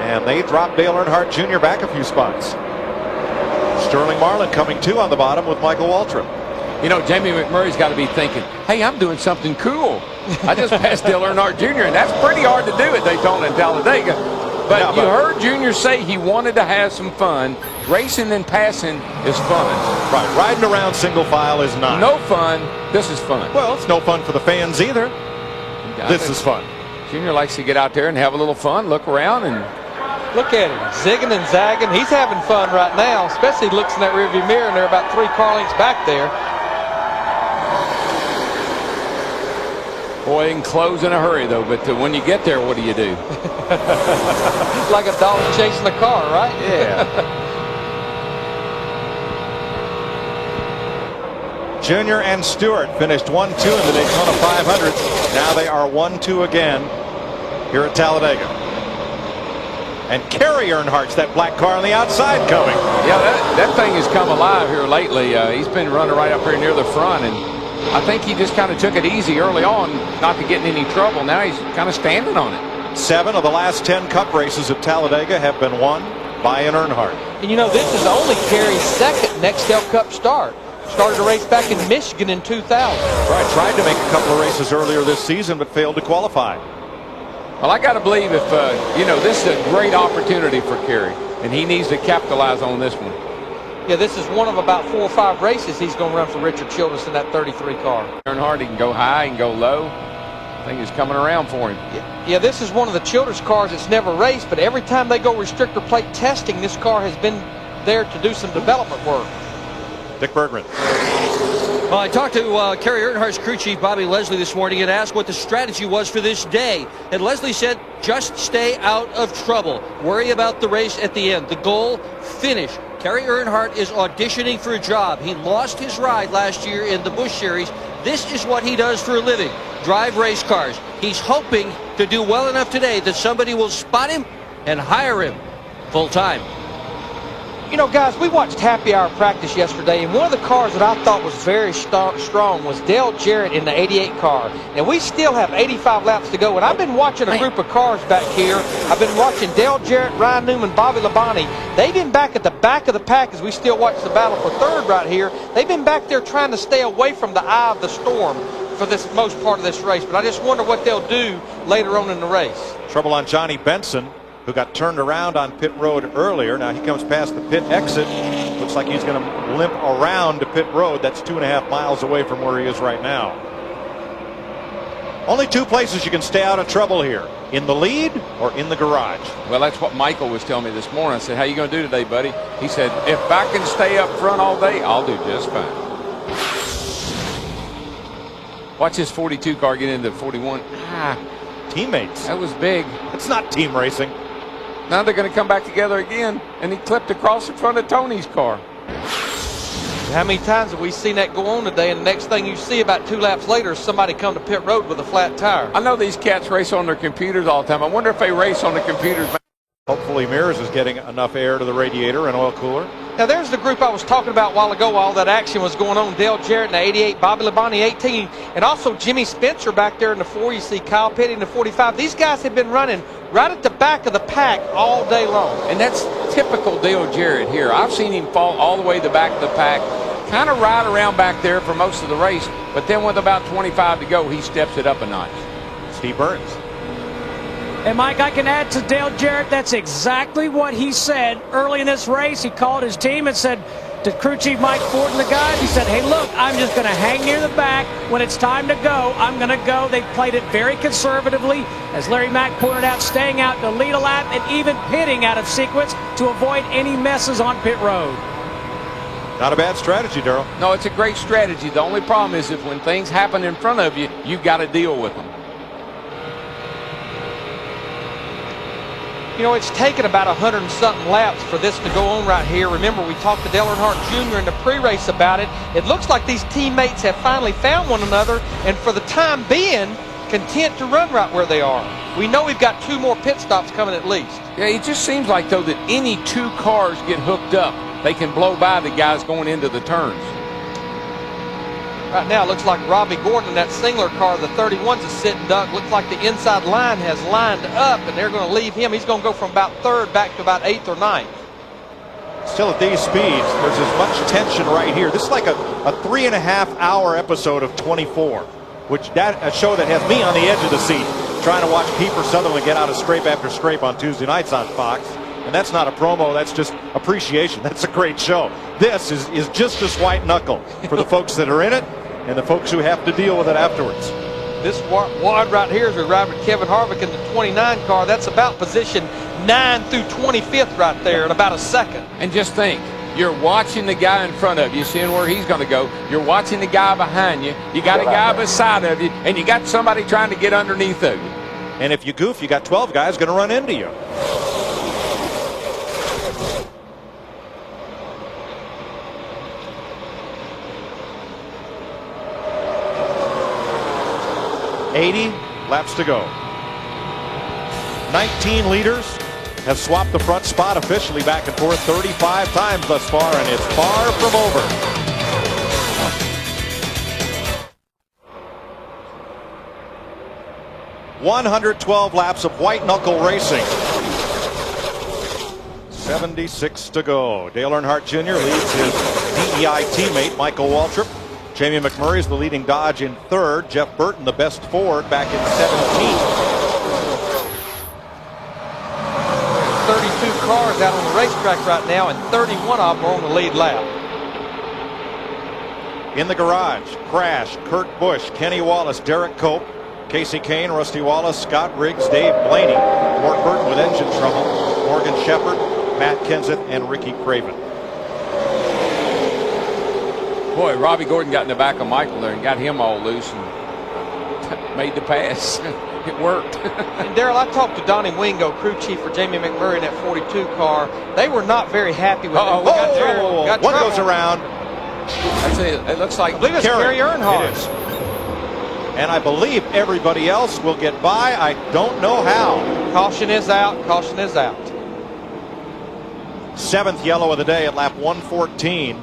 And they drop Dale Earnhardt Jr. back a few spots. Sterling Marlin coming too on the bottom with Michael Waltrip. You know, Jamie McMurray's got to be thinking, hey, I'm doing something cool. I just passed Dale Earnhardt Jr., and that's pretty hard to do at Daytona and Talladega. But Yeah, you heard Junior say he wanted to have some fun. Racing and passing is fun. Right, riding around single file is not. No fun. This is fun. Well, it's no fun for the fans either. This is fun. Junior likes to get out there and have a little fun, look around, and look at him, zigging and zagging. He's having fun right now, especially looks in that rearview mirror, and they're about 3 car lengths back there. boy, you can close in a hurry, though. But when you get there, what do you do? Like a dog chasing a car, right? Yeah. Junior and Stewart finished 1-2 in the Daytona 500. Now they are 1-2 again here at Talladega. And Kerry Earnhardt's that black car on the outside coming. Yeah, that thing has come alive here lately. He's been running right up here near the front, and I think he just kind of took it easy early on, not to get in any trouble. Now he's kind of standing on it. 7 of the last 10 Cup races at Talladega have been won by an Earnhardt. And you know, this is only Kerry's second Nextel Cup start. Started a race back in Michigan in 2000. Right, tried to make a couple of races earlier this season, but failed to qualify. Well, I got to believe if, you know, this is a great opportunity for Kerry, and he needs to capitalize on this one. Yeah, this is one of about 4 or 5 races he's going to run for Richard Childress in that 33 car. Earnhardt, he can go high, he can go low. I think he's coming around for him. Yeah, this is one of the Childress cars that's never raced, but every time they go restrictor plate testing, this car has been there to do some development work. Dick Berggren. Well, I talked to Kerry Earnhardt's crew chief, Bobby Leslie, this morning and asked what the strategy was for this day. And Leslie said, just stay out of trouble. Worry about the race at the end. The goal, finish. Kerry Earnhardt is auditioning for a job. He lost his ride last year in the Busch Series. This is what he does for a living, drive race cars. He's hoping to do well enough today that somebody will spot him and hire him full time. You know, guys, we watched Happy Hour practice yesterday, and one of the cars that I thought was very strong was Dale Jarrett in the 88 car. And we still have 85 laps to go, and I've been watching a group of cars back here. I've been watching Dale Jarrett, Ryan Newman, Bobby Labonte. They've been back at the back of the pack as we still watch the battle for third right here. They've been back there trying to stay away from the eye of the storm for this most part of this race. But I just wonder what they'll do later on in the race. Trouble on Johnny Benson, who got turned around on pit road earlier. Now he comes past the pit exit. Looks like he's going to limp around to pit road. That's 2.5 miles away from where he is right now. Only 2 places you can stay out of trouble here: in the lead or in the garage. Well, that's what Michael was telling me this morning. I said, how you going to do today, buddy? He said, if I can stay up front all day, I'll do just fine. Watch his 42 car get into 41. Teammates. That was big. It's not team racing. Now they're going to come back together again, and he clipped across in front of Tony's car. How many times have we seen that go on today, and the next thing you see about 2 laps later is somebody come to pit road with a flat tire? I know these cats race on their computers all the time. I wonder if they race on the computers. Hopefully Mears is getting enough air to the radiator and oil cooler. Now there's the group I was talking about a while ago while that action was going on. Dale Jarrett in the 88, Bobby Labonte 18, and also Jimmy Spencer back there in the 4. You see Kyle Petty in the 45. These guys have been running right at the back of the pack all day long. And that's typical Dale Jarrett here. I've seen him fall all the way to the back of the pack, kind of ride around back there for most of the race, but then with about 25 to go, he steps it up a notch. Steve Burns. And Mike, I can add to Dale Jarrett, that's exactly what he said early in this race. He called his team and said to crew chief Mike Ford and the guys, he said, hey, look, I'm just going to hang near the back. When it's time to go, I'm going to go. They played it very conservatively, as Larry Mack pointed out, staying out to lead a lap and even pitting out of sequence to avoid any messes on pit road. Not a bad strategy, Darrell. No, it's a great strategy. The only problem is if when things happen in front of you, you've got to deal with them. You know, it's taken about 100 and something laps for this to go on right here. Remember, we talked to Dale Earnhardt Jr. in the pre-race about it. It looks like these teammates have finally found one another, and for the time being, content to run right where they are. We know we've got 2 more pit stops coming at least. Yeah, it just seems like, though, that any 2 cars get hooked up, they can blow by the guys going into the turns. Right now, it looks like Robbie Gordon in that Singler car, the 31's a sitting duck. Looks like the inside line has lined up, and they're going to leave him. He's going to go from about 3rd back to about 8th or 9th. Still at these speeds, there's as much tension right here. This is like a 3.5-hour episode of 24, which a show that has me on the edge of the seat trying to watch Kiefer Sutherland get out of scrape after scrape on Tuesday nights on Fox. And that's not a promo, that's just appreciation. That's a great show. This is just as white knuckle for the folks that are in it and the folks who have to deal with it afterwards. This wad right here is we arrived at Kevin Harvick in the 29 car. That's about position 9 through 25th right there in about a second. And just think, you're watching the guy in front of you, seeing where he's going to go. You're watching the guy behind you. You got a guy beside of you, and you got somebody trying to get underneath of you. And if you goof, you got 12 guys going to run into you. $80 laps to go. 19 leaders have swapped the front spot officially back and forth 35 times thus far, and it's far from over. $112 laps of white knuckle racing. 76 to go. Dale Earnhardt Jr. leads his DEI teammate Michael Waltrip. Jamie McMurray is the leading Dodge in 3rd. Jeff Burton, the best Ford, back in 17th. 32 cars out on the racetrack right now, and 31 of them are on the lead lap. In the garage, Crash, Kurt Busch, Kenny Wallace, Derek Cope, Casey Kane, Rusty Wallace, Scott Riggs, Dave Blaney, Mort Burton with engine trouble, Morgan Shepherd, Matt Kenseth, and Ricky Craven. Boy, Robbie Gordon got in the back of Michael there and got him all loose and made the pass. It worked. And Darrell, I talked to Donnie Wingo, crew chief for Jamie McMurray in that 42 car. They were not very happy with him. What goes around? That's it looks like I believe it's Kerry Earnhardt. It is. And I believe everybody else will get by. I don't know how. Caution is out. Caution is out. 7th yellow of the day at lap 114.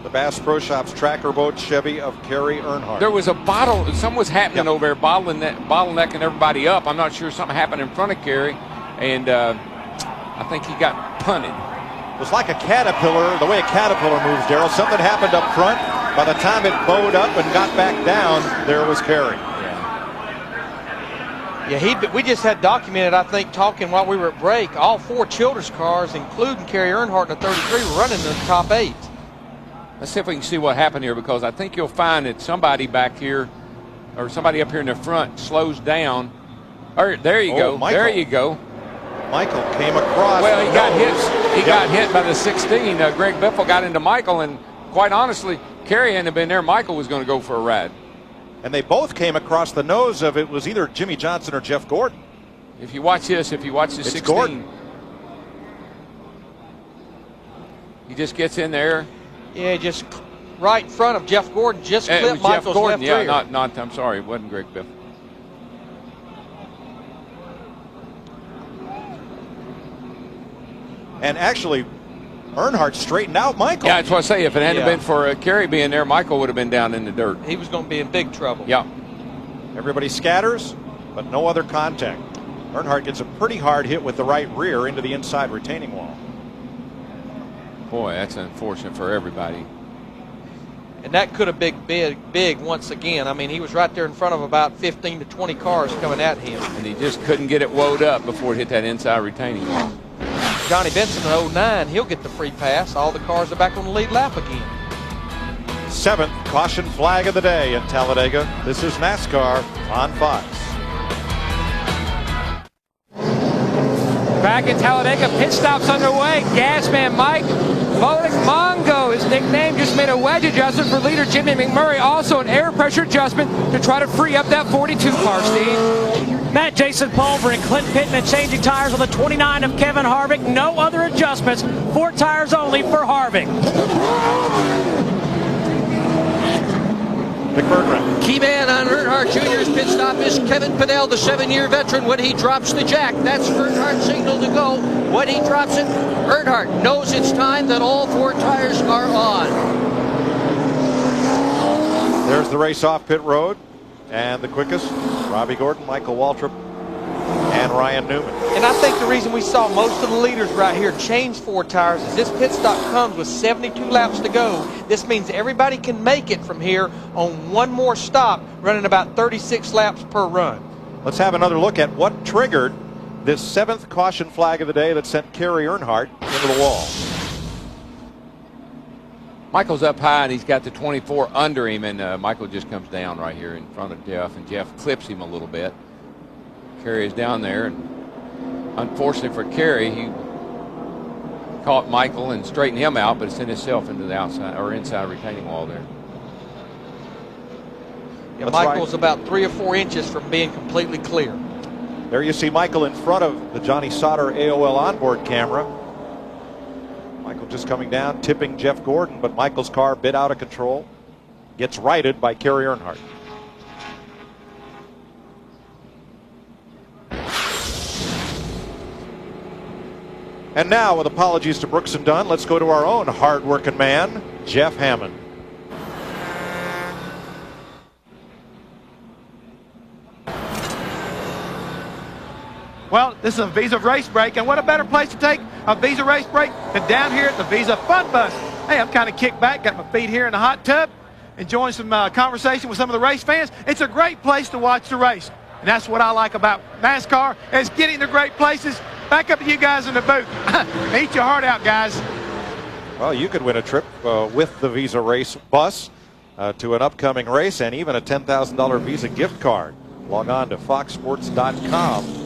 The Bass Pro Shops tracker boat Chevy of Kerry Earnhardt. There was a bottle. Something was happening over there, bottlenecking everybody up. I'm not sure something happened in front of Kerry, and I think he got punted. It was like a caterpillar, the way a caterpillar moves, Darrell. Something happened up front. By the time it bowed up and got back down, there was Kerry. Yeah, we just had documented, I think, talking while we were at break, all 4 Childress cars, including Kerry Earnhardt in the 33, were running in the top 8. Let's see if we can see what happened here, because I think you'll find that somebody back here, or somebody up here in the front, slows down. Or there you go. Michael. There you go. Michael came across. Well, he got hit. He got hit by the 16. Greg Biffle got into Michael, and quite honestly, Kerry hadn't been there. Michael was going to go for a ride. And they both came across the nose of it was either Jimmy Johnson or Jeff Gordon. If you watch this, the 16, Gordon. He just gets in there. Yeah, just right in front of Jeff Gordon, just clipped Michael's Jeff Gordon, left rear. not. I'm sorry, it wasn't Greg Biffle. And actually, Earnhardt straightened out Michael. Yeah, that's what I say. If it hadn't been for Kerry being there, Michael would have been down in the dirt. He was going to be in big trouble. Yeah. Everybody scatters, but no other contact. Earnhardt gets a pretty hard hit with the right rear into the inside retaining wall. Boy, that's unfortunate for everybody. And that could have been big once again. I mean, he was right there in front of about 15 to 20 cars coming at him. And he just couldn't get it woed up before it hit that inside retaining wall. Johnny Benson in 09, he'll get the free pass. All the cars are back on the lead lap again. 7th caution flag of the day in Talladega. This is NASCAR on Fox. Back in Talladega, pit stops underway. Gasman Mike Mongo, his nickname, just made a wedge adjustment for leader Jimmy McMurray. Also an air pressure adjustment to try to free up that 42 car, Steve. Matt Jason Pulver and Clint Pittman changing tires on the 29 of Kevin Harvick. No other adjustments. 4 tires only for Harvick. McBurgren. Key man on Earnhardt Jr.'s pit stop is Kevin Pinnell, the 7-year veteran. When he drops the jack, that's Earnhardt's signal to go. When he drops it, Earnhardt knows it's time that all 4 tires are on. They're There's the race off pit road. And the quickest, Robbie Gordon, Michael Waltrip, and Ryan Newman. And I think the reason we saw most of the leaders right here change 4 tires is this pit stop comes with 72 laps to go. This means everybody can make it from here on one more stop, running about 36 laps per run. Let's have another look at what triggered this 7th caution flag of the day that sent Kerry Earnhardt into the wall. Michael's up high, and he's got the 24 under him, and Michael just comes down right here in front of Jeff, and Jeff clips him a little bit. Kerry is down there, and unfortunately for Kerry, he caught Michael and straightened him out, but sent himself into the outside or inside retaining wall there. Yeah, Michael's about 3 or 4 inches from being completely clear. There you see Michael in front of the Johnny Sauter AOL onboard camera. Michael just coming down, tipping Jeff Gordon, but Michael's car bit out of control. Gets righted by Kerry Earnhardt. And now, with apologies to Brooks and Dunn, let's go to our own hard-working man, Jeff Hammond. Well, this is a Visa race break, and what a better place to take a Visa race break than down here at the Visa Fun Bus. Hey, I'm kind of kicked back, got my feet here in the hot tub, enjoying some conversation with some of the race fans. It's a great place to watch the race, and that's what I like about NASCAR, is getting to great places. Back up to you guys in the booth. Eat your heart out, guys. Well, you could win a trip with the Visa race bus to an upcoming race and even a $10,000 Visa gift card. Log on to foxsports.com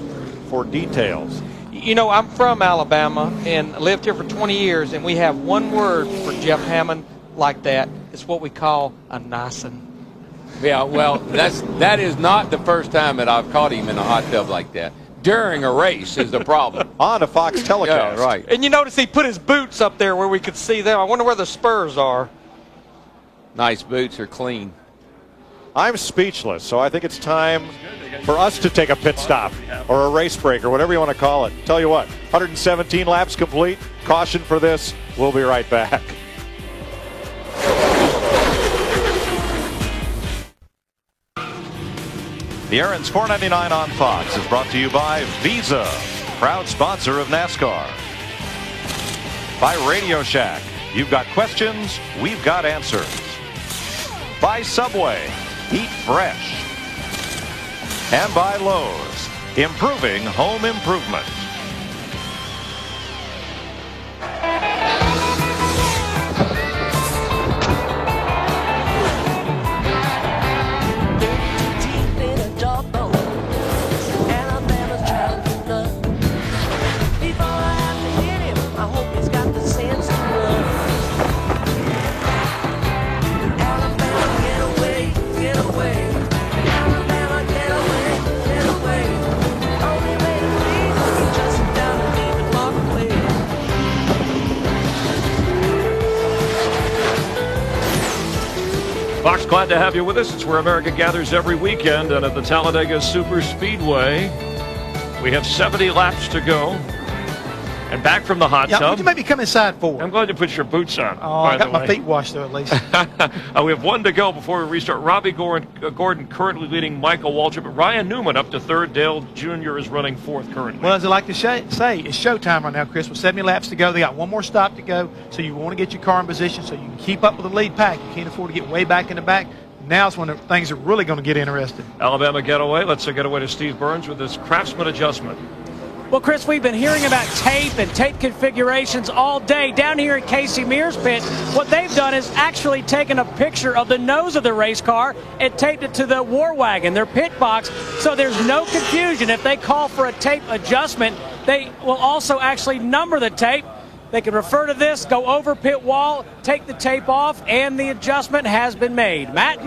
for details. You know, I'm from Alabama and lived here for 20 years, and we have one word for Jeff Hammond like that. It's what we call a nicin'. Yeah, well, that is not the first time that I've caught him in a hot tub like that. During a race is the problem. On a Fox telecast. Yeah, right. And you notice he put his boots up there where we could see them. I wonder where the spurs are. Nice boots, are clean. I'm speechless, so I think it's time for us to take a pit stop or a race break or whatever you want to call it. Tell you what, 117 laps complete. Caution for this. We'll be right back. The Aaron's 499 on Fox is brought to you by Visa, proud sponsor of NASCAR. By Radio Shack, you've got questions, we've got answers. By Subway, eat fresh. And by Lowe's, improving home improvement. Fox, glad to have you with us. It's where America gathers every weekend, and at the Talladega Super Speedway, we have 70 laps to go. And back from the hot tub. Would you maybe come inside for? I'm glad to put your boots on. Oh, I got my feet washed though, at least. We have 1 to go before we restart. Robbie Gordon currently leading Michael Waltrip, but Ryan Newman up to 3rd. Dale Jr. is running 4th currently. Well, as I like to say, it's showtime right now, Chris. With 70 laps to go, they got 1 more stop to go, so you want to get your car in position so you can keep up with the lead pack. You can't afford to get way back in the back. Now's when things are really going to get interesting. Alabama getaway. Let's get away to Steve Burns with his Craftsman adjustment. Well, Chris, we've been hearing about tape and tape configurations all day. Down here at Casey Mears pit, what they've done is actually taken a picture of the nose of the race car and taped it to the war wagon, their pit box, so there's no confusion. If they call for a tape adjustment, they will also actually number the tape. They can refer to this, go over pit wall, take the tape off, and the adjustment has been made. Matt?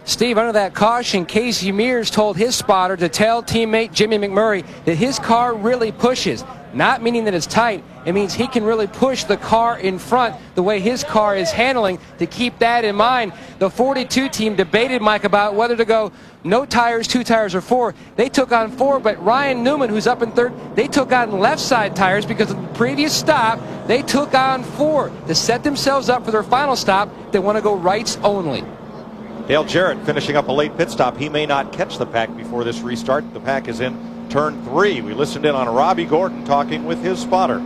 Steve, under that caution, Casey Mears told his spotter to tell teammate Jimmy McMurray that his car really pushes. Not meaning that it's tight, it means he can really push the car in front the way his car is handling. To keep that in mind, the 42 team debated, Mike, about whether to go no tires, 2 tires, or 4. They took on 4, but Ryan Newman, who's up in 3rd, they took on left side tires because of the previous stop. They took on 4 to set themselves up for their final stop. They want to go rights only. Dale Jarrett finishing up a late pit stop. He may not catch the pack before this restart. The pack is in turn 3. We listened in on Robbie Gordon talking with his spotter.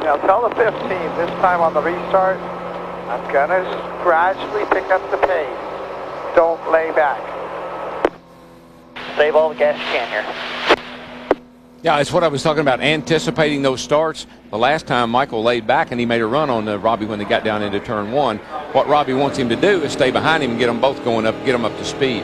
Now tell the 15 this time on the restart, I'm going to gradually pick up the pace. Don't lay back. Save all the gas you can here. Yeah, it's what I was talking about, anticipating those starts. The last time Michael laid back and he made a run on Robbie when they got down into turn 1. What Robbie wants him to do is stay behind him and get them both going up, get them up to speed.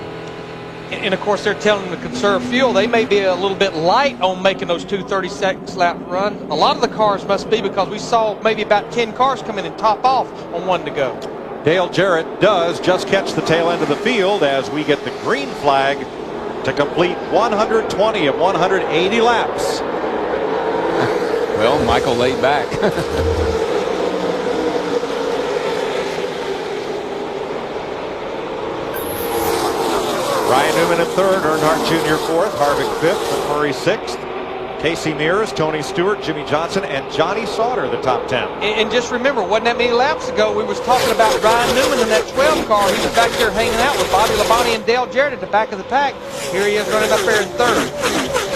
And of course, they're telling them to conserve fuel. They may be a little bit light on making those 2 36 lap runs. A lot of the cars must be, because we saw maybe about 10 cars come in and top off on 1 to go. Dale Jarrett does just catch the tail end of the field as we get the green flag to complete 120 of 180 laps. Well, Michael laid back. Ryan Newman in 3rd, Earnhardt Jr. 4th, Harvick 5th, McMurray 6th. Casey Mears, Tony Stewart, Jimmy Johnson, and Johnny Sauter, the top 10. And just remember, wasn't that many laps ago we was talking about Ryan Newman in that 12 car. He was back there hanging out with Bobby Labonte and Dale Jarrett at the back of the pack. Here he is running up there in 3rd.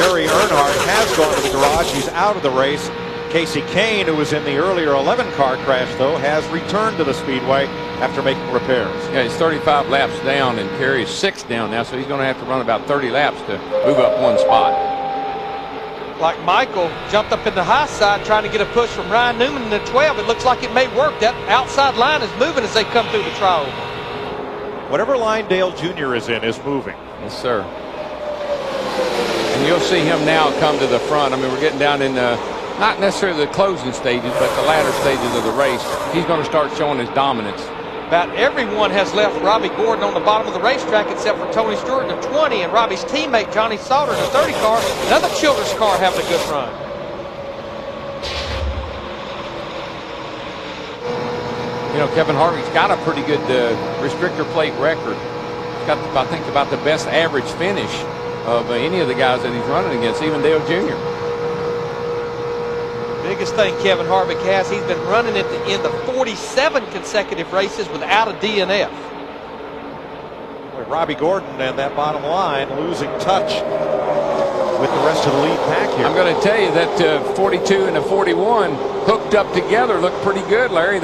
Terry Earnhardt has gone to the garage. He's out of the race. Casey Kane, who was in the earlier 11 car crash, though, has returned to the speedway after making repairs. Yeah, he's 35 laps down, and Terry's 6 down now, so he's going to have to run about 30 laps to move up 1 spot. Like Michael jumped up in the high side trying to get a push from Ryan Newman in the 12. It looks like it may work. That outside line is moving as they come through the trial. Whatever line Dale Jr. is in is moving. Yes, sir. And you'll see him now come to the front. I mean, we're getting down in the, not necessarily the closing stages, but the latter stages of the race. He's going to start showing his dominance. About everyone has left Robbie Gordon on the bottom of the racetrack except for Tony Stewart in the 20 and Robbie's teammate Johnny Sauter in the 30 car. Another Childress car having a good run. You know, Kevin Harvick's got a pretty good restrictor plate record. He's got, I think, about the best average finish of any of the guys that he's running against, even Dale Jr. Biggest thing Kevin Harvick has, he's been running it in the 47 consecutive races without a DNF. Robbie Gordon and that bottom line losing touch with the rest of the lead pack here. I'm going to tell you that 42 and the 41 hooked up together looked pretty good, Larry.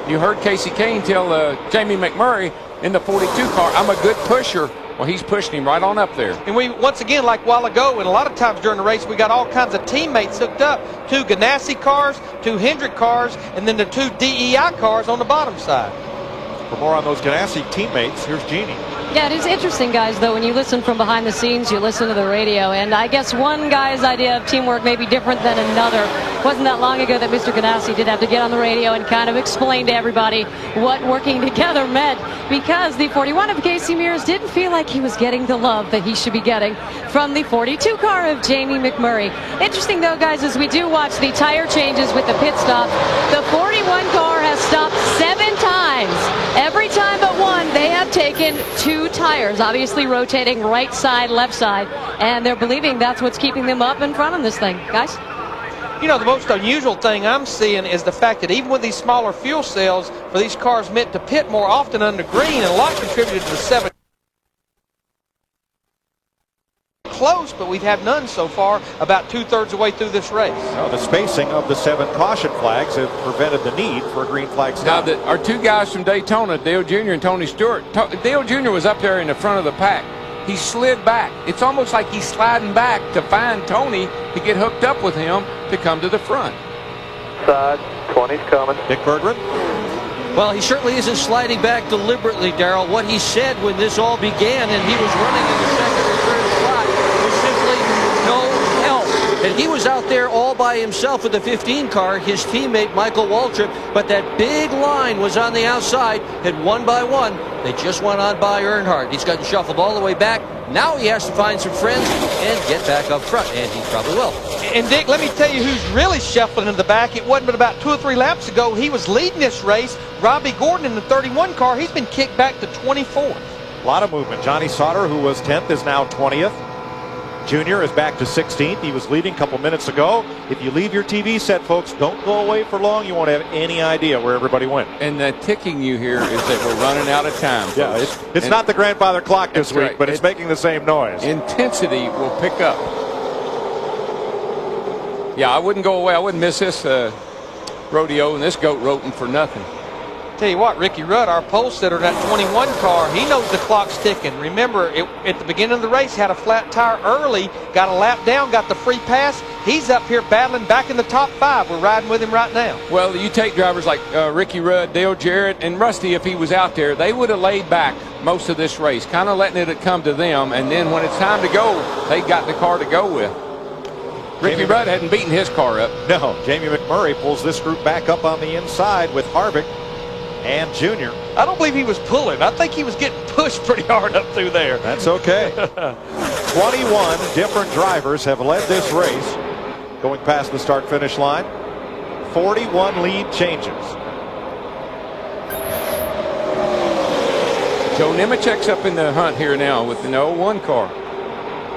You heard Casey Kane tell Jamie McMurray in the 42 car, I'm a good pusher. Well, he's pushing him right on up there. And we, once again, like a while ago, and a lot of times during the race, we got all kinds of teammates hooked up. 2 Ganassi cars, 2 Hendrick cars, and then the 2 DEI cars on the bottom side. For more on those Ganassi teammates, here's Jeannie. Yeah, it is interesting, guys, though, when you listen from behind the scenes, you listen to the radio, and I guess one guy's idea of teamwork may be different than another. It wasn't that long ago that Mr. Ganassi did have to get on the radio and kind of explain to everybody what working together meant, because the 41 of Casey Mears didn't feel like he was getting the love that he should be getting from the 42 car of Jamie McMurray. Interesting, though, guys, as we do watch the tire changes with the pit stop, the 41 car has stopped 7 times. Every time but one, they have taken 2 tires, obviously rotating right side, left side, and they're believing that's what's keeping them up in front of this thing. Guys? You know, the most unusual thing I'm seeing is the fact that even with these smaller fuel cells, for these cars meant to pit more often under green, and a lot contributed to the 7 close, but we've had none so far, about 2/3 of the way through this race. No, the spacing of the 7 caution flags have prevented the need for a green flag stop. Now, our 2 guys from Daytona, Dale Jr. and Tony Stewart, Dale Jr. was up there in the front of the pack. He slid back. It's almost like he's sliding back to find Tony to get hooked up with him to come to the front. Side, 20's coming. Dick Berggren? Well, he certainly isn't sliding back deliberately, Darrell. What he said when this all began and he was running in the second or third slot was simply no help. And he was out there all by himself with the 15 car, his teammate Michael Waltrip, but that big line was on the outside, and one by one, they just went on by Earnhardt. He's gotten shuffled all the way back. Now he has to find some friends and get back up front, and he probably will. And Dick, let me tell you who's really shuffling in the back. It wasn't but about 2 or 3 laps ago. He was leading this race. Robbie Gordon in the 31 car, he's been kicked back to 24th. A lot of movement. Johnny Sauter, who was 10th, is now 20th. Junior is back to 16th. He was leading a couple minutes ago. If you leave your TV set, folks, don't go away for long. You won't have any idea where everybody went. And the ticking you hear is that we're running out of time. Yeah, it's not the grandfather clock this week, right. but it's making the same noise. Intensity will pick up. Yeah, I wouldn't go away. I wouldn't miss this rodeo and this goat roping for nothing. Tell you what, Ricky Rudd, our pole sitter, that 21 car, he knows the clock's ticking. Remember, at the beginning of the race, had a flat tire early, got a lap down, got the free pass. He's up here battling back in the top 5. We're riding with him right now. Well, you take drivers like Ricky Rudd, Dale Jarrett, and Rusty, if he was out there, they would have laid back most of this race, kind of letting it come to them, and then when it's time to go, they got the car to go with. Ricky Rudd hadn't beaten his car up. No, Jamie McMurray pulls this group back up on the inside with Harvick and Junior. I don't believe he was pulling. I think he was getting pushed pretty hard up through there. That's okay. 21 different drivers have led this race going past the start-finish line. 41 lead changes. Joe Nemechek's up in the hunt here now with an 01 car.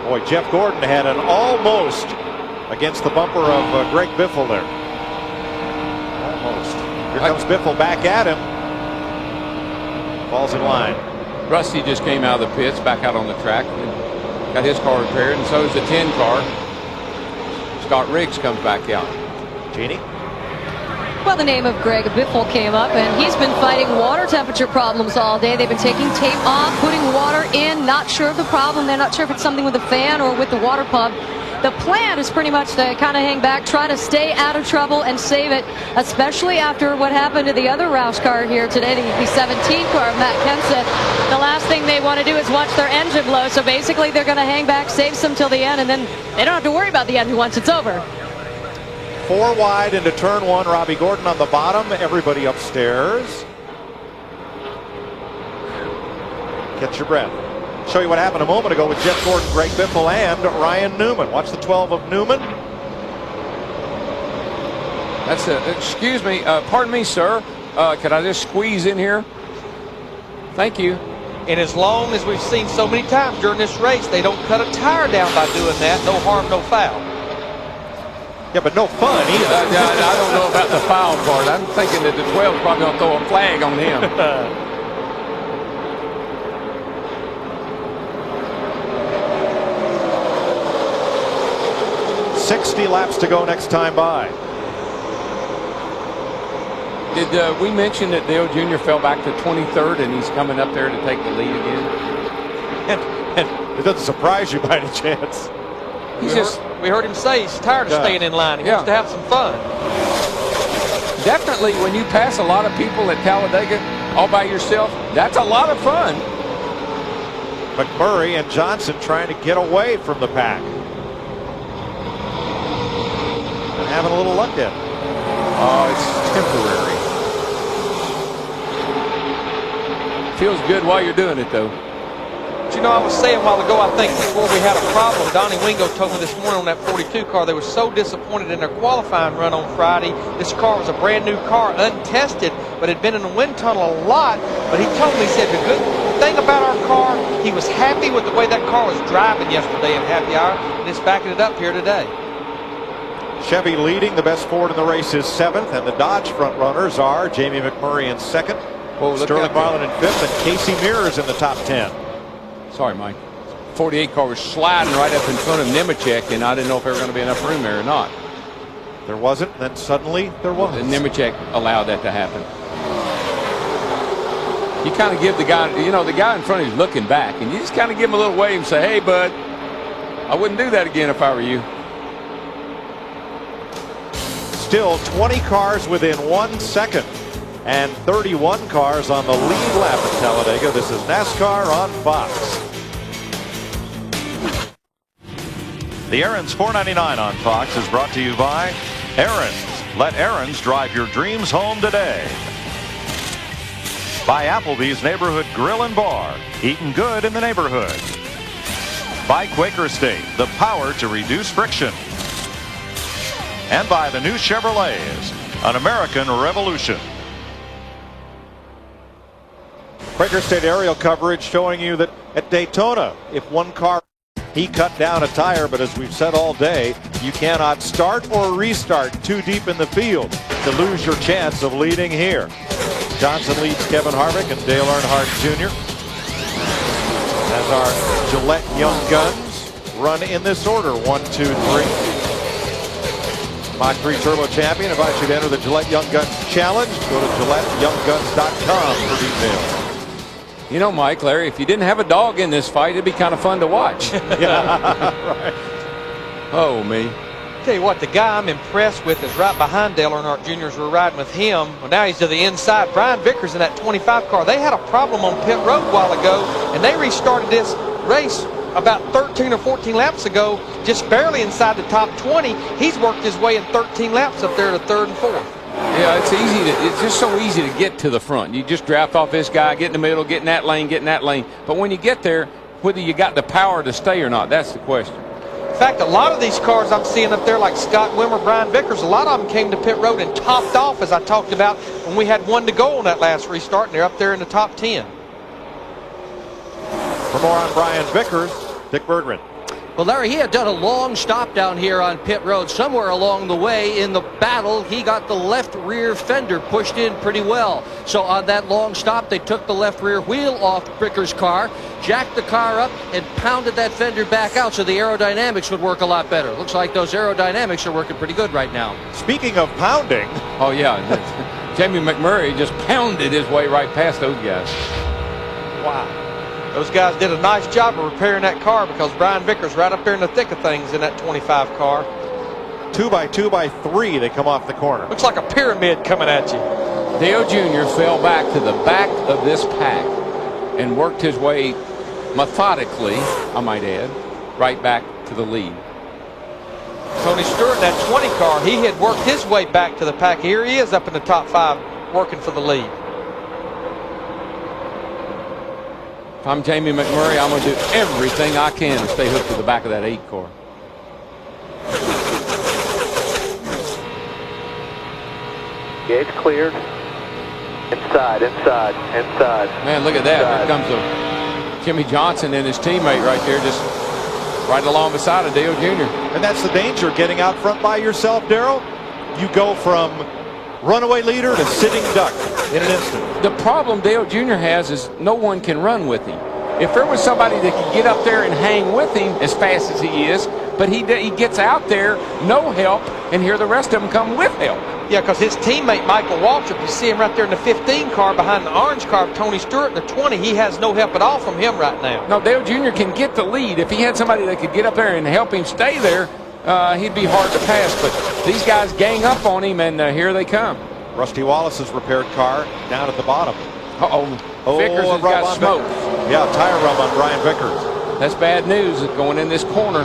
Boy, Jeff Gordon had an almost against the bumper of Greg Biffle there. Almost. Here comes Biffle back at him. Falls in line. Rusty just came out of the pits, back out on the track, and got his car repaired, and so is the 10 car. Scott Riggs comes back out. Jeannie? Well, the name of Greg Biffle came up, and he's been fighting water temperature problems all day. They've been taking tape off, putting water in, not sure of the problem. They're not sure if it's something with the fan or with the water pump. The plan is pretty much to kind of hang back, try to stay out of trouble and save it, especially after what happened to the other Roush car here today, the 17 car of Matt Kenseth. The last thing they want to do is watch their engine blow, so basically they're going to hang back, save some till the end, and then they don't have to worry about the engine once it's over. 4 wide into turn 1. Robbie Gordon on the bottom. Everybody upstairs. Catch your breath. Show you what happened a moment ago with Jeff Gordon, Greg Biffle, and Ryan Newman. Watch the 12 of Newman. That's excuse me, pardon me, sir. Could I just squeeze in here? Thank you. And as long as we've seen so many times during this race, they don't cut a tire down by doing that. No harm, no foul. Yeah, but no fun either. I don't know about the foul part. I'm thinking that the 12 is probably going to throw a flag on him. 60 laps to go next time by. Did we mention that Dale Jr. fell back to 23rd and he's coming up there to take the lead again? And it doesn't surprise you by any chance. We heard him say he's tired of staying in line. He wants to have some fun. Definitely, when you pass a lot of people at Talladega all by yourself, that's a lot of fun. McMurray and Johnson trying to get away from the pack. And having a little luck in. Oh, it's temporary. Feels good while you're doing it, though. But you know, I was saying a while ago, I think before we had a problem, Donnie Wingo told me this morning on that 42 car, they were so disappointed in their qualifying run on Friday. This car was a brand new car, untested, but had been in the wind tunnel a lot. But he told me, he said, the good thing about our car, he was happy with the way that car was driving yesterday in happy hour, and it's backing it up here today. Chevy leading. The best Ford in the race is 7th, and the Dodge front runners are Jamie McMurray in 2nd, Sterling Marlin in 5th, and Casey Mears in the top 10. Sorry, Mike. 48 car was sliding right up in front of Nemechek, and I didn't know if there was going to be enough room there or not. There wasn't, then suddenly there was. And Nemechek allowed that to happen. You kind of give the guy, you know, the guy in front of you is looking back, and you just kind of give him a little wave and say, hey, bud, I wouldn't do that again if I were you. Still 20 cars within 1 second and 31 cars on the lead lap at Talladega. This is NASCAR on Fox. The Aaron's 499 on Fox is brought to you by Aaron's. Let Aaron's drive your dreams home today. By Applebee's Neighborhood Grill and Bar, eating good in the neighborhood. By Quaker State, the power to reduce friction. And by the new Chevrolets, an American revolution. Quaker State aerial coverage showing you that at Daytona, if one car He cut down a tire, but as we've said all day, you cannot start or restart too deep in the field to lose your chance of leading here. Johnson leads Kevin Harvick and Dale Earnhardt Jr. as our Gillette Young Guns run in this order: 1, 2, 3. Mach 3 Turbo Champion invites you to enter the Gillette Young Guns Challenge. Go to GilletteYoungGuns.com for details. You know, Mike, Larry, if you didn't have a dog in this fight, it'd be kind of fun to watch. Yeah, right. Oh, me. Tell you what, the guy I'm impressed with is right behind Dale Earnhardt Jr. as we're riding with him. Well, now he's to the inside. Brian Vickers in that 25 car. They had a problem on pit road a while ago, and they restarted this race about 13 or 14 laps ago, just barely inside the top 20. He's worked his way in 13 laps up there to third and fourth. Yeah, it's just so easy to get to the front. You just draft off this guy, get in the middle, get in that lane, But when you get there, whether you got the power to stay or not, that's the question. In fact, a lot of these cars I'm seeing up there, like Scott Wimmer, Brian Vickers, a lot of them came to pit road and topped off, as I talked about, when we had 1 to go on that last restart, and they're up there in the top 10. For more on Brian Vickers, Dick Berggren. Well, Larry, he had done a long stop down here on pit road. Somewhere along the way in the battle, he got the left rear fender pushed in pretty well. So on that long stop, they took the left rear wheel off Vickers' car, jacked the car up, and pounded that fender back out so the aerodynamics would work a lot better. Looks like those aerodynamics are working pretty good right now. Speaking of pounding. Oh, yeah. Jamie McMurray just pounded his way right past those guys. Wow. Those guys did a nice job of repairing that car, because Brian Vickers right up there in the thick of things in that 25 car. 2x2x3, they come off the corner. Looks like a pyramid coming at you. Dale Jr. fell back to the back of this pack and worked his way methodically, I might add, right back to the lead. Tony Stewart in that 20 car, he had worked his way back to the pack. Here he is up in the top 5 working for the lead. If I'm Jamie McMurray, I'm going to do everything I can to stay hooked to the back of that 8 car. Gates cleared. Inside. Man, look at that. Here comes Jimmy Johnson and his teammate right there, just right along beside of Dale Jr. And that's the danger, getting out front by yourself, Darrell. You go from runaway leader to sitting duck in an instant. The problem Dale Jr. has is no one can run with him. If there was somebody that could get up there and hang with him as fast as he is, but he gets out there, no help, and here the rest of them come with help. Yeah, because his teammate Michael Waltrip, you see him right there in the 15 car behind the orange car of Tony Stewart. In the 20, he has no help at all from him right now. No, Dale Jr. can get the lead. If he had somebody that could get up there and help him stay there, he'd be hard to pass. But these guys gang up on him, and here they come. Rusty Wallace's repaired car down at the bottom. Vickers has got smoked. Yeah, tire rub on Brian Vickers. That's bad news going in this corner.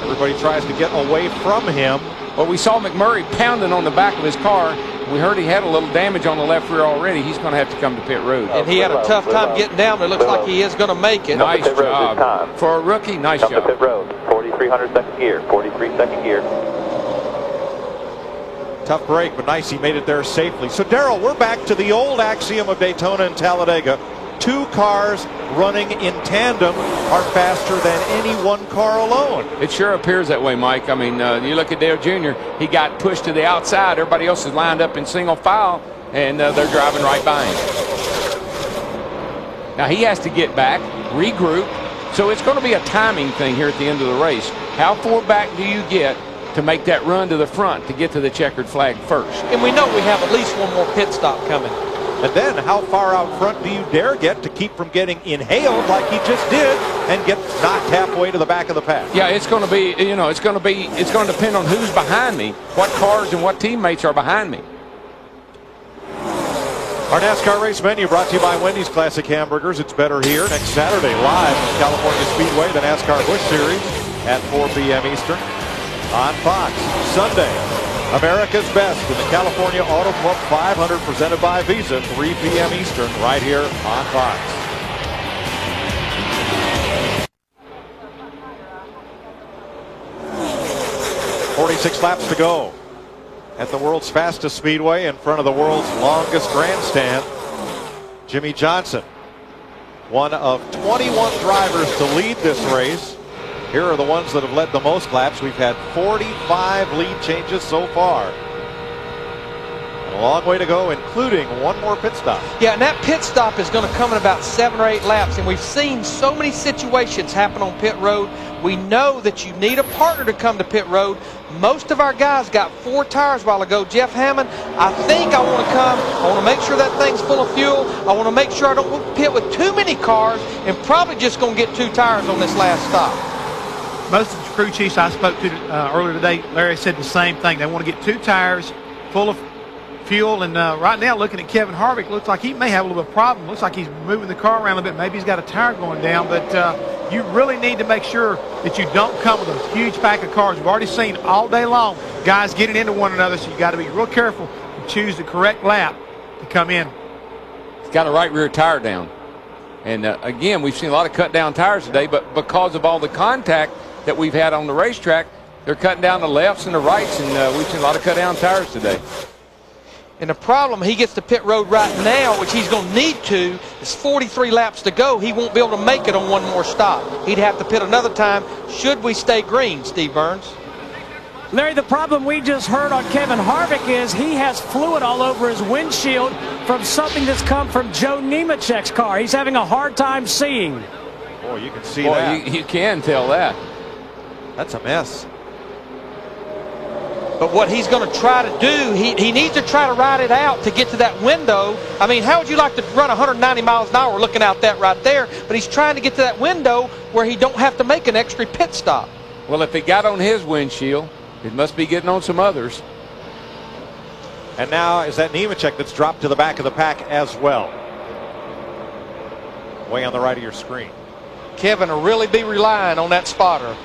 Everybody tries to get away from him. Well, we saw McMurray pounding on the back of his car. We heard he had a little damage on the left rear already. He's going to have to come to pit road. And he had a tough time getting down. It looks like he is going to make it. Nice job. For a rookie, nice job. Come to pit road. 4,300 second gear. 43 second gear. Tough break, but nice he made it there safely. So, Darrell, we're back to the old axiom of Daytona and Talladega. 2 cars running in tandem are faster than any one car alone. It sure appears that way, Mike. I mean, you look at Dale Jr., he got pushed to the outside. Everybody else is lined up in single file, and they're driving right by him. Now, he has to get back, regroup. So it's going to be a timing thing here at the end of the race. How far back do you get to make that run to the front to get to the checkered flag first? And we know we have at least one more pit stop coming. And then how far out front do you dare get to keep from getting inhaled like he just did and get knocked halfway to the back of the pack? Yeah, it's going to be, it's going to depend on who's behind me, what cars and what teammates are behind me. Our NASCAR race menu brought to you by Wendy's Classic Hamburgers. It's better here. Next Saturday, live from California Speedway, the NASCAR Busch Series at 4 p.m. Eastern on Fox. Sunday, America's Best in the California Auto Club 500 presented by Visa, 3 p.m. Eastern, right here on Fox. .46 laps to go at the world's fastest speedway in front of the world's longest grandstand. Jimmy Johnson, one of 21 drivers to lead this race, Here are the ones that have led the most laps. We've had 45 lead changes so far. A long way to go, including one more pit stop. Yeah, and that pit stop is going to come in about 7 or 8 laps, and we've seen so many situations happen on pit road. We know that you need a partner to come to pit road. Most of our guys got 4 tires a while ago. Jeff Hammond, I think I want to come. I want to make sure that thing's full of fuel. I want to make sure I don't pit with too many cars, and probably just going to get 2 tires on this last stop. Most of the crew chiefs I spoke to earlier today, Larry, said the same thing. They want to get 2 tires full of fuel, and right now, looking at Kevin Harvick, looks like he may have a little bit of a problem. Looks like he's moving the car around a bit. Maybe he's got a tire going down, but you really need to make sure that you don't come with a huge pack of cars. We've already seen all day long guys getting into one another, so you got to be real careful and choose the correct lap to come in. He's got a right rear tire down. And again, we've seen a lot of cut down tires today, but because of all the contact that we've had on the racetrack, they're cutting down the lefts and the rights, and we've seen a lot of cut down tires today. And the problem, he gets to pit road right now, which he's going to need to, is 43 laps to go. He won't be able to make it on one more stop. He'd have to pit another time should we stay green, Steve Burns. Larry, the problem we just heard on Kevin Harvick is he has fluid all over his windshield from something that's come from Joe Nemechek's car. He's having a hard time seeing. Boy, you can see that. You can tell that. That's a mess. But what he's going to try to do, he needs to try to ride it out to get to that window. I mean, how would you like to run 190 miles an hour looking out that right there? But he's trying to get to that window where he don't have to make an extra pit stop. Well, if it got on his windshield, it must be getting on some others. And now is that Nemechek that's dropped to the back of the pack as well. Way on the right of your screen. Kevin will really be relying on that spotter.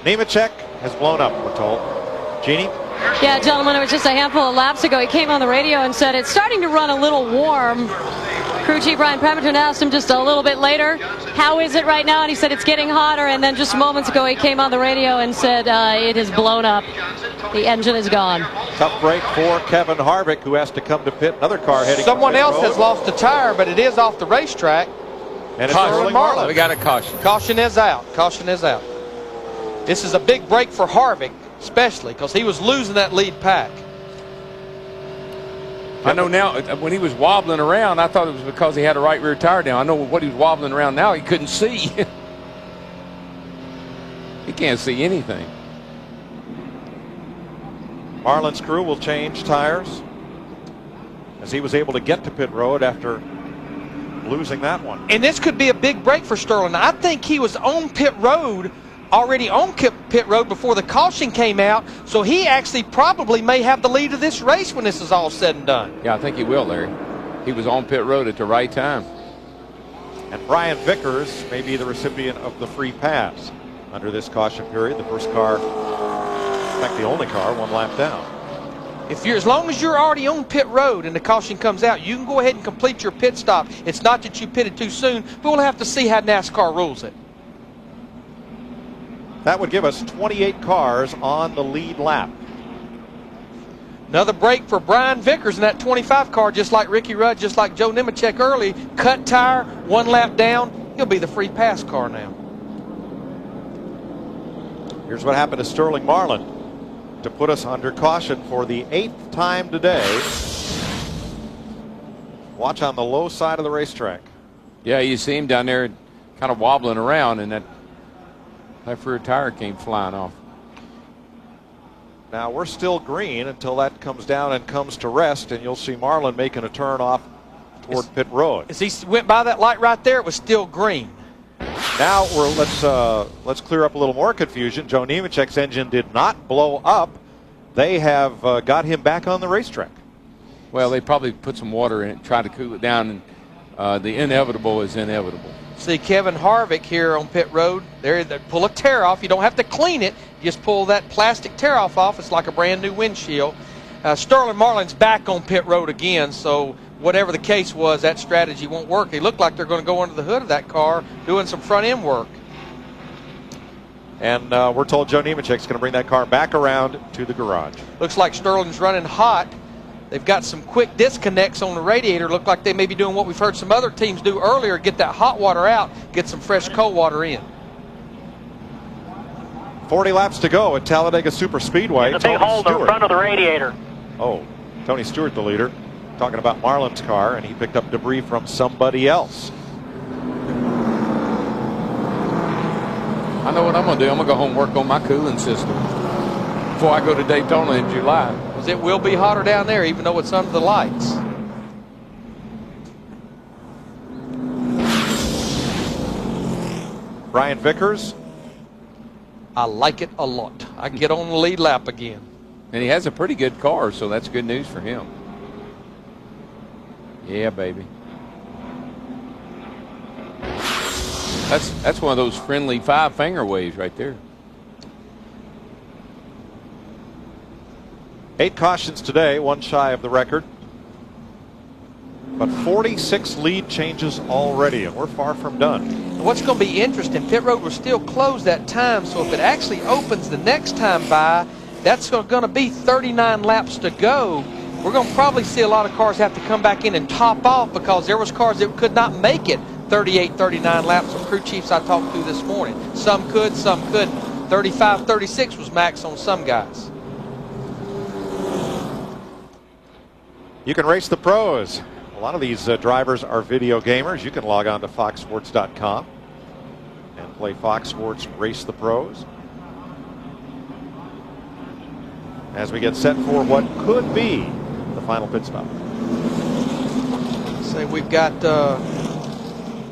Nemechek has blown up, we're told. Jeannie? Yeah, gentlemen, it was just a handful of laps ago. He came on the radio and said it's starting to run a little warm. Crew chief Brian Pemberton asked him just a little bit later, how is it right now? And he said it's getting hotter. And then just moments ago, he came on the radio and said it has blown up. The engine is gone. Tough break for Kevin Harvick, who has to come to pit. Another car heading. Someone else has lost a tire, but it is off the racetrack. And it's Sterling Marlin. We got a caution. Caution is out. Caution is out. This is a big break for Harvick, especially because he was losing that lead pack. I know now, when he was wobbling around, I thought it was because he had a right rear tire down. I know what he was wobbling around now, he couldn't see. He can't see anything. Marlin's crew will change tires as he was able to get to pit road after losing that one. And this could be a big break for Sterling. I think he was on pit road, already on pit road before the caution came out, so he actually probably may have the lead of this race when this is all said and done. Yeah, I think he will, Larry. He was on pit road at the right time. And Brian Vickers may be the recipient of the free pass under this caution period. The first car, in fact the only car, 1 lap down. As long as you're already on pit road and the caution comes out, you can go ahead and complete your pit stop. It's not that you pitted too soon, but we'll have to see how NASCAR rules it. That would give us 28 cars on the lead lap. Another break for Brian Vickers in that 25 car, just like Ricky Rudd, just like Joe Nemechek early. Cut tire, 1 lap down. He'll be the free pass car now. Here's what happened to Sterling Marlin to put us under caution for the 8th time today. Watch on the low side of the racetrack. Yeah, you see him down there kind of wobbling around, and that left rear tire came flying off. Now we're still green until that comes down and comes to rest, and you'll see Marlin making a turn off toward pit road. As he went by that light right there, it was still green. Now let's clear up a little more confusion. Joe Nemechek's engine did not blow up. They have got him back on the racetrack. Well, they probably put some water in it, tried to cool it down, and the inevitable is inevitable. See Kevin Harvick here on pit road. They pull a tear off. You don't have to clean it. You just pull that plastic tear off. It's like a brand new windshield. Sterling Marlin's back on pit road again, so whatever the case was, that strategy won't work. They look like they're going to go under the hood of that car doing some front end work. And we're told Joe Nemechek's going to bring that car back around to the garage. Looks like Sterling's running hot. They've got some quick disconnects on the radiator. Look like they may be doing what we've heard some other teams do earlier, get that hot water out, get some fresh cold water in. 40 laps to go at Talladega Superspeedway. The big hole in the front of the radiator. Oh, Tony Stewart, the leader, talking about Marlin's car, and he picked up debris from somebody else. I know what I'm going to do. I'm going to go home and work on my cooling system before I go to Daytona in July. Because it will be hotter down there, even though it's under the lights. Brian Vickers. I like it a lot. I get on the lead lap again. And he has a pretty good car, so that's good news for him. Yeah, baby. That's one of those friendly 5-finger waves right there. 8 cautions today, 1 shy of the record. But 46 lead changes already, and we're far from done. What's going to be interesting, pit road was still closed that time, so if it actually opens the next time by, that's going to be 39 laps to go. We're going to probably see a lot of cars have to come back in and top off because there was cars that could not make it 38, 39 laps of crew chiefs I talked to this morning. Some could, some couldn't. 35, 36 was max on some guys. You can race the pros. A lot of these drivers are video gamers. You can log on to foxsports.com and play Fox Sports Race the Pros. As we get set for what could be the final pit stop. Say we've got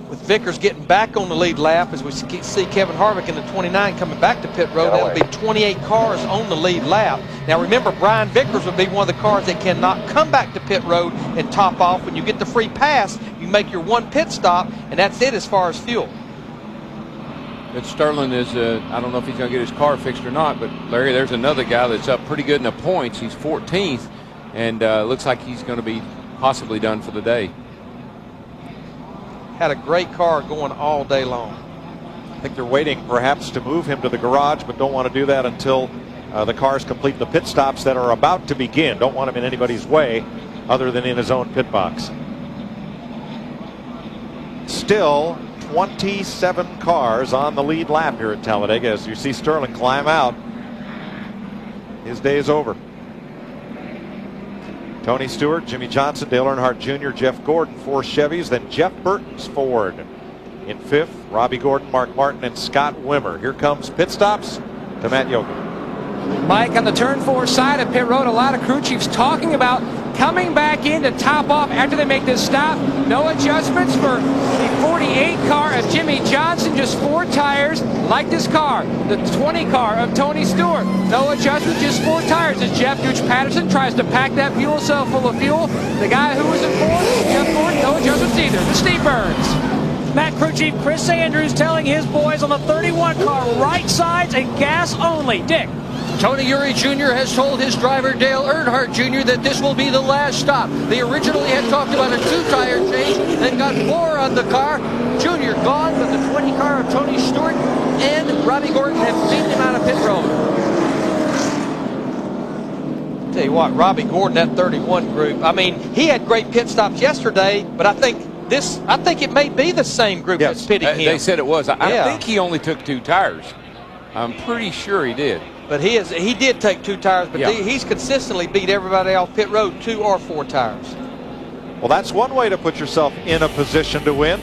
with Vickers getting back on the lead lap as we see Kevin Harvick in the 29 coming back to pit road. That'll be 28 cars on the lead lap. Now remember, Brian Vickers would be one of the cars that cannot come back to pit road and top off. When you get the free pass, you make your 1 pit stop, and that's it as far as fuel. But Sterling is, I don't know if he's going to get his car fixed or not, but Larry, there's another guy that's up pretty good in the points. He's 14th, and looks like he's going to be possibly done for the day. Had a great car going all day long. I think they're waiting perhaps to move him to the garage, but don't want to do that until the cars complete the pit stops that are about to begin. Don't want him in anybody's way other than in his own pit box. Still 27 cars on the lead lap here at Talladega as you see Sterling climb out. His day is over. Tony Stewart, Jimmy Johnson, Dale Earnhardt Jr., Jeff Gordon, 4 Chevys, then Jeff Burton's Ford. In 5th, Robbie Gordon, Mark Martin, and Scott Wimmer. Here comes pit stops to Matt Yoakum. Mike, on the turn 4 side of pit road, a lot of crew chiefs talking about coming back in to top off after they make this stop. No adjustments for the 48 car of Jimmy Johnson, just 4 tires like this car. The 20 car of Tony Stewart, no adjustments, just 4 tires as Jeff Gooch Patterson tries to pack that fuel cell full of fuel. The guy who was in 4th, Jeff Gordon, no adjustments either. The Steve Burns. Matt crew chief Chris Andrews telling his boys on the 31 car right sides and gas only. Dick. Tony Eury Jr. has told his driver Dale Earnhardt Jr. that this will be the last stop. They originally had talked about a 2-tire change, then got 4 on the car. Jr. gone, but the 20 car of Tony Stewart and Robbie Gordon have beaten him out of pit road. Tell you what, Robbie Gordon, that 31 group, I mean, he had great pit stops yesterday, but I think it may be the same group that's pitting him. They said it was. I think he only took 2 tires. I'm pretty sure he did. But he did take 2 tires, but he's consistently beat everybody off pit road 2 or 4 tires. Well, that's one way to put yourself in a position to win.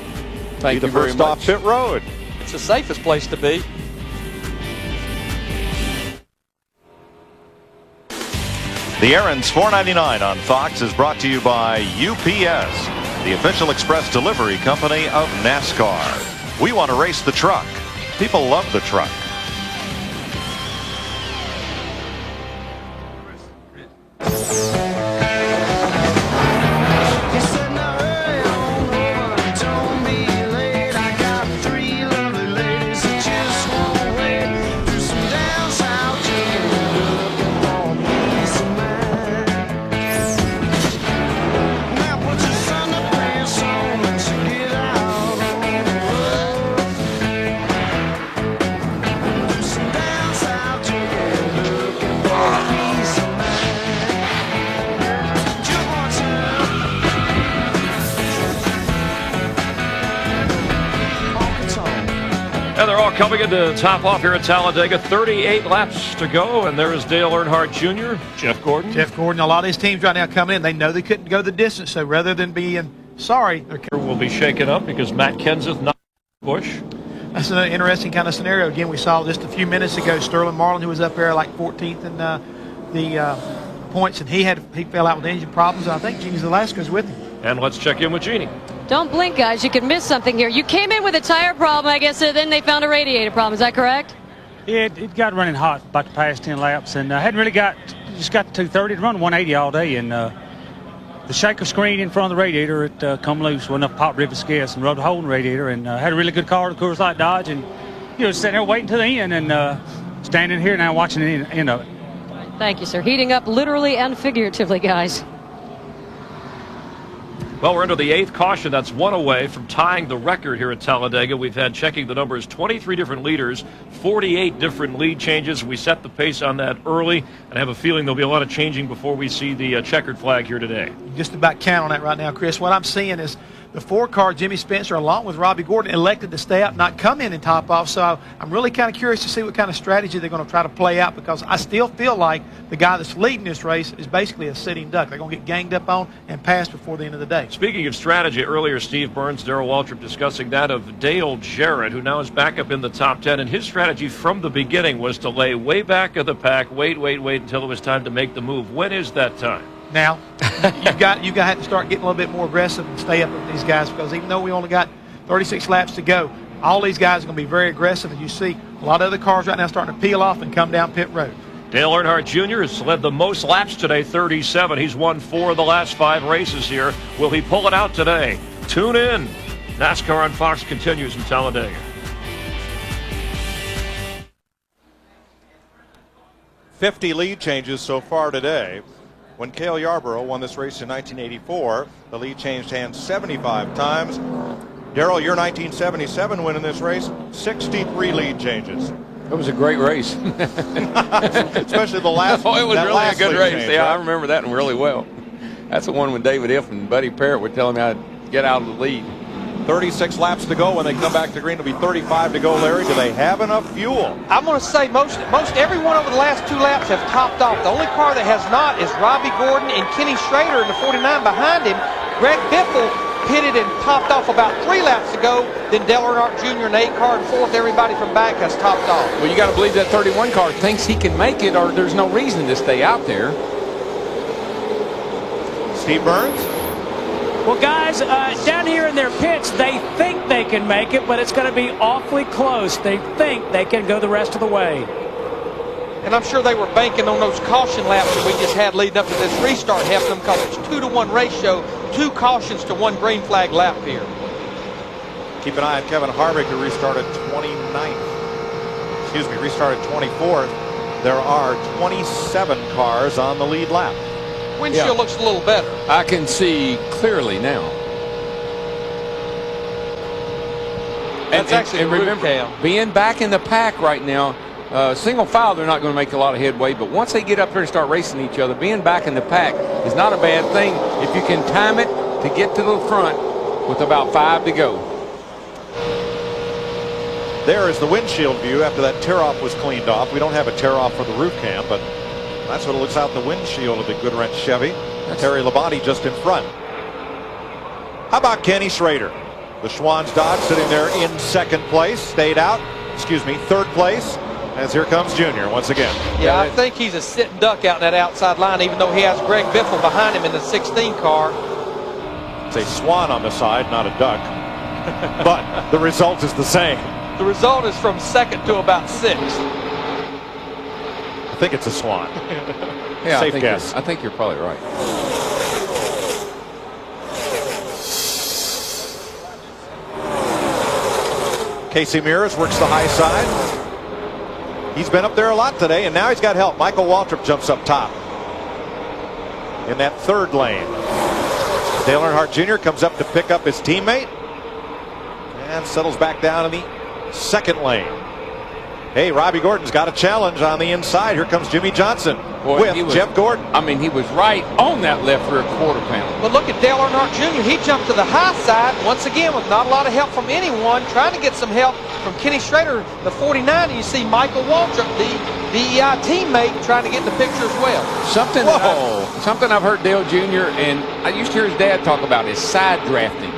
Thank you you very first much. off pit road. It's the safest place to be. The Aaron's 499 on Fox is brought to you by UPS, the official express delivery company of NASCAR. We want to race the truck. People love the truck. And they're all coming in to top off here at Talladega. 38 laps to go, and there is Dale Earnhardt Jr., Jeff Gordon. Jeff Gordon, a lot of these teams right now coming in, they know they couldn't go the distance, so rather than being sorry, will be shaken up because Matt Kenseth not Busch. That's an interesting kind of scenario. Again, we saw just a few minutes ago Sterling Marlin, who was up there like 14th in the points, and he fell out with engine problems. And I think Jeannie Zalaska's with him. And let's check in with Jeannie. Don't blink, guys. You could miss something here. You came in with a tire problem, I guess, and then they found a radiator problem. Is that correct? Yeah, it got running hot about the past 10 laps, and hadn't really just got to 230. It run 180 all day, and the shaker screen in front of the radiator, it come loose. Wasn't enough pop rivets gas and rubbed a hole in the radiator, and had a really good car, the Coors Light Dodge, and sitting there waiting to the end, and standing here now watching the end of it. Thank you, sir. Heating up literally and figuratively, guys. Well, we're into the 8th caution. That's one away from tying the record here at Talladega. We've had, checking the numbers, 23 different leaders, 48 different lead changes. We set the pace on that early, and I have a feeling there'll be a lot of changing before we see the checkered flag here today. Just about count on that right now, Chris. What I'm seeing is the 4-car, Jimmy Spencer, along with Robbie Gordon, elected to stay out, not come in and top off. So I'm really kind of curious to see what kind of strategy they're going to try to play out, because I still feel like the guy that's leading this race is basically a sitting duck. They're going to get ganged up on and passed before the end of the day. Speaking of strategy, earlier Steve Burns, Darrell Waltrip discussing that of Dale Jarrett, who now is back up in the top 10. And his strategy from the beginning was to lay way back of the pack, wait until it was time to make the move. When is that time? Now, you've got to have to start getting a little bit more aggressive and stay up with these guys, because even though we only got 36 laps to go, all these guys are going to be very aggressive. And you see a lot of other cars right now starting to peel off and come down pit road. Dale Earnhardt Jr. has led the most laps today, 37. He's won 4 of the last 5 races here. Will he pull it out today? Tune in. NASCAR on Fox continues in Talladega. 50 lead changes so far today. When Cale Yarborough won this race in 1984, the lead changed hands 75 times. Darrell, your 1977 win in this race, 63 lead changes. It was a great race. Especially the last one. Oh, it was really a good race. Change, yeah, right? I remember that one really well. That's the one when David Iff and Buddy Parrott were telling me how to get out of the lead. 36 laps to go. When they come back to green, it'll be 35 to go, Larry. Do they have enough fuel? I'm going to say most everyone over the last 2 laps have topped off. The only car that has not is Robbie Gordon and Kenny Schrader in the 49 behind him. Greg Biffle pitted and topped off about 3 laps ago. Then Dale Earnhardt Jr. in the 8 car and 4th. Everybody from back has topped off. Well, you got to believe that 31 car thinks he can make it, or there's no reason to stay out there. Steve Burns? Well, guys, down here in their pits, they think they can make it, but it's going to be awfully close. They think they can go the rest of the way. And I'm sure they were banking on those caution laps that we just had leading up to this restart helping them, because it's 2-to-1 ratio, 2 cautions to 1 green flag lap here. Keep an eye on Kevin Harvick, who restarted 29th. Excuse me, restarted 24th. There are 27 cars on the lead lap. Windshield looks a little better. I can see clearly now. And remember, being back in the pack right now, single file, they're not going to make a lot of headway, but once they get up there and start racing each other, being back in the pack is not a bad thing if you can time it to get to the front with about 5 to go. There is the windshield view after that tear-off was cleaned off. We don't have a tear-off for the roof cam, but that's what it looks out the windshield of the Goodwrench Chevy. Terry Labonte just in front. How about Kenny Schrader? The Schwann's Dodge sitting there in 2nd place, stayed out, third place, as here comes Junior once again. Yeah, I think he's a sitting duck out in that outside line, even though he has Greg Biffle behind him in the 16 car. It's a swan on the side, not a duck. But the result is the same. The result is from 2nd to about 6th. I think it's a swan. Yeah, Safe guess. I think you're probably right. Casey Mears works the high side. He's been up there a lot today, and now he's got help. Michael Waltrip jumps up top in that 3rd lane. Dale Earnhardt Jr. comes up to pick up his teammate and settles back down in the 2nd lane. Hey, Robbie Gordon's got a challenge on the inside. Here comes Jimmy Johnson with Jeff Gordon. I mean, he was right on that left rear quarter panel. But look at Dale Earnhardt Jr. He jumped to the high side once again with not a lot of help from anyone, trying to get some help from Kenny Schrader, the 49. And you see Michael Waltrip, the DEI teammate, trying to get in the picture as well. Something I've heard Dale Jr. and I used to hear his dad talk about is side drafting.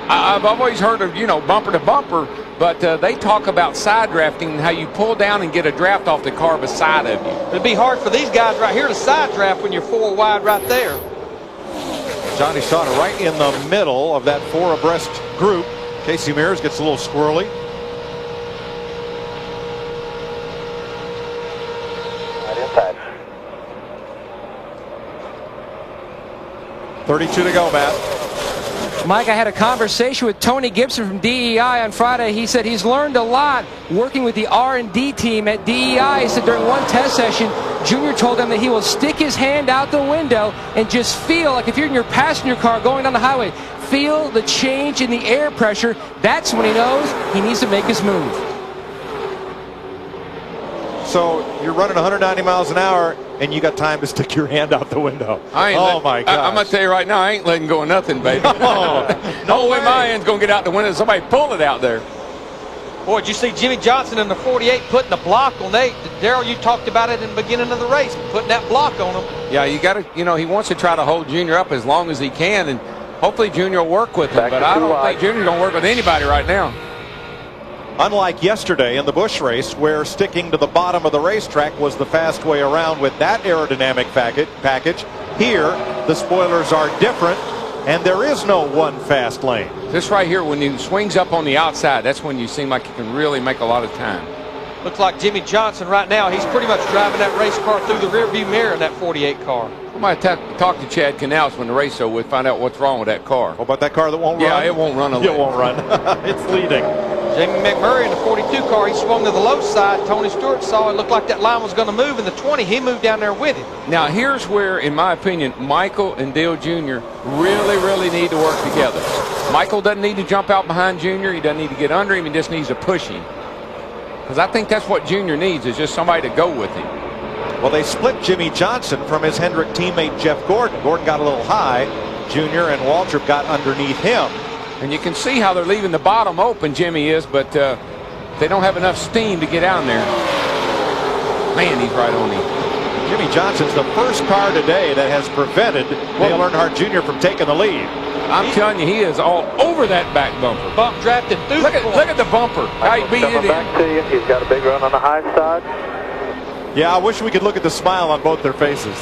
I've always heard of, bumper to bumper, but they talk about side drafting and how you pull down and get a draft off the car beside of you. It'd be hard for these guys right here to side draft when you're 4 wide right there. Johnny Sauter right in the middle of that 4 abreast group. Casey Mears gets a little squirrely. Right inside. 32 to go, Matt. Mike, I had a conversation with Tony Gibson from DEI on Friday. He said he's learned a lot working with the R&D team at DEI. He said during one test session, Junior told him that he will stick his hand out the window and just feel like if you're in your passenger car going down the highway, feel the change in the air pressure. That's when he knows he needs to make his move. So you're running 190 miles an hour, and you got time to stick your hand out the window. My God! I'm gonna tell you right now, I ain't letting go of nothing, baby. No way my hand's gonna get out the window. Somebody pull it out there. Boy, did you see Jimmy Johnson in the 48 putting the block on Nate? Darrell, you talked about it in the beginning of the race, putting that block on him. Yeah, you got to, he wants to try to hold Junior up as long as he can, and hopefully Junior will work with him. But I don't think Junior's gonna work with anybody right now. Unlike yesterday in the Busch race, where sticking to the bottom of the racetrack was the fast way around with that aerodynamic package, here the spoilers are different, and there is no one fast lane. This right here, when he swings up on the outside, that's when you seem like you can really make a lot of time. Looks like Jimmy Johnson right now, he's pretty much driving that race car through the rearview mirror in that 48 car. I might talk to Chad Canals when the race is over, find out what's wrong with that car. What about that car that won't run? Yeah, it won't run. It won't run. It's leading. Jamie McMurray in the 42 car, he swung to the low side. Tony Stewart saw it looked like that line was going to move in the 20. He moved down there with him. Now, here's where, in my opinion, Michael and Dale Jr. really need to work together. Michael doesn't need to jump out behind Junior. He doesn't need to get under him. He just needs to push him. Because I think that's what Junior needs, is just somebody to go with him. Well, they split Jimmy Johnson from his Hendrick teammate Jeff Gordon. Gordon got a little high. Junior and Waltrip got underneath him. And you can see how they're leaving the bottom open, Jimmy is, but they don't have enough steam to get down there. Man, he's right on him. Jimmy Johnson's the first car today that has prevented Dale Earnhardt Jr. from taking the lead. I'm telling you, he is all over that back bumper. Bump drafted through. Look at the bumper. How he beat it in. Back to you. He's got a big run on the high side. Yeah, I wish we could look at the smile on both their faces.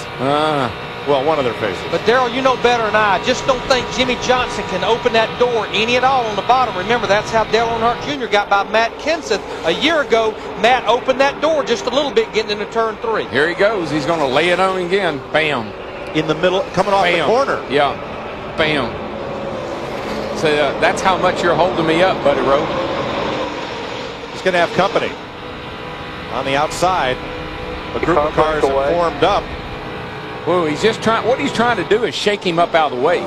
Well, one of their faces. But Darrell, you know better than I just don't think Jimmy Johnson can open that door any at all on the bottom. Remember, that's how Dale Earnhardt Jr. got by Matt Kenseth a year ago. Matt opened that door just a little bit getting into turn 3. Here he goes. He's going to lay it on again. Bam. In the middle, coming off the corner. Yeah. Bam. So that's how much you're holding me up, Buddy Rowe. He's going to have company. On the outside, a group of cars have formed up. Whoa, he's just trying. What he's trying to do is shake him up out of the way.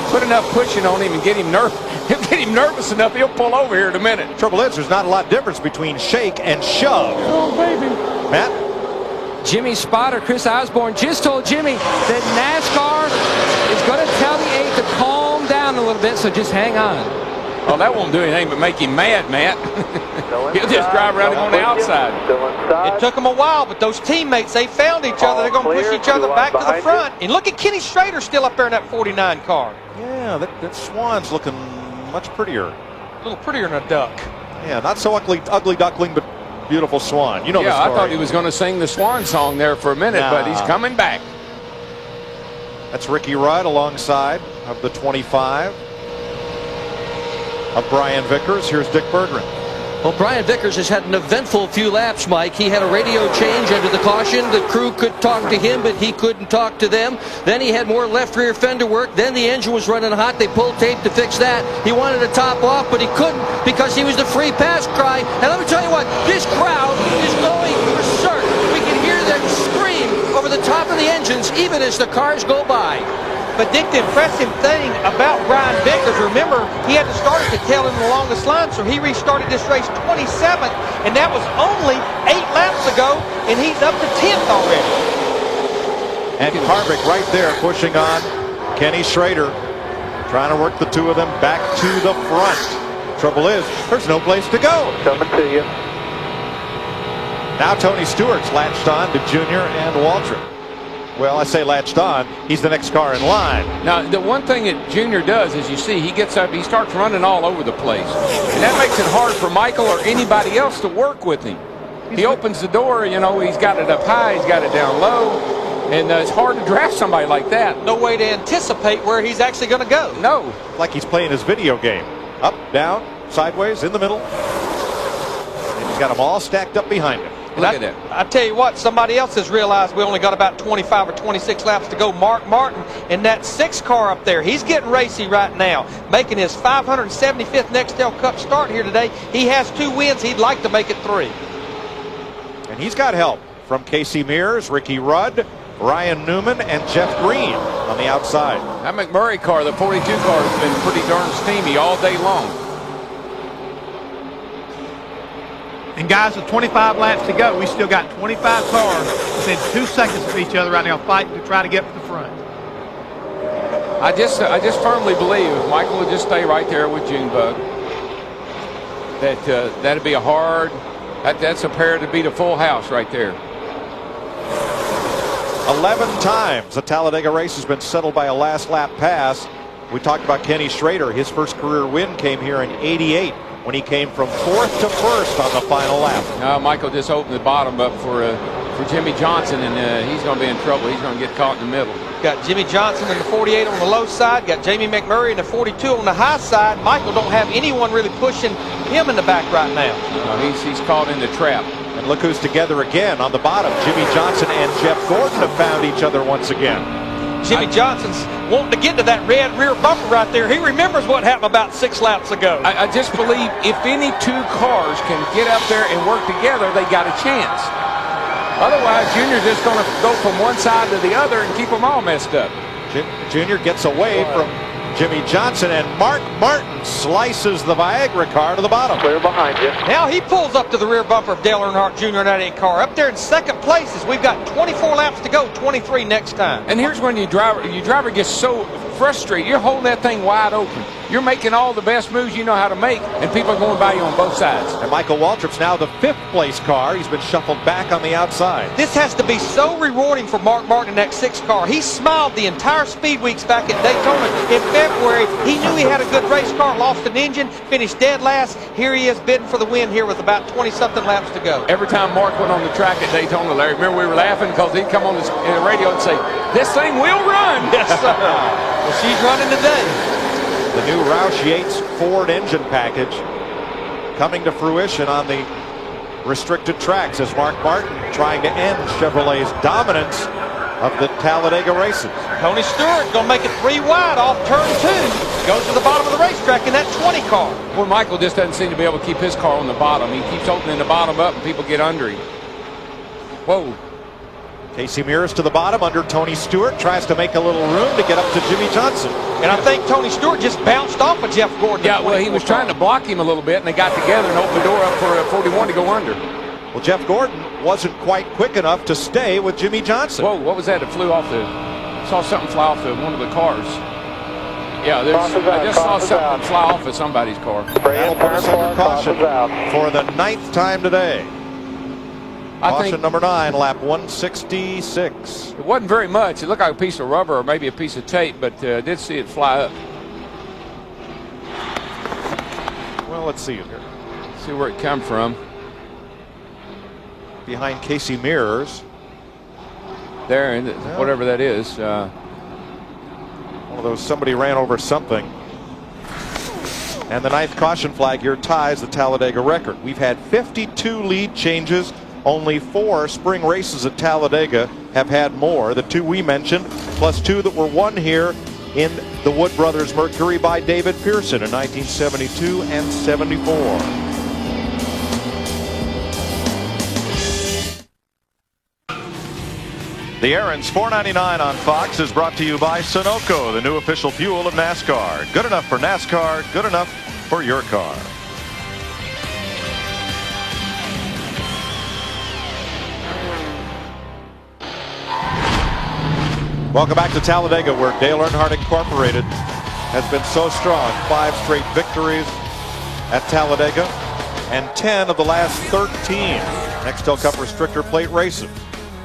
Put enough pushing on him and get him nervous. He'll get him nervous enough. He'll pull over here in a minute. Trouble is, there's not a lot of difference between shake and shove. Oh, baby. Matt? Jimmy's spotter, Chris Osborne, just told Jimmy that NASCAR is going to tell the 8 to calm down a little bit, so just hang on. Oh, that won't do anything but make him mad, Matt. He'll just drive around him on the outside. It took them a while, but those teammates, they found each other. They're going to push each other back to the front. And look at Kenny Schrader still up there in that 49 car. Yeah, that Swan's looking much prettier. A little prettier than a duck. Yeah, not so ugly duckling, but beautiful Swan. You know the story. I thought he was going to sing the Swan song there for a minute, but he's coming back. That's Ricky Rudd alongside of the 25. Of Brian Vickers. Here's Dick Berggren. Well, Brian Vickers has had an eventful few laps, Mike. He had a radio change under the caution. The crew could talk to him, but he couldn't talk to them. Then he had more left rear fender work. Then the engine was running hot. They pulled tape to fix that. He wanted to top off, but he couldn't because he was the free pass cry. And let me tell you what, this crowd is going berserk. We can hear them scream over the top of the engines even as the cars go by. But Dick, the impressive thing about Brian Vickers, remember, he had to start at the tail end of the longest line, so he restarted this race 27th, and that was only 8 laps ago, and he's up to 10th already. And Harvick right there pushing on Kenny Schrader, trying to work the two of them back to the front. Trouble is, there's no place to go. Coming to you. Now Tony Stewart's latched on to Junior and Waltrip. Well, I say latched on. He's the next car in line. Now, the one thing that Junior does is, you see, he gets up, he starts running all over the place. And that makes it hard for Michael or anybody else to work with him. He opens the door, you know, he's got it up high, he's got it down low. And it's hard to draft somebody like that. No way to anticipate where he's actually going to go. No. Like he's playing his video game. Up, down, sideways, in the middle. And he's got them all stacked up behind him. Look at that. I tell you what, somebody else has realized we only got about 25 or 26 laps to go. Mark Martin in that 6th car up there. He's getting racy right now, making his 575th Nextel Cup start here today. He has 2 wins. He'd like to make it 3. And he's got help from Casey Mears, Ricky Rudd, Ryan Newman, and Jeff Green on the outside. That McMurray car, the 42 car, has been pretty darn steamy all day long. And guys, with 25 laps to go, we still got 25 cars within 2 seconds of each other right now, fighting to try to get to the front. I just firmly believe if Michael would just stay right there with Junebug, that that'd be a hard. That's a pair to beat a full house right there. 11 times the Talladega race has been settled by a last lap pass. We talked about Kenny Schrader. His first career win came here in '88 when he came from 4th to 1st on the final lap. Michael just opened the bottom up for Jimmy Johnson, and he's going to be in trouble. He's going to get caught in the middle. Got Jimmy Johnson in the 48 on the low side. Got Jamie McMurray in the 42 on the high side. Michael don't have anyone really pushing him in the back right now. No, he's caught in the trap. And look who's together again on the bottom. Jimmy Johnson and Jeff Gordon have found each other once again. Jimmy Johnson's wanting to get to that red rear bumper right there. He remembers what happened about 6 laps ago. I just believe if any 2 cars can get up there and work together, they got a chance. Otherwise, Junior's just going to go from one side to the other and keep them all messed up. Junior gets away from Jimmy Johnson, and Mark Martin slices the Viagra car to the bottom. Clear behind you. Now he pulls up to the rear bumper of Dale Earnhardt Jr. in that 8 car. Up there in 2nd place as we've got 24 laps to go, 23 next time. And here's when your driver gets so frustrated. You're holding that thing wide open. You're making all the best moves you know how to make, and people are going by you on both sides. And Michael Waltrip's now the 5th place car. He's been shuffled back on the outside. This has to be so rewarding for Mark Martin in that 6th car. He smiled the entire Speed Weeks back at Daytona in February. He knew he had a good race car, lost an engine, finished dead last. Here he is bidding for the win here with about 20-something laps to go. Every time Mark went on the track at Daytona, Larry, remember we were laughing because he'd come on in the radio and say, "This thing will run." Yes, sir. Well, she's running today. The new Roush Yates Ford engine package coming to fruition on the restricted tracks as Mark Martin trying to end Chevrolet's dominance of the Talladega races. Tony Stewart going to make it 3 wide off turn 2. Goes to the bottom of the racetrack in that 20 car. Well, Michael just doesn't seem to be able to keep his car on the bottom. He keeps opening the bottom up and people get under him. Whoa. Casey Mears to the bottom under Tony Stewart. Tries to make a little room to get up to Jimmy Johnson. And I think Tony Stewart just bounced off of Jeff Gordon. Yeah, well, he was trying to block him a little bit, and they got together and opened the door up for 41 to go under. Well, Jeff Gordon wasn't quite quick enough to stay with Jimmy Johnson. Whoa, what was that? It flew off saw something fly off one of the cars. Yeah, I just saw something fly off of somebody's car. That'll put us under caution for the 9th time today. Caution number 9, lap 166. It wasn't very much. It looked like a piece of rubber or maybe a piece of tape, but I did see it fly up. Well, let's see here. See where it come from. Behind Casey Mears. There, and whatever that is. One of those, somebody ran over something. And the 9th caution flag here ties the Talladega record. We've had 52 lead changes. Only 4 spring races at Talladega have had more. The 2 we mentioned, plus 2 that were won here in the Wood Brothers Mercury by David Pearson in 1972 and 74. The Aaron's 499 on Fox is brought to you by Sunoco, the new official fuel of NASCAR. Good enough for NASCAR, good enough for your car. Welcome back to Talladega, where Dale Earnhardt Incorporated has been so strong. 5 straight victories at Talladega and 10 of the last 13 Nextel Cup restrictor plate races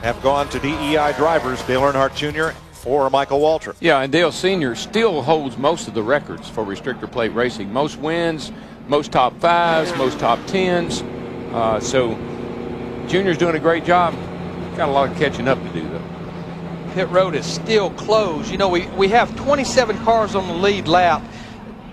have gone to DEI drivers, Dale Earnhardt Jr. or Michael Waltrip. Yeah, and Dale Sr. still holds most of the records for restrictor plate racing. Most wins, most top 5s, most top 10s. So Junior's doing a great job. Got a lot of catching up to do, though. Pit road is still closed. You know, we have 27 cars on the lead lap.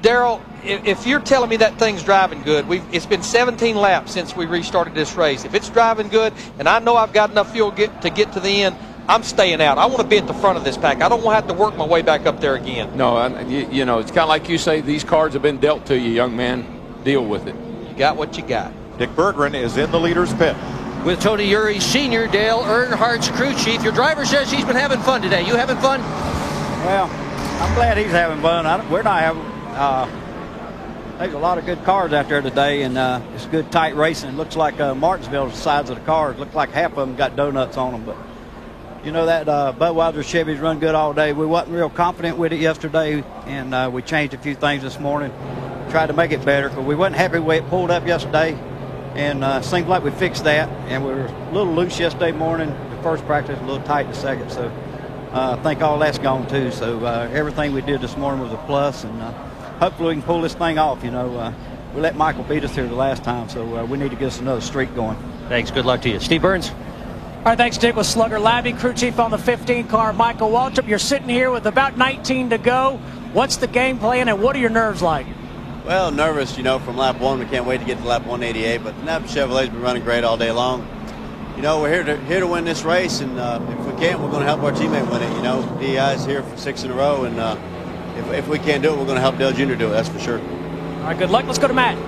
Darrell, if you're telling me that thing's driving good, it's been 17 laps since we restarted this race. If it's driving good, and I know I've got enough fuel to get to the end, I'm staying out. I want to be at the front of this pack. I don't want to have to work my way back up there again. No, you know, it's kind of like you say, these cards have been dealt to you, young man. Deal with it. You got what you got. Dick Berggren is in the leader's pit. With Tony Eury Sr., Dale Earnhardt's crew chief. Your driver says he's been having fun today. You having fun? Well, I'm glad he's having fun. We're not having. There's a lot of good cars out there today, and it's good tight racing. It looks like Martinsville, the sides of the cars, look like half of them got donuts on them. But you know that Budweiser Chevy's run good all day. We wasn't real confident with it yesterday, and we changed a few things this morning, tried to make it better, because we wasn't happy the way it pulled up yesterday. And seems like we fixed that, and we were a little loose yesterday morning. The first practice, a little tight the second. So I think all that's gone too. So everything we did this morning was a plus, and hopefully we can pull this thing off. You know, we let Michael beat us here the last time, so we need to get us another streak going. Thanks. Good luck to you. Steve Burns. All right, thanks, Dick. With Slugger Labby, crew chief on the 15 car, Michael Waltrip. You're sitting here with about 19 to go. What's the game plan, and what are your nerves like? Well, nervous, you know, from lap 1. We can't wait to get to lap 188. But Napa Chevrolet's been running great all day long. You know, we're here to win this race, and if we can't, we're going to help our teammate win it. You know, DEI's here for 6 in a row, and if we can't do it, we're going to help Dale Jr. do it. That's for sure. All right, good luck. Let's go to Matt.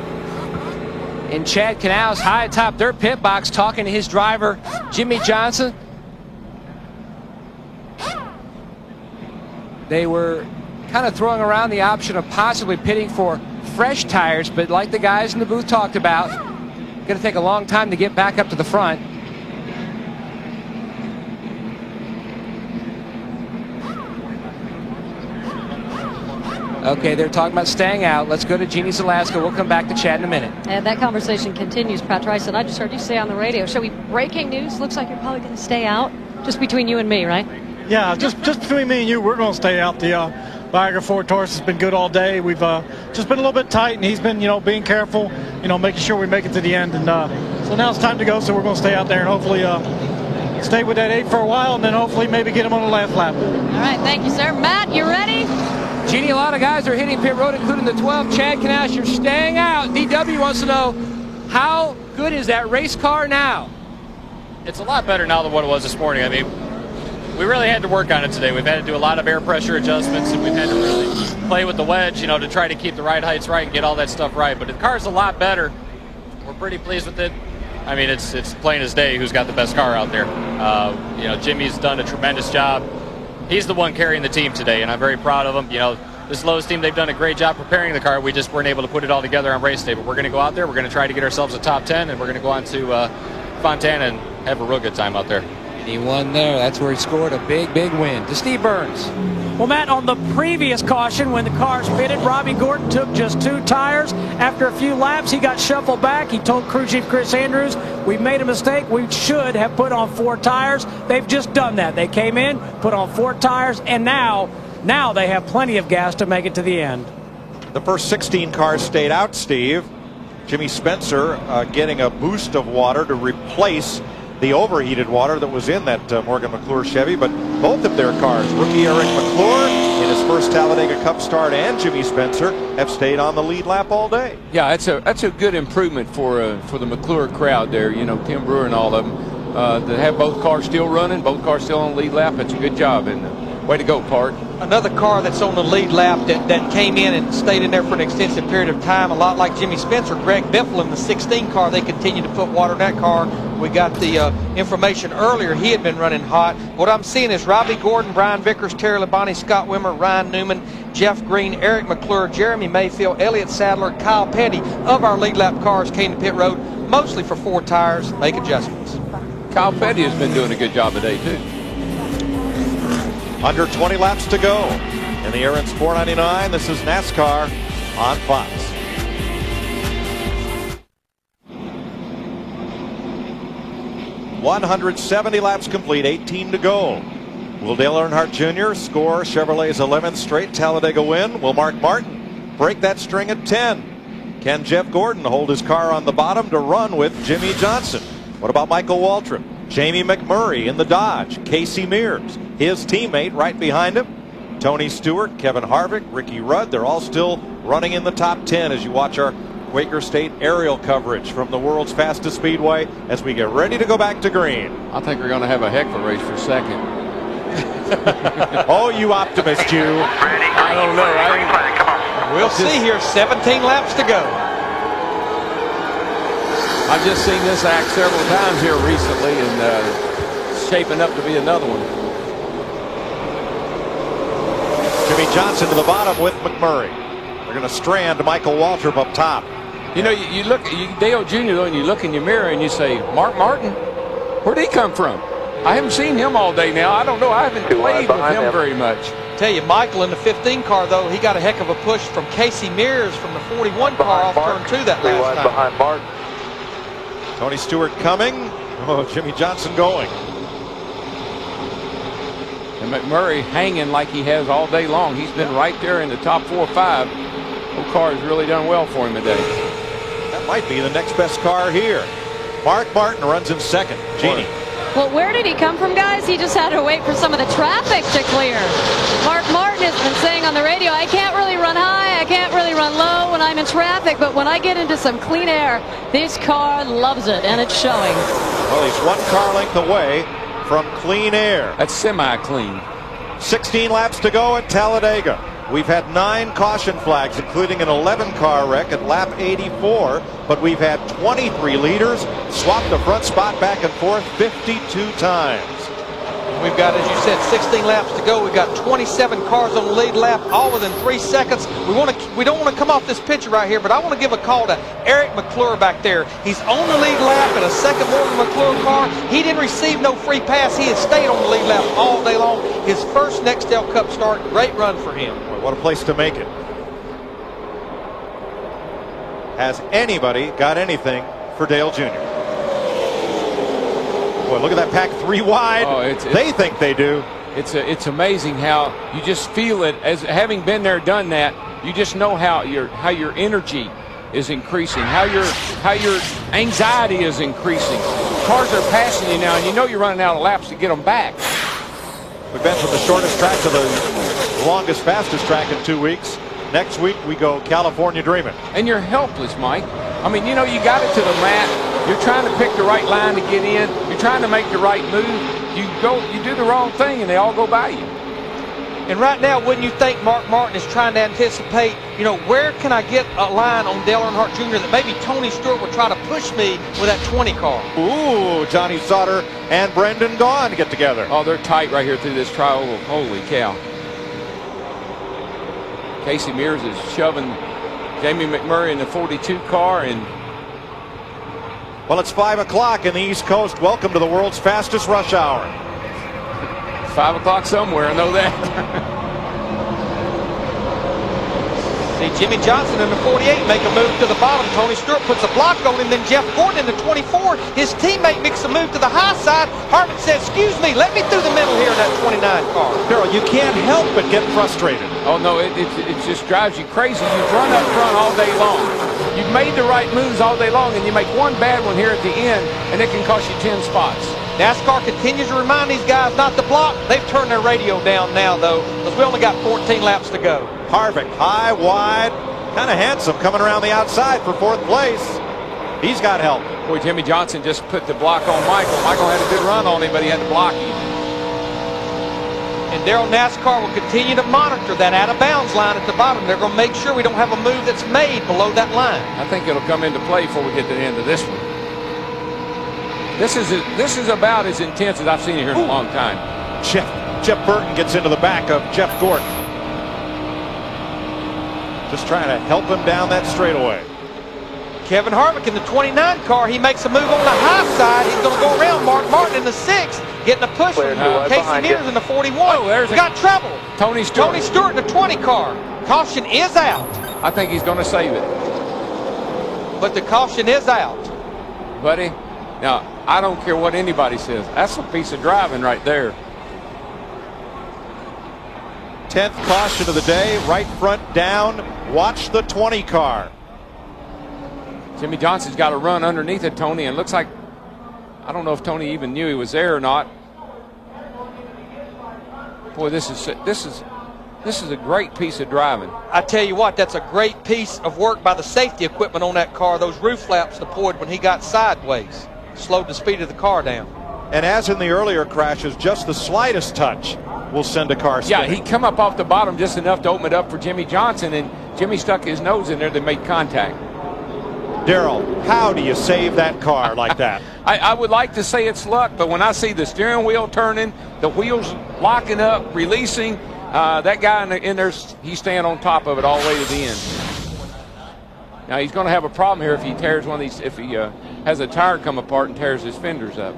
And Chad Canals high atop their pit box talking to his driver, Jimmy Johnson. They were kind of throwing around the option of possibly pitting for fresh tires, but like the guys in the booth talked about, going to take a long time to get back up to the front. Okay, they're talking about staying out. Let's go to Jeannie's Alaska. We'll come back to Chad in a minute. And that conversation continues, Pat Trice, and I just heard you say on the radio. Shall we breaking news? Looks like you're probably going to stay out, just between you and me, right? Yeah, just between me and you, we're going to stay out. The Viagra Ford Taurus has been good all day. We've just been a little bit tight, and he's been, you know, being careful, you know, making sure we make it to the end. And so now it's time to go, so we're going to stay out there and hopefully stay with that 8 for a while, and then hopefully maybe get him on the last lap. All right, thank you, sir. Matt, you ready? Jeannie, a lot of guys are hitting pit road, including the 12. Chad Canals, you're staying out. DW wants to know, how good is that race car now? It's a lot better now than what it was this morning. I mean, we really had to work on it today. We've had to do a lot of air pressure adjustments, and we've had to really play with the wedge, you know, to try to keep the ride heights right and get all that stuff right. But the car's a lot better. We're pretty pleased with it. I mean, it's plain as day who's got the best car out there. You know, Jimmy's done a tremendous job. He's the one carrying the team today, and I'm very proud of him. You know, this Lowe's team, they've done a great job preparing the car. We just weren't able to put it all together on race day. But we're going to go out there. We're going to try to get ourselves a top 10, and we're going to go on to Fontana and have a real good time out there. And he won there. That's where he scored a big, big win. To Steve Burns. Well, Matt, on the previous caution, when the cars pitted, Robbie Gordon took just 2 tires. After a few laps, he got shuffled back. He told crew chief Chris Andrews, we made a mistake. We should have put on 4 tires. They've just done that. They came in, put on 4 tires, and now they have plenty of gas to make it to the end. The first 16 cars stayed out, Steve. Jimmy Spencer getting a boost of water to replace the overheated water that was in that Morgan McClure Chevy, but both of their cars, rookie Eric McClure in his first Talladega Cup start and Jimmy Spencer, have stayed on the lead lap all day. Yeah, that's a good improvement for the McClure crowd there. You know, Tim Brewer and all of them to have both cars still running, both cars still on the lead lap. That's a good job, and way to go, Park. another car that's on the lead lap that came in and stayed in there for an extensive period of time, a lot like Jimmy Spencer. Greg Biffle in the 16 car, they continue to put water in that car. We got the information earlier, he had been running hot. What I'm seeing is Robbie Gordon, Brian Vickers, Terry Labonte, Scott Wimmer, Ryan Newman, Jeff Green, Eric McClure, Jeremy Mayfield, Elliott Sadler, Kyle Petty of our lead lap cars came to pit road, mostly for 4 tires, make adjustments. Kyle Petty has been doing a good job today, too. Under 20 laps to go in the Aaron's 499. This is NASCAR on Fox. .170 laps complete, 18 to go. Will Dale Earnhardt Jr. score Chevrolet's 11th straight Talladega win? Will Mark Martin break that string at 10? Can Jeff Gordon hold his car on the bottom to run with Jimmy Johnson? What about Michael Waltrip? Jamie McMurray in the Dodge. Casey Mears, his teammate right behind him. Tony Stewart, Kevin Harvick, Ricky Rudd. They're all still running in the top 10 as you watch our Quaker State aerial coverage from the world's fastest speedway as we get ready to go back to green. I think we're going to have a heck of a race for second. Oh, you optimist, you. I don't know. We'll see here, 17 laps to go. I've just seen this act several times here recently, and shaping up to be another one. Jimmy Johnson to the bottom with McMurray. They're going to strand Michael Waltrip up top. You know, you look at Dale Jr. though, and you look in your mirror and you say, Mark Martin, where'd he come from? I haven't seen him all day now. I don't know. I haven't played with him very much. Tell you, Michael in the 15 car, though, he got a heck of a push from Casey Mears from the 41 car off turn 2 that last time. Behind Martin. Tony Stewart coming. Oh, Jimmy Johnson going. And McMurray hanging like he has all day long. He's been right there in the top 4 or 5. The car has really done well for him today. That might be the next best car here. Mark Martin runs in second. Jeannie. Well, where did he come from, guys? He just had to wait for some of the traffic to clear. Mark Martin has been saying on the radio, I can't really run high, I can't really run low when I'm in traffic, but when I get into some clean air, this car loves it, and it's showing. Well, he's 1 car length away from clean air. That's semi-clean. 16 laps to go at Talladega. We've had 9 caution flags, including an 11-car wreck at lap 84, but we've had 23 leaders swap the front spot back and forth 52 times. We've got, as you said, 16 laps to go. We've got 27 cars on the lead lap, all within 3 seconds. We don't want to come off this picture right here, but I want to give a call to Eric McClure back there. He's on the lead lap in a second Morgan McClure car. He didn't receive no free pass. He has stayed on the lead lap all day long. His first Nextel Cup start, great run for him. Boy, what a place to make it. Has anybody got anything for Dale Jr.? Boy, look at that pack 3 wide. Oh, they think they do. It's amazing how you just feel it, as having been there, done that. You just know how your energy is increasing, how your anxiety is increasing. Cars are passing you now, and you know you're running out of laps to get them back. We've been from the shortest track to the longest, fastest track in 2 weeks. Next week we go California Dreaming. And you're helpless, Mike. I mean, you know, you got it to the mat. You're trying to pick the right line to get in. You're trying to make the right move. You do the wrong thing, and they all go by you. And right now, wouldn't you think Mark Martin is trying to anticipate, you know, where can I get a line on Dale Earnhardt Jr. that maybe Tony Stewart would try to push me with that 20 car? Ooh, Johnny Sauter and Brendan Gaughan get together. Oh, they're tight right here through this trial. Holy cow. Casey Mears is shoving Jamie McMurray in the 42 car. And well, it's 5 o'clock in the East Coast. Welcome to the world's fastest rush hour. 5 o'clock somewhere, I know that. See Jimmy Johnson in the 48 make a move to the bottom. Tony Stewart puts a block on him. Then Jeff Gordon in the 24. His teammate makes a move to the high side. Harvick says, excuse me, let me through the middle here in that 29 car. Darrell, you can't help but get frustrated. Oh, no, it just drives you crazy. You've run up front all day long. You've made the right moves all day long, and you make one bad one here at the end, and it can cost you 10 spots. NASCAR continues to remind these guys not to block. They've turned their radio down now, though, because we only got 14 laps to go. Harvick, high, wide, kind of handsome, coming around the outside for 4th place. He's got help. Boy, Jimmy Johnson just put the block on Michael. Michael had a good run on him, but he had to block him. And Daryl NASCAR will continue to monitor that out-of-bounds line at the bottom. They're going to make sure we don't have a move that's made below that line. I think it'll come into play before we get to the end of this one. This is about as intense as I've seen it here in a long time. Jeff Burton gets into the back of Jeff Gordon. Just trying to help him down that straightaway. Kevin Harvick in the 29 car, he makes a move on the high side. He's going to go around Mark Martin in the 6, getting a push from Casey Mears in the 41. We got trouble. Tony Stewart. Tony Stewart in the 20 car. Caution is out. I think he's going to save it. But the caution is out. Buddy, now, I don't care what anybody says. That's a piece of driving right there. 10th caution of the day, right front down. Watch the 20 car. Jimmy Johnson's got to run underneath it, Tony, and looks like, I don't know if Tony even knew he was there or not. Boy, this is a great piece of driving. I tell you what, that's a great piece of work by the safety equipment on that car. Those roof flaps deployed when he got sideways, slowed the speed of the car down. And as in the earlier crashes, just the slightest touch will send a car spinning. Yeah, he come up off the bottom just enough to open it up for Jimmy Johnson, and Jimmy stuck his nose in there to make contact. Daryl, how do you save that car like that? I would like to say it's luck, but when I see the steering wheel turning, the wheels locking up, releasing, that guy in there, he's staying on top of it all the way to the end. Now he's going to have a problem here if he tears one of these, if he has a tire come apart and tears his fenders up.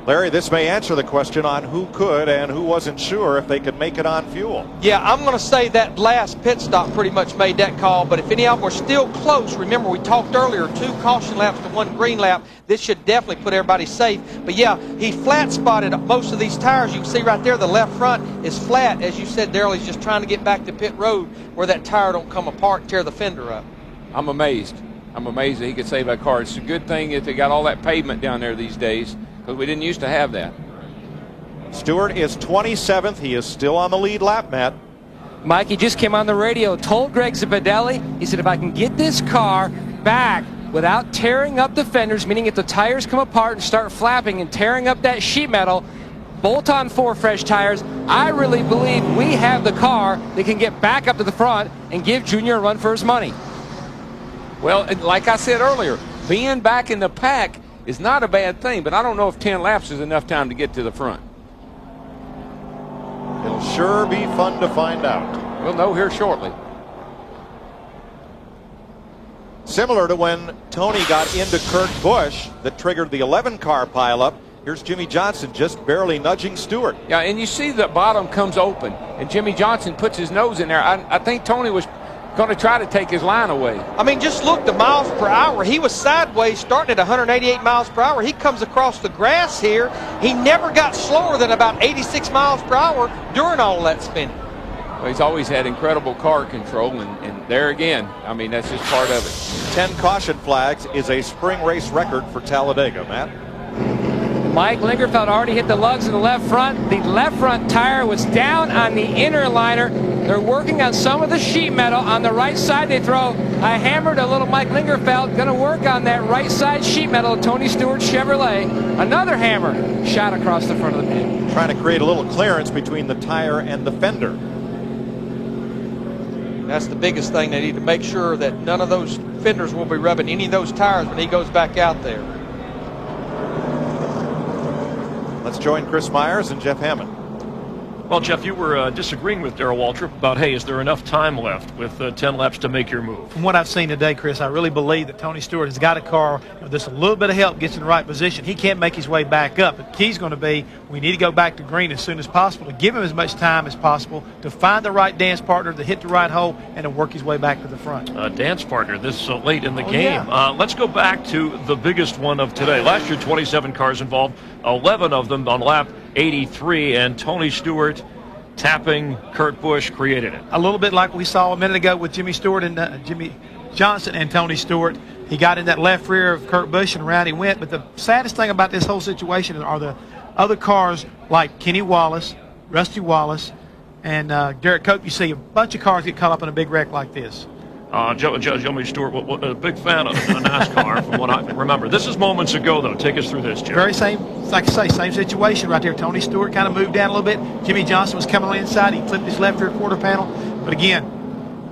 Larry, this may answer the question on who could and who wasn't sure if they could make it on fuel. Yeah, I'm going to say that last pit stop pretty much made that call, but if any of them were still close, remember we talked earlier, 2 caution laps to 1 green lap. This should definitely put everybody safe. But yeah, he flat spotted most of these tires. You can see right there the left front is flat. As you said, Daryl, he's just trying to get back to pit road where that tire don't come apart and tear the fender up. I'm amazed. I'm amazed that he could save that car. It's a good thing that they got all that pavement down there these days, because we didn't used to have that. Stewart is 27th. He is still on the lead lap, Matt. Mike, he just came on the radio, told Greg Zipadelli, he said, if I can get this car back without tearing up the fenders, meaning if the tires come apart and start flapping and tearing up that sheet metal, bolt on 4 fresh tires, I really believe we have the car that can get back up to the front and give Junior a run for his money. Well, and like I said earlier, being back in the pack is not a bad thing, but I don't know if 10 laps is enough time to get to the front. It'll sure be fun to find out. We'll know here shortly. Similar to when Tony got into Kurt Busch that triggered the 11-car pileup, here's Jimmy Johnson just barely nudging Stewart. Yeah, and you see the bottom comes open, and Jimmy Johnson puts his nose in there. I think Tony was going to try to take his line away. I mean, just look, the miles per hour. He was sideways starting at 188 miles per hour. He comes across the grass here. He never got slower than about 86 miles per hour during all that spinning. Well, he's always had incredible car control, and there again, I mean, that's just part of it. 10 caution flags is a spring race record for Talladega, Matt. Mike Lingerfeld already hit the lugs of the left front. The left front tire was down on the inner liner. They're working on some of the sheet metal. On the right side, they throw a hammer to little Mike Lingerfeld. Going to work on that right side sheet metal of Tony Stewart Chevrolet. Another hammer shot across the front of the pit. Trying to create a little clearance between the tire and the fender. That's the biggest thing. They need to make sure that none of those fenders will be rubbing any of those tires when he goes back out there. Let's join Chris Myers and Jeff Hammond. Well, Jeff, you were disagreeing with Darrell Waltrip about, hey, is there enough time left with 10 laps to make your move? From what I've seen today, Chris, I really believe that Tony Stewart has got a car. Just a little bit of help gets in the right position. He can't make his way back up. The key's going to be we need to go back to green as soon as possible to give him as much time as possible to find the right dance partner, to hit the right hole, and to work his way back to the front. Dance partner this late in the game. Yeah. Let's go back to the biggest one of today. Last year, 27 cars involved, 11 of them on lap 83, and Tony Stewart tapping Kurt Busch created it. A little bit like we saw a minute ago with Jimmy Stewart and Jimmy Johnson and Tony Stewart. He got in that left rear of Kurt Busch and around he went. But the saddest thing about this whole situation are the other cars like Kenny Wallace, Rusty Wallace, and Derek Cope. You see a bunch of cars get caught up in a big wreck like this. Jimmy Stewart, a big fan of NASCAR from what I can remember. This is moments ago, though. Take us through this, Jim. Very same, like I say, same situation right there. Tony Stewart kind of moved down a little bit. Jimmy Johnson was coming on the inside. He flipped his left rear quarter panel. But again,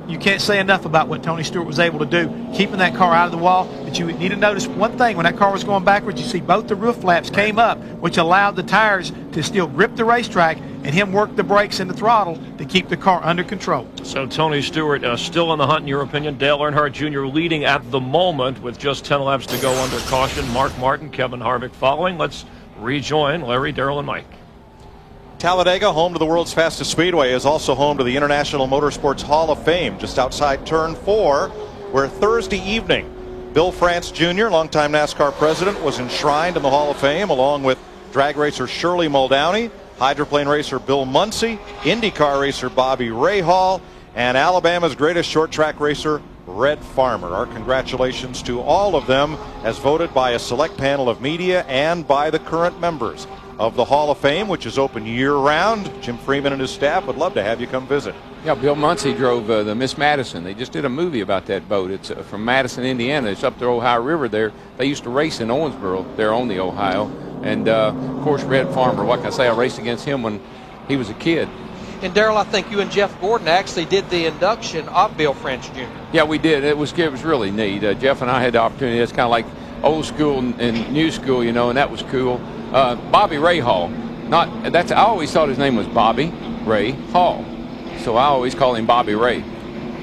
you can't say enough about what Tony Stewart was able to do, keeping that car out of the wall. But you need to notice one thing. When that car was going backwards, you see both the roof flaps came up, which allowed the tires to still grip the racetrack and him work the brakes and the throttle to keep the car under control. So Tony Stewart still in the hunt, in your opinion. Dale Earnhardt Jr. leading at the moment with just 10 laps to go under caution. Mark Martin, Kevin Harvick following. Let's rejoin Larry, Darrell, and Mike. Talladega, home to the world's fastest speedway, is also home to the International Motorsports Hall of Fame, just outside Turn 4, where Thursday evening, Bill France Jr., longtime NASCAR president, was enshrined in the Hall of Fame, along with drag racer Shirley Muldowney, hydroplane racer Bill Muncy, IndyCar racer Bobby Rahal, and Alabama's greatest short track racer Red Farmer. Our congratulations to all of them, as voted by a select panel of media and by the current members of the Hall of Fame, which is open year-round. Jim Freeman and his staff would love to have you come visit. Yeah, Bill Muncy drove the Miss Madison. They just did a movie about that boat. It's from Madison, Indiana. It's up the Ohio River there. They used to race in Owensboro there on the Ohio. And, of course, Red Farmer, like I say, I raced against him when he was a kid. And, Darrell, I think you and Jeff Gordon actually did the induction of Bill France Jr. Yeah, we did. It was really neat. Jeff and I had the opportunity. It's kind of like old school and new school, you know, and that was cool. Bobby Rahal, I always thought his name was Bobby Ray Hall, so I always call him Bobby Ray.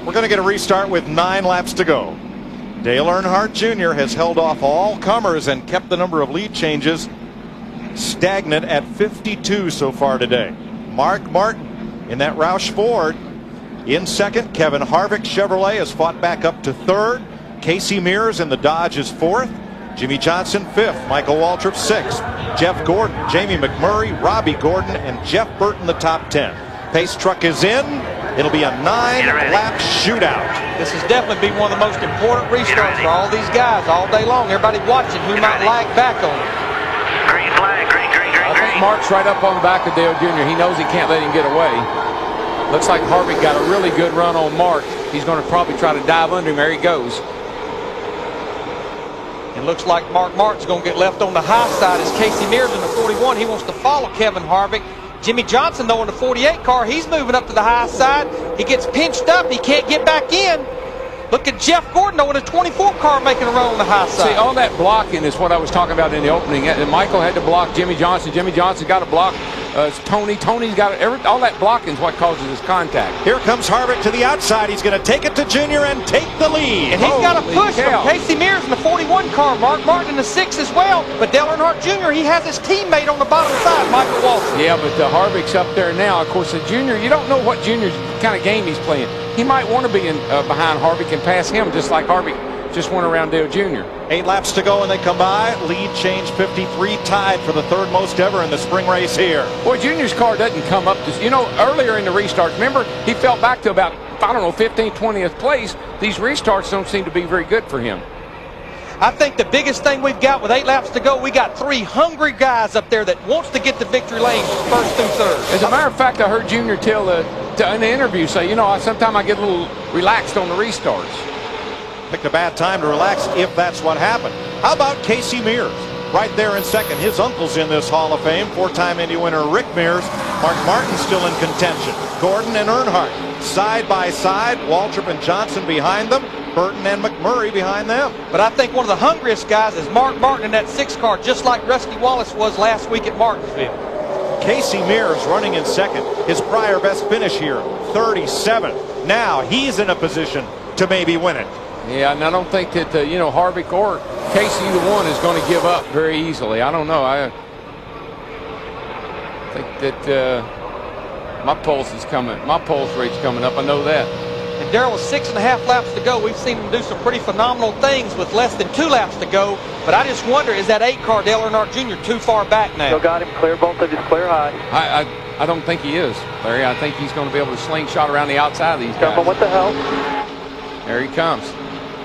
We're going to get a restart with 9 laps to go. Dale Earnhardt Jr. has held off all comers and kept the number of lead changes stagnant at 52 so far today. Mark Martin in that Roush Ford in second. Kevin Harvick Chevrolet has fought back up to third. Casey Mears in the Dodge is fourth. Jimmy Johnson fifth, Michael Waltrip sixth, Jeff Gordon, Jamie McMurray, Robbie Gordon, and Jeff Burton the top 10. Pace truck is in. It'll be a 9-lap shootout. This has definitely been one of the most important restarts for all these guys all day long. Everybody watching who might lag back on it. Green flag, green. I think Mark's right up on the back of Dale Jr. He knows he can't let him get away. Looks like Harvick got a really good run on Mark. He's going to probably try to dive under him. There he goes. It looks like Mark Martin's going to get left on the high side as Casey Mears in the 41. He wants to follow Kevin Harvick. Jimmy Johnson, though, in the 48 car, he's moving up to the high side. He gets pinched up. He can't get back in. Look at Jeff Gordon, though, in a 24 car making a run on the high side. See, all that blocking is what I was talking about in the opening. And Michael had to block Jimmy Johnson. Jimmy Johnson got to block Tony. Tony's got all that blocking is what causes his contact. Here comes Harvick to the outside. He's going to take it to Junior and take the lead. And he's got a push from Casey Mears in the 41 car. Mark Martin in the 6 as well. But Dale Earnhardt Jr., he has his teammate on the bottom side, Michael Waltrip. Yeah, but Harvick's up there now. Of course, the Junior, you don't know what Junior's kind of game he's playing. He might want to be behind Harvick and pass him, just like Harvick just went around Dale Jr. 8 laps to go and they come by. Lead change 53, tied for the third most ever in the spring race here. Boy, Junior's car doesn't come up to, you know, earlier in the restarts, remember, he fell back to about, I don't know, 15th, 20th place. These restarts don't seem to be very good for him. I think the biggest thing we've got with 8 laps to go, we got 3 hungry guys up there that wants to get to victory lane first through third. As a matter of fact, I heard Junior tell in the interview say, you know, sometimes I get a little relaxed on the restarts. Picked a bad time to relax if that's what happened. How about Casey Mears? Right there in second. His uncle's in this Hall of Fame. 4-time Indy winner Rick Mears. Mark Martin still in contention. Gordon and Earnhardt side by side. Waltrip and Johnson behind them. Burton and McMurray behind them. But I think one of the hungriest guys is Mark Martin in that 6 car, just like Rusty Wallace was last week at Martinsville. Casey Mears running in second. His prior best finish here, 37th. Now he's in a position to maybe win it. Yeah, and I don't think that, you know, Harvick or Casey, either one, is going to give up very easily. I don't know. I think that my pulse rate's coming up. I know that. And Darrell, with 6.5 laps to go, we've seen him do some pretty phenomenal things with less than 2 laps to go. But I just wonder, is that 8 car, Dale Earnhardt Jr., too far back now? Still got him clear, both of his clear high. I don't think he is, Larry. I think he's going to be able to slingshot around the outside of these guys. Careful with the help. There he comes.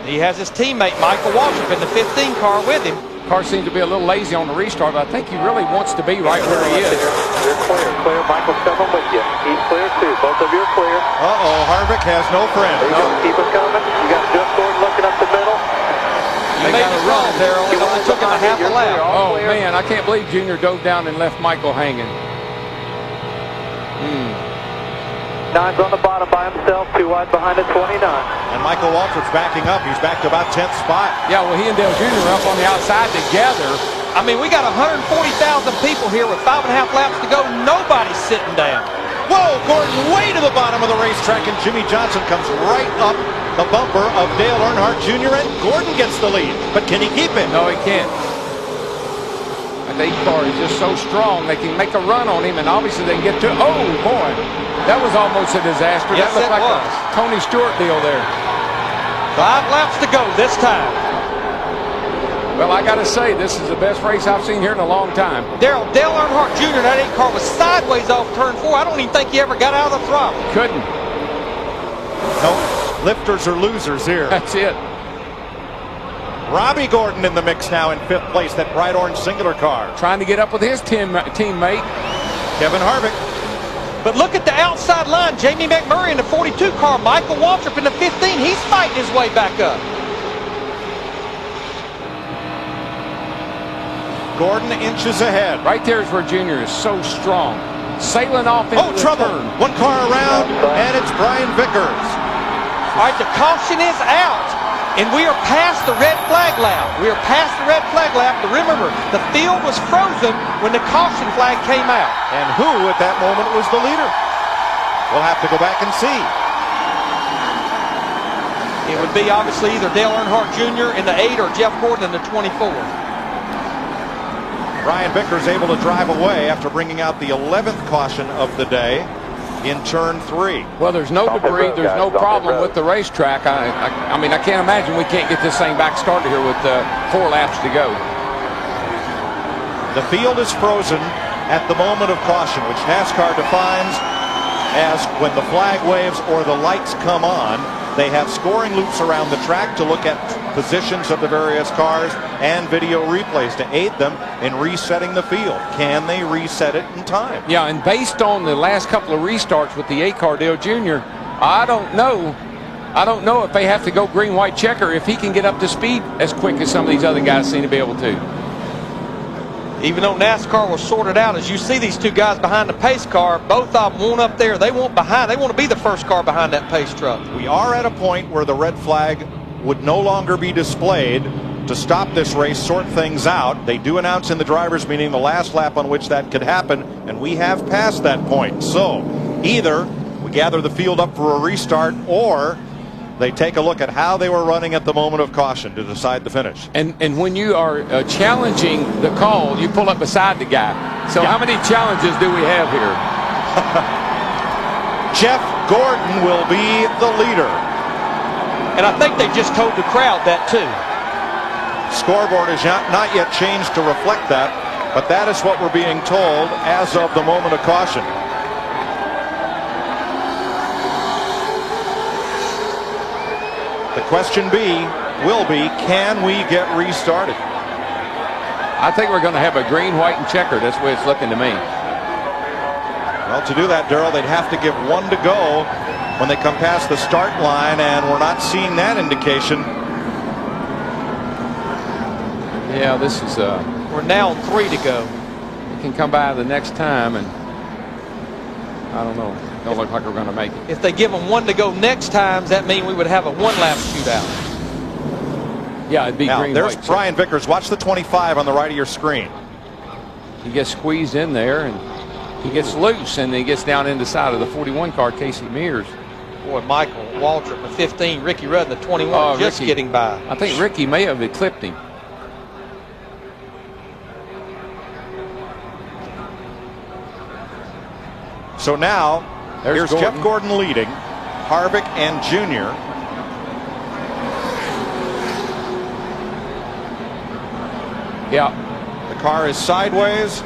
He has his teammate, Michael Waltrip, in the 15 car with him. Car seems to be a little lazy on the restart, but I think he really wants to be right where he is. You're clear. Clear. Michael's coming with you. He's clear too. Both of you are clear. Uh-oh, Harvick has no friend. Keep it coming. You got Jeff Gordon looking up the middle. You made it wrong, Darrell. It only took him a half a lap. Oh, man, I can't believe Junior dove down and left Michael hanging. Nine's on the bottom by himself, 2 wide behind the 29. And Michael Waltrip's backing up. He's back to about 10th spot. Yeah, well, he and Dale Jr. are up on the outside together. I mean, we got 140,000 people here with 5.5 laps to go. Nobody's sitting down. Whoa, Gordon way to the bottom of the racetrack, and Jimmy Johnson comes right up the bumper of Dale Earnhardt Jr., and Gordon gets the lead. But can he keep it? No, he can't. The 8 car is just so strong, they can make a run on him, and obviously they can get to. Oh, boy. That was almost a disaster. Yes, that looked it like was. a Tony Stewart deal there. 5 laps to go this time. Well, I got to say, this is the best race I've seen here in a long time. Darrell, Dale Earnhardt Jr., that 8 car was sideways off turn 4. I don't even think he ever got out of the throttle. Couldn't. No, lifters are losers here. That's it. Robbie Gordon in the mix now in 5th place, that bright orange singular car. Trying to get up with his teammate. Kevin Harvick. But look at the outside line. Jamie McMurray in the 42 car. Michael Waltrip in the 15. He's fighting his way back up. Gordon inches ahead. Right there is where Junior is so strong. Sailing off into the trouble. turn. 1 car around, and it's Brian Vickers. All right, the caution is out. And we are past the red flag lap. We are past the red flag lap. But remember, the field was frozen when the caution flag came out. And who at that moment was the leader? We'll have to go back and see. It would be obviously either Dale Earnhardt Jr. in the 8 or Jeff Gordon in the 24. Brian Vickers able to drive away after bringing out the 11th caution of the day in turn 3. Well, there's no debris, there's no problem with the racetrack. I mean, I can't imagine we can't get this thing back started here with 4 laps to go. The field is frozen at the moment of caution, which NASCAR defines as when the flag waves or the lights come on. They have scoring loops around the track to look at positions of the various cars and video replays to aid them in resetting the field. Can they reset it in time? Yeah, and based on the last couple of restarts with the 8 car, Dale Jr., I don't know if they have to go green, white checker if he can get up to speed as quick as some of these other guys seem to be able to. Even though NASCAR was sorted out, as you see these 2 guys behind the pace car, both of them want up there. They want behind. They want to be the first car behind that pace truck. We are at a point where the red flag would no longer be displayed to stop this race, sort things out. They do announce in the drivers' meeting the last lap on which that could happen, and we have passed that point. So either we gather the field up for a restart, or they take a look at how they were running at the moment of caution to decide the finish. And when you are challenging the call, you pull up beside the guy. So how many challenges do we have here? Jeff Gordon will be the leader. And I think they just told the crowd that too. Scoreboard is not yet changed to reflect that, but that is what we're being told as of the moment of caution. The question will be, can we get restarted? I think we're going to have a green, white, and checker. That's the way it's looking to me. Well, to do that, Darrell, they'd have to give 1 to go when they come past the start line, and we're not seeing that indication. Yeah, this is... we're now on 3 to go. We can come by the next time, and I don't know. Don't look like we're going to make it. If they give them 1 to go next time, that means we would have a 1-lap shootout. Yeah, it'd be now, green, there's white, Brian Vickers. Watch the 25 on the right of your screen. He gets squeezed in there, and he gets loose, and he gets down in the side of the 41 car, Casey Mears. Boy, Michael Waltrip, the 15, Ricky Rudd, the 21, just Ricky, getting by. I think Ricky may have eclipsed him. So now, here's Gordon. Jeff Gordon leading, Harvick and Junior. Yeah. The car is sideways.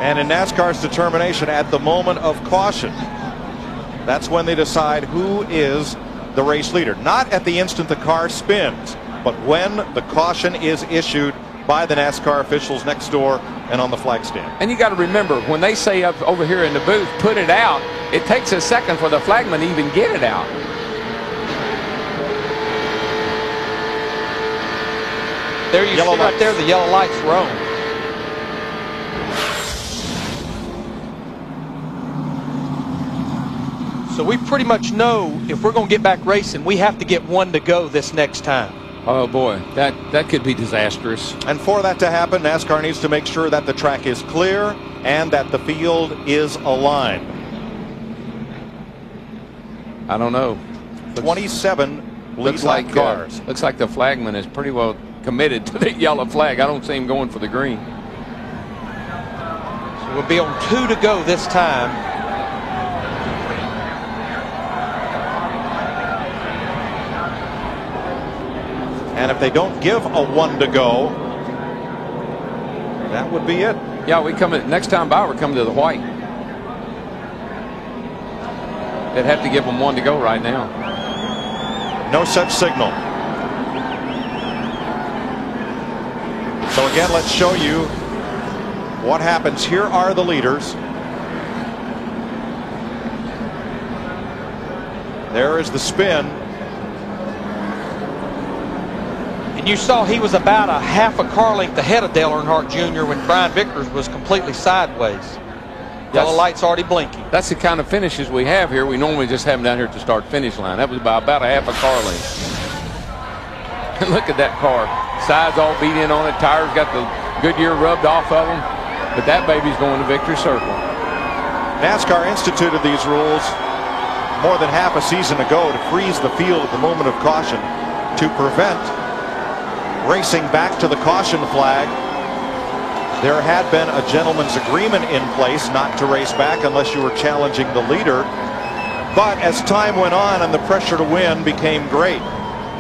And in NASCAR's determination at the moment of caution, that's when they decide who is the race leader. Not at the instant the car spins. but when the caution is issued by the NASCAR officials next door and on the flag stand. And you got to remember, when they say up over here in the booth, put it out, it takes a second for the flagman to even get it out. There you see right there, the yellow lights were on. So we pretty much know if we're going to get back racing, we have to get one to go this next time. Oh boy, that could be disastrous. And for that to happen, NASCAR needs to make sure that the track is clear and that the field is aligned. I don't know. 27 looks lead lap like cars. Looks like the flagman is pretty well committed to the yellow flag. I don't see him going for the green. So we'll be on 2 to go this time. And if they don't give a 1 to go, that would be it. Yeah, we come next time by, we're coming to the white. They'd have to give them 1 to go right now. No such signal. So again, let's show you what happens. Here are the leaders. There is the spin. And you saw he was about a half a car length ahead of Dale Earnhardt Jr. when Brian Vickers was completely sideways. Yellow light's already blinking. That's the kind of finishes we have here. We normally just have them down here at the start-finish line. That was about a half a car length. Look at that car. Sides all beat in on it. Tires got the Goodyear rubbed off of them. But that baby's going to victory circle. NASCAR instituted these rules more than half a season ago to freeze the field at the moment of caution to prevent racing back to the caution flag. There had been a gentleman's agreement in place not to race back unless you were challenging the leader. But as time went on and the pressure to win became great,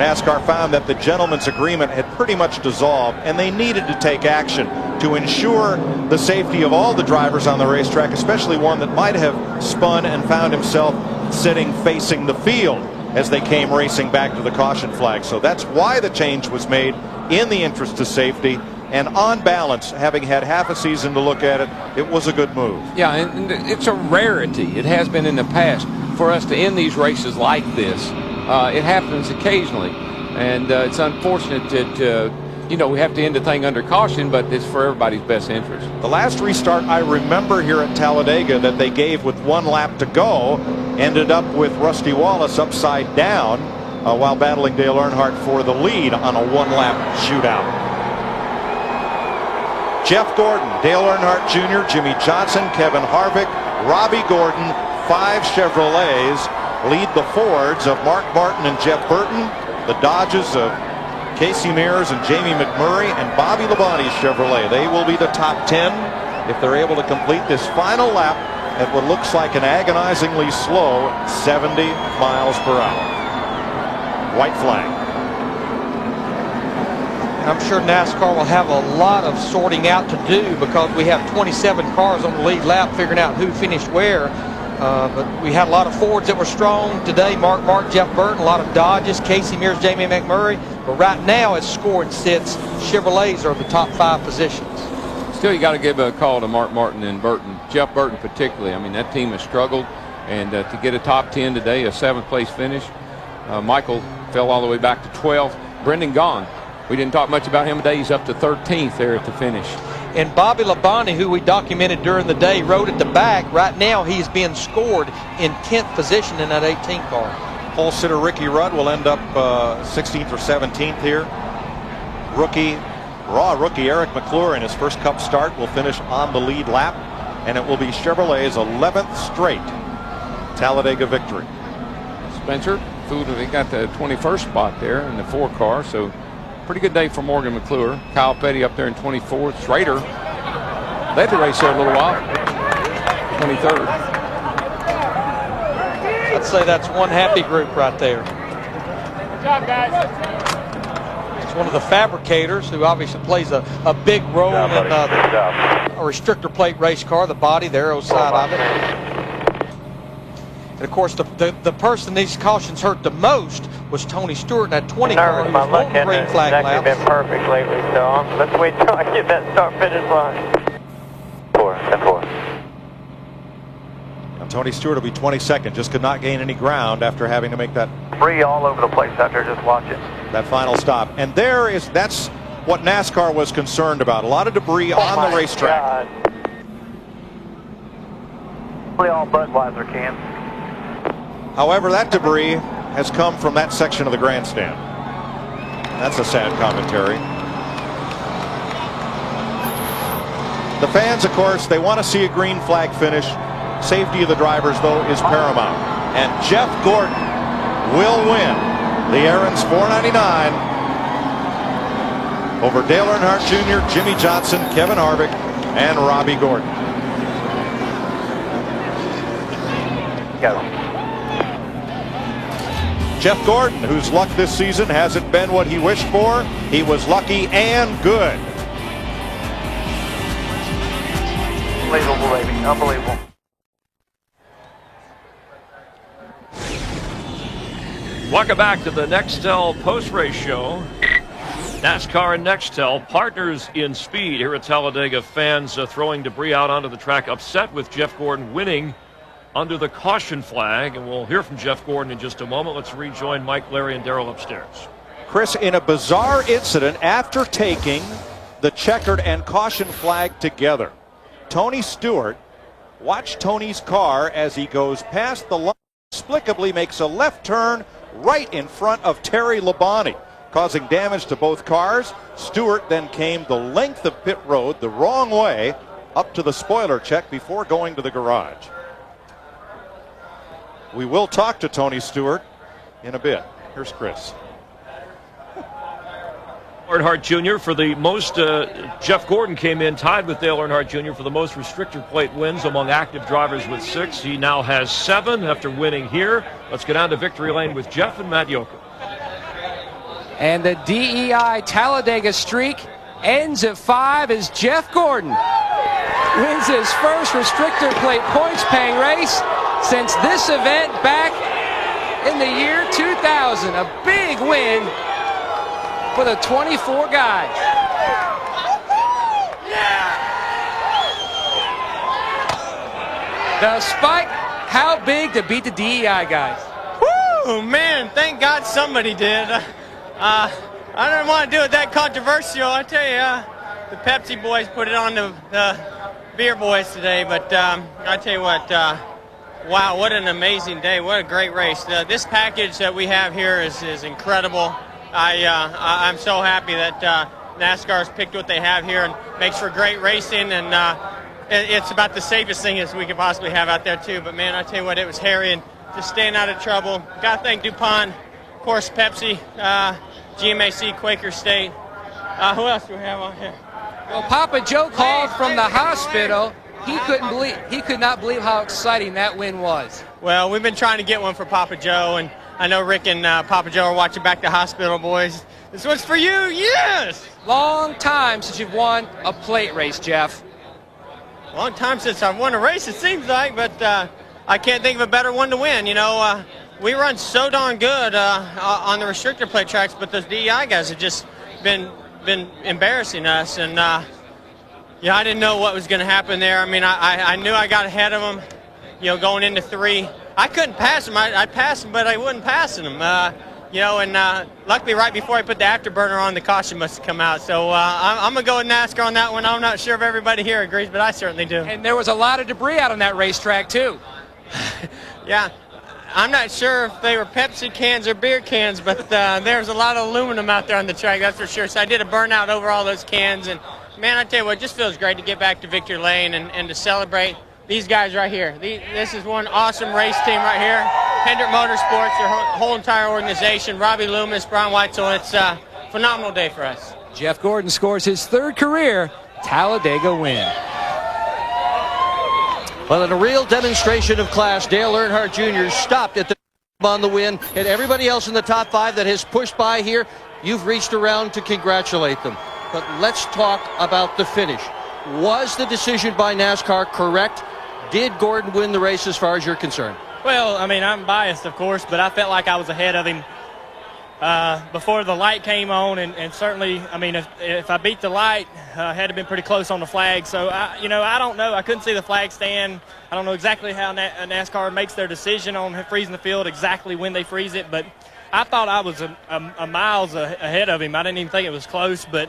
NASCAR found that the gentleman's agreement had pretty much dissolved, and they needed to take action to ensure the safety of all the drivers on the racetrack, especially one that might have spun and found himself sitting facing the field as they came racing back to the caution flag. So that's why the change was made, in the interest of safety. And on balance, having had half a season to look at it, it was a good move. Yeah, and it's a rarity. It has been in the past for us to end these races like this. It happens occasionally, and it's unfortunate that you know, we have to end the thing under caution, but it's for everybody's best interest. The last restart I remember here at Talladega that they gave with 1 lap to go ended up with Rusty Wallace upside down while battling Dale Earnhardt for the lead on a 1-lap shootout. Jeff Gordon, Dale Earnhardt Jr., Jimmy Johnson, Kevin Harvick, Robbie Gordon, 5 Chevrolets lead the Fords of Mark Martin and Jeff Burton, the Dodges of Casey Mears and Jamie McMurray, and Bobby Labonte's Chevrolet. They will be the top 10 if they're able to complete this final lap at what looks like an agonizingly slow 70 miles per hour. White flag. I'm sure NASCAR will have a lot of sorting out to do because we have 27 cars on the lead lap figuring out who finished where. But we had a lot of Fords that were strong today. Mark Martin, Jeff Burton, a lot of Dodges, Casey Mears, Jamie McMurray. But right now, as scored sits, Chevrolets are the top 5 positions. Still, you got to give a call to Mark Martin and Burton. Jeff Burton particularly. I mean, that team has struggled. And to get a top 10 today, a 7th place finish. Michael fell all the way back to 12th. Brendan Gaughan. We didn't talk much about him today. He's up to 13th there at the finish. And Bobby Labonte, who we documented during the day, rode at the back. Right now, he's being scored in 10th position in that 18 car. Pole sitter Ricky Rudd will end up 16th or 17th here. Rookie Eric McClure in his first Cup start will finish on the lead lap, and it will be Chevrolet's 11th straight Talladega victory. Spencer, they got the 21st spot there in the 4 car, so pretty good day for Morgan McClure. Kyle Petty up there in 24th. Schrader led the race there a little while. 23rd. I'd say that's one happy group right there. Good job, guys. It's one of the fabricators who obviously plays a big role in a restrictor plate race car, the body, the aero side of it. And of course, the person these cautions hurt the most was Tony Stewart in that 20 car. He was wanting green flag It's actually laps. been perfect lately, so let's wait till I get that start-finish line. 10-4. And Tony Stewart will be 22nd. Just could not gain any ground after having to make that Free all over the place out there, just watch it. that final stop. And that's what NASCAR was concerned about. A lot of debris on the racetrack. Probably all Budweiser cans. However, that debris has come from that section of the grandstand. That's a sad commentary. The fans, of course, they want to see a green flag finish. Safety of the drivers, though, is paramount. And Jeff Gordon will win the Aaron's 499 over Dale Earnhardt Jr., Jimmy Johnson, Kevin Harvick, and Robbie Gordon. Jeff Gordon, whose luck this season hasn't been what he wished for, he was lucky and good. Unbelievable, baby. Unbelievable. Welcome back to the Nextel post-race show. NASCAR and Nextel, partners in speed here at Talladega. Fans throwing debris out onto the track, upset with Jeff Gordon winning under the caution flag. And we'll hear from Jeff Gordon in just a moment. Let's rejoin Mike, Larry, and Darrell upstairs. Chris, in a bizarre incident, after taking the checkered and caution flag together, Tony Stewart watched Tony's car as he goes past the line, inexplicably makes a left turn right in front of Terry Labonte, causing damage to both cars. Stewart then came the length of pit road the wrong way up to the spoiler check before going to the garage. We will talk to Tony Stewart in a bit. Here's Chris. Earnhardt Jr. for the most, Jeff Gordon came in tied with Dale Earnhardt Jr. for the most restrictor plate wins among active drivers with 6. He now has 7 after winning here. Let's get down to victory lane with Jeff and Matt Yoakum. And the DEI Talladega streak ends at 5 as Jeff Gordon wins his first restrictor plate points paying race since this event back in the year 2000. A big win for the 24 guys. Despite how big to beat the DEI guys. Woo, man, thank God somebody did. I didn't want to do it that controversial. I tell you, the Pepsi boys put it on the beer boys today, but I tell you what, wow, what an amazing day. What a great race. This package that we have here is incredible. I'm so happy that NASCAR's picked what they have here and makes for great racing, and it's about the safest thing as we could possibly have out there too. But man, I tell you what, it was hairy and just staying out of trouble. Got to thank DuPont, of course, Pepsi, GMAC, Quaker State. Who else do we have on here? Well, Papa Joe called from the hospital. He could not believe how exciting that win was. Well, we've been trying to get one for Papa Joe, and I know Rick and Papa Joe are watching back to hospital, boys. This one's for you, yes! Long time since you've won a plate race, Jeff. Long time since I've won a race, it seems like, but I can't think of a better one to win. You know, we run so darn good on the restrictor plate tracks, but those DEI guys have just been embarrassing us, and yeah, I didn't know what was going to happen there. I mean, I knew I got ahead of them, you know, going into 3. I couldn't pass them. I'd pass them, but I wasn't passing them. You know, and luckily right before I put the afterburner on, the caution must have come out. So I'm going to go with NASCAR on that one. I'm not sure if everybody here agrees, but I certainly do. And there was a lot of debris out on that racetrack, too. Yeah. I'm not sure if they were Pepsi cans or beer cans, but there was a lot of aluminum out there on the track, that's for sure. So I did a burnout over all those cans. And, man, I tell you what, it just feels great to get back to victory lane and to celebrate these guys right here. This is one awesome race team right here. Hendrick Motorsports, their whole entire organization, Robbie Loomis, Brian Weitzel. It's a phenomenal day for us. Jeff Gordon scores his 3rd career Talladega win. Well, in a real demonstration of class, Dale Earnhardt Jr. stopped at the on the win, and everybody else in the top 5 that has pushed by here, you've reached around to congratulate them. But let's talk about the finish. Was the decision by NASCAR correct? Did Gordon win the race as far as you're concerned? Well, I mean, I'm biased, of course, but I felt like I was ahead of him before the light came on, and certainly, I mean, if I beat the light, I had to been pretty close on the flag. So, I don't know. I couldn't see the flag stand. I don't know exactly how NASCAR makes their decision on freezing the field, exactly when they freeze it, but I thought I was a miles ahead of him. I didn't even think it was close, but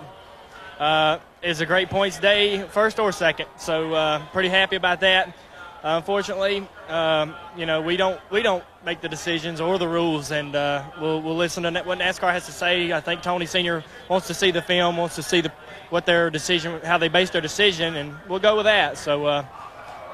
it's a great points day, first or second. So pretty happy about that. Unfortunately, we don't make the decisions or the rules, and we'll listen to what NASCAR has to say. I think Tony Sr. wants to see the film, wants to see how they base their decision, and we'll go with that. So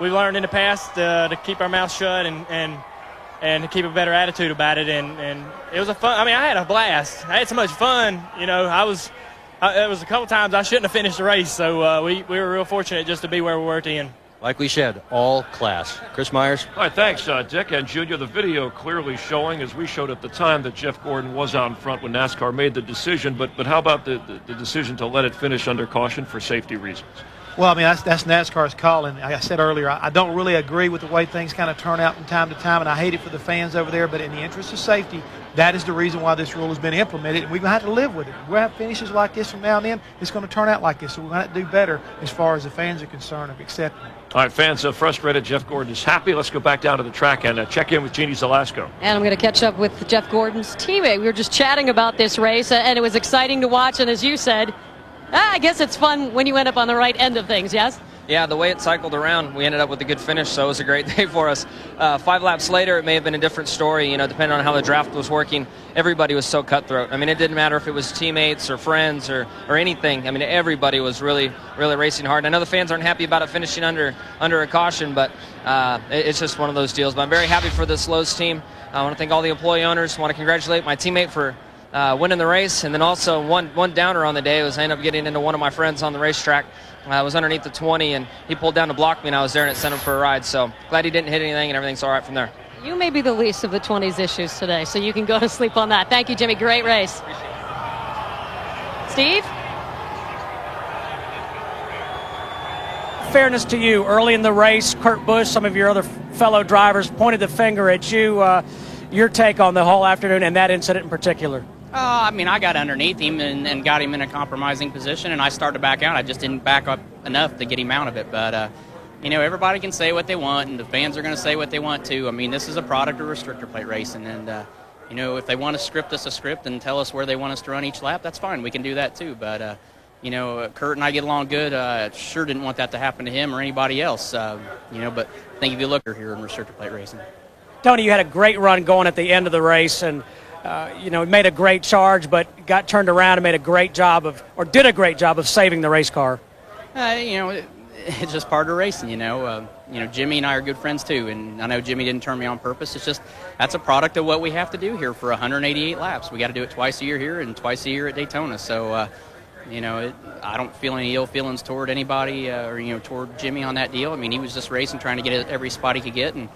we've learned in the past to keep our mouths shut and to keep a better attitude about it. And it was I had a blast. I had so much fun. It was a couple times I shouldn't have finished the race, so we were real fortunate just to be where we were at the end. Like we said, all class. Chris Myers. All right, thanks, Dick and Junior. The video clearly showing, as we showed at the time, that Jeff Gordon was out in front when NASCAR made the decision. But how about the decision to let it finish under caution for safety reasons? Well, I mean, that's NASCAR's call, and like I said earlier, I don't really agree with the way things kind of turn out from time to time, and I hate it for the fans over there, but in the interest of safety, that is the reason why this rule has been implemented, and we're going to have to live with it. We're going to have finishes like this from now on in. It's going to turn out like this, so we're going to have to do better as far as the fans are concerned of accepting it. All right, fans are frustrated. Jeff Gordon is happy. Let's go back down to the track and check in with Jeannie Zalasco. And I'm going to catch up with Jeff Gordon's teammate. We were just chatting about this race, and it was exciting to watch, and as you said, I guess it's fun when you end up on the right end of things, yes? Yeah, the way it cycled around, we ended up with a good finish, so it was a great day for us. 5 laps later, it may have been a different story, depending on how the draft was working. Everybody was so cutthroat. I mean, it didn't matter if it was teammates or friends or anything. I mean, everybody was really, really racing hard. I know the fans aren't happy about it finishing under a caution, but it's just one of those deals. But I'm very happy for this Lowe's team. I want to thank all the employee owners. I want to congratulate my teammate for winning the race, and then also one downer on the day was I ended up getting into one of my friends on the racetrack. I was underneath the 20, and he pulled down to block me, and I was there, and it sent him for a ride. So glad he didn't hit anything, and everything's all right from there. You may be the least of the 20's issues today, so you can go to sleep on that. Thank you, Jimmy. Great race. Steve? Fairness to you, early in the race, Kurt Busch, some of your other fellow drivers pointed the finger at you. Your take on the whole afternoon and that incident in particular? I mean, I got underneath him and got him in a compromising position, and I started to back out. I just didn't back up enough to get him out of it. But, everybody can say what they want, and the fans are going to say what they want too. I mean, this is a product of restrictor plate racing, and, if they want to script us a script and tell us where they want us to run each lap, that's fine. We can do that too. But, Kurt and I get along good. Sure didn't want that to happen to him or anybody else, but I think if you look here in restrictor plate racing. Tony, you had a great run going at the end of the race, and made a great charge, but got turned around and did a great job of saving the race car. It's just part of racing, Jimmy and I are good friends too, and I know Jimmy didn't turn me on purpose. It's just that's a product of what we have to do here for 188 laps. We got to do it twice a year here and twice a year at Daytona. So, I don't feel any ill feelings toward anybody or toward Jimmy on that deal. I mean, he was just racing, trying to get every spot he could get, and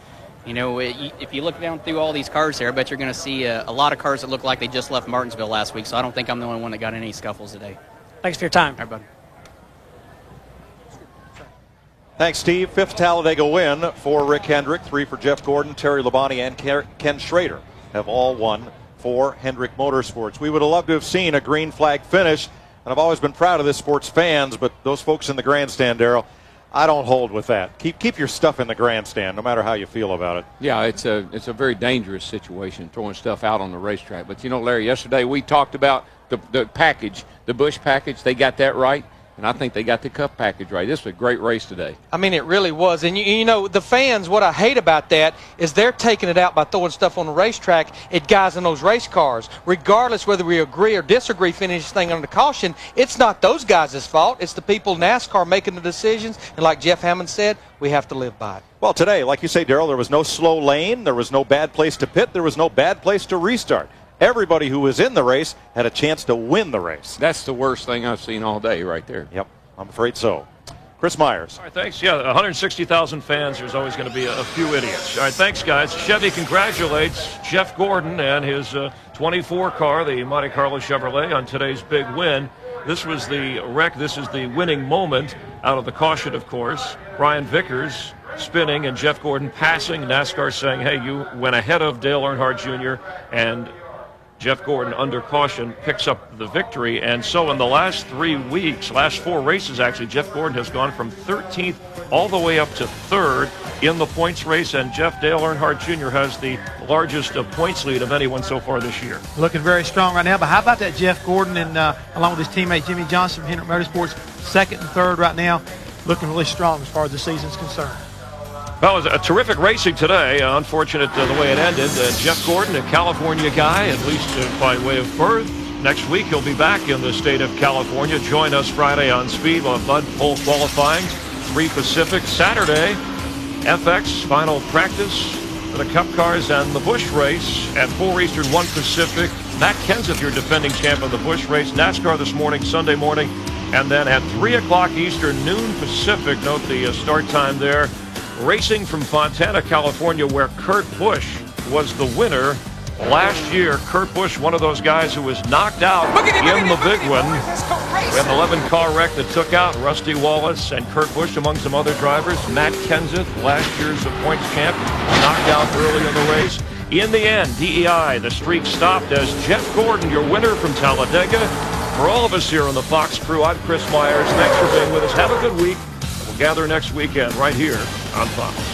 if you look down through all these cars here, I bet you're going to see a lot of cars that look like they just left Martinsville last week, so I don't think I'm the only one that got any scuffles today. Thanks for your time. All right, buddy. Thanks, Steve. 5th Talladega win for Rick Hendrick, 3 for Jeff Gordon, Terry Labonte, and Ken Schrader have all won for Hendrick Motorsports. We would have loved to have seen a green flag finish, and I've always been proud of this sport's fans, but those folks in the grandstand, Darrell, I don't hold with that. Keep your stuff in the grandstand, no matter how you feel about it. Yeah, it's a very dangerous situation, throwing stuff out on the racetrack. But, Larry, yesterday we talked about the package, the Busch package. They got that right, and I think they got the Cup package right. This was a great race today. I mean, it really was. And, the fans, what I hate about that is they're taking it out by throwing stuff on the racetrack at guys in those race cars. Regardless whether we agree or disagree, finish this thing under caution, it's not those guys' fault. It's the people NASCAR making the decisions. And like Jeff Hammond said, we have to live by it. Well, today, like you say, Darrell, there was no slow lane. There was no bad place to pit. There was no bad place to restart. Everybody who was in the race had a chance to win the race. That's the worst thing I've seen all day right there. Yep, I'm afraid so. Chris Myers. All right, thanks. Yeah, 160,000 fans. There's always going to be a few idiots. All right, thanks, guys. Chevy congratulates Jeff Gordon and his 24 car, the Monte Carlo Chevrolet, on today's big win. This was the wreck. This is the winning moment out of the caution, of course. Brian Vickers spinning and Jeff Gordon passing. NASCAR saying, hey, you went ahead of Dale Earnhardt Jr. and Jeff Gordon, under caution, picks up the victory. And so in the last 3 weeks, last 4 races actually, Jeff Gordon has gone from 13th all the way up to 3rd in the points race, and Dale Earnhardt Jr. has the largest points lead of anyone so far this year. Looking very strong right now, but how about that Jeff Gordon and along with his teammate Jimmy Johnson from Hendrick Motorsports, 2nd and 3rd right now, looking really strong as far as the season's concerned. Well, it was a terrific racing today. Unfortunate the way it ended. Jeff Gordon, a California guy, at least by way of birth. Next week he'll be back in the state of California. Join us Friday on Speed. We'll have Bud Pole qualifying, 3 Pacific. Saturday, FX final practice for the Cup cars and the Busch race at 4 Eastern, 1 Pacific. Matt Kenseth, your defending champ of the Busch race. NASCAR this morning, Sunday morning. And then at 3 o'clock Eastern, noon Pacific. Note the start time there. Racing from Fontana, California, where Kurt Busch was the winner last year. Kurt Busch, one of those guys who was knocked out in the big one. We had an 11-car wreck that took out Rusty Wallace and Kurt Busch among some other drivers. Matt Kenseth, last year's points champ, knocked out early in the race. In the end, DEI, the streak stopped as Jeff Gordon, your winner from Talladega. For all of us here on the Fox crew, I'm Chris Myers. Thanks for being with us. Have a good week. We'll gather next weekend right here on Fox.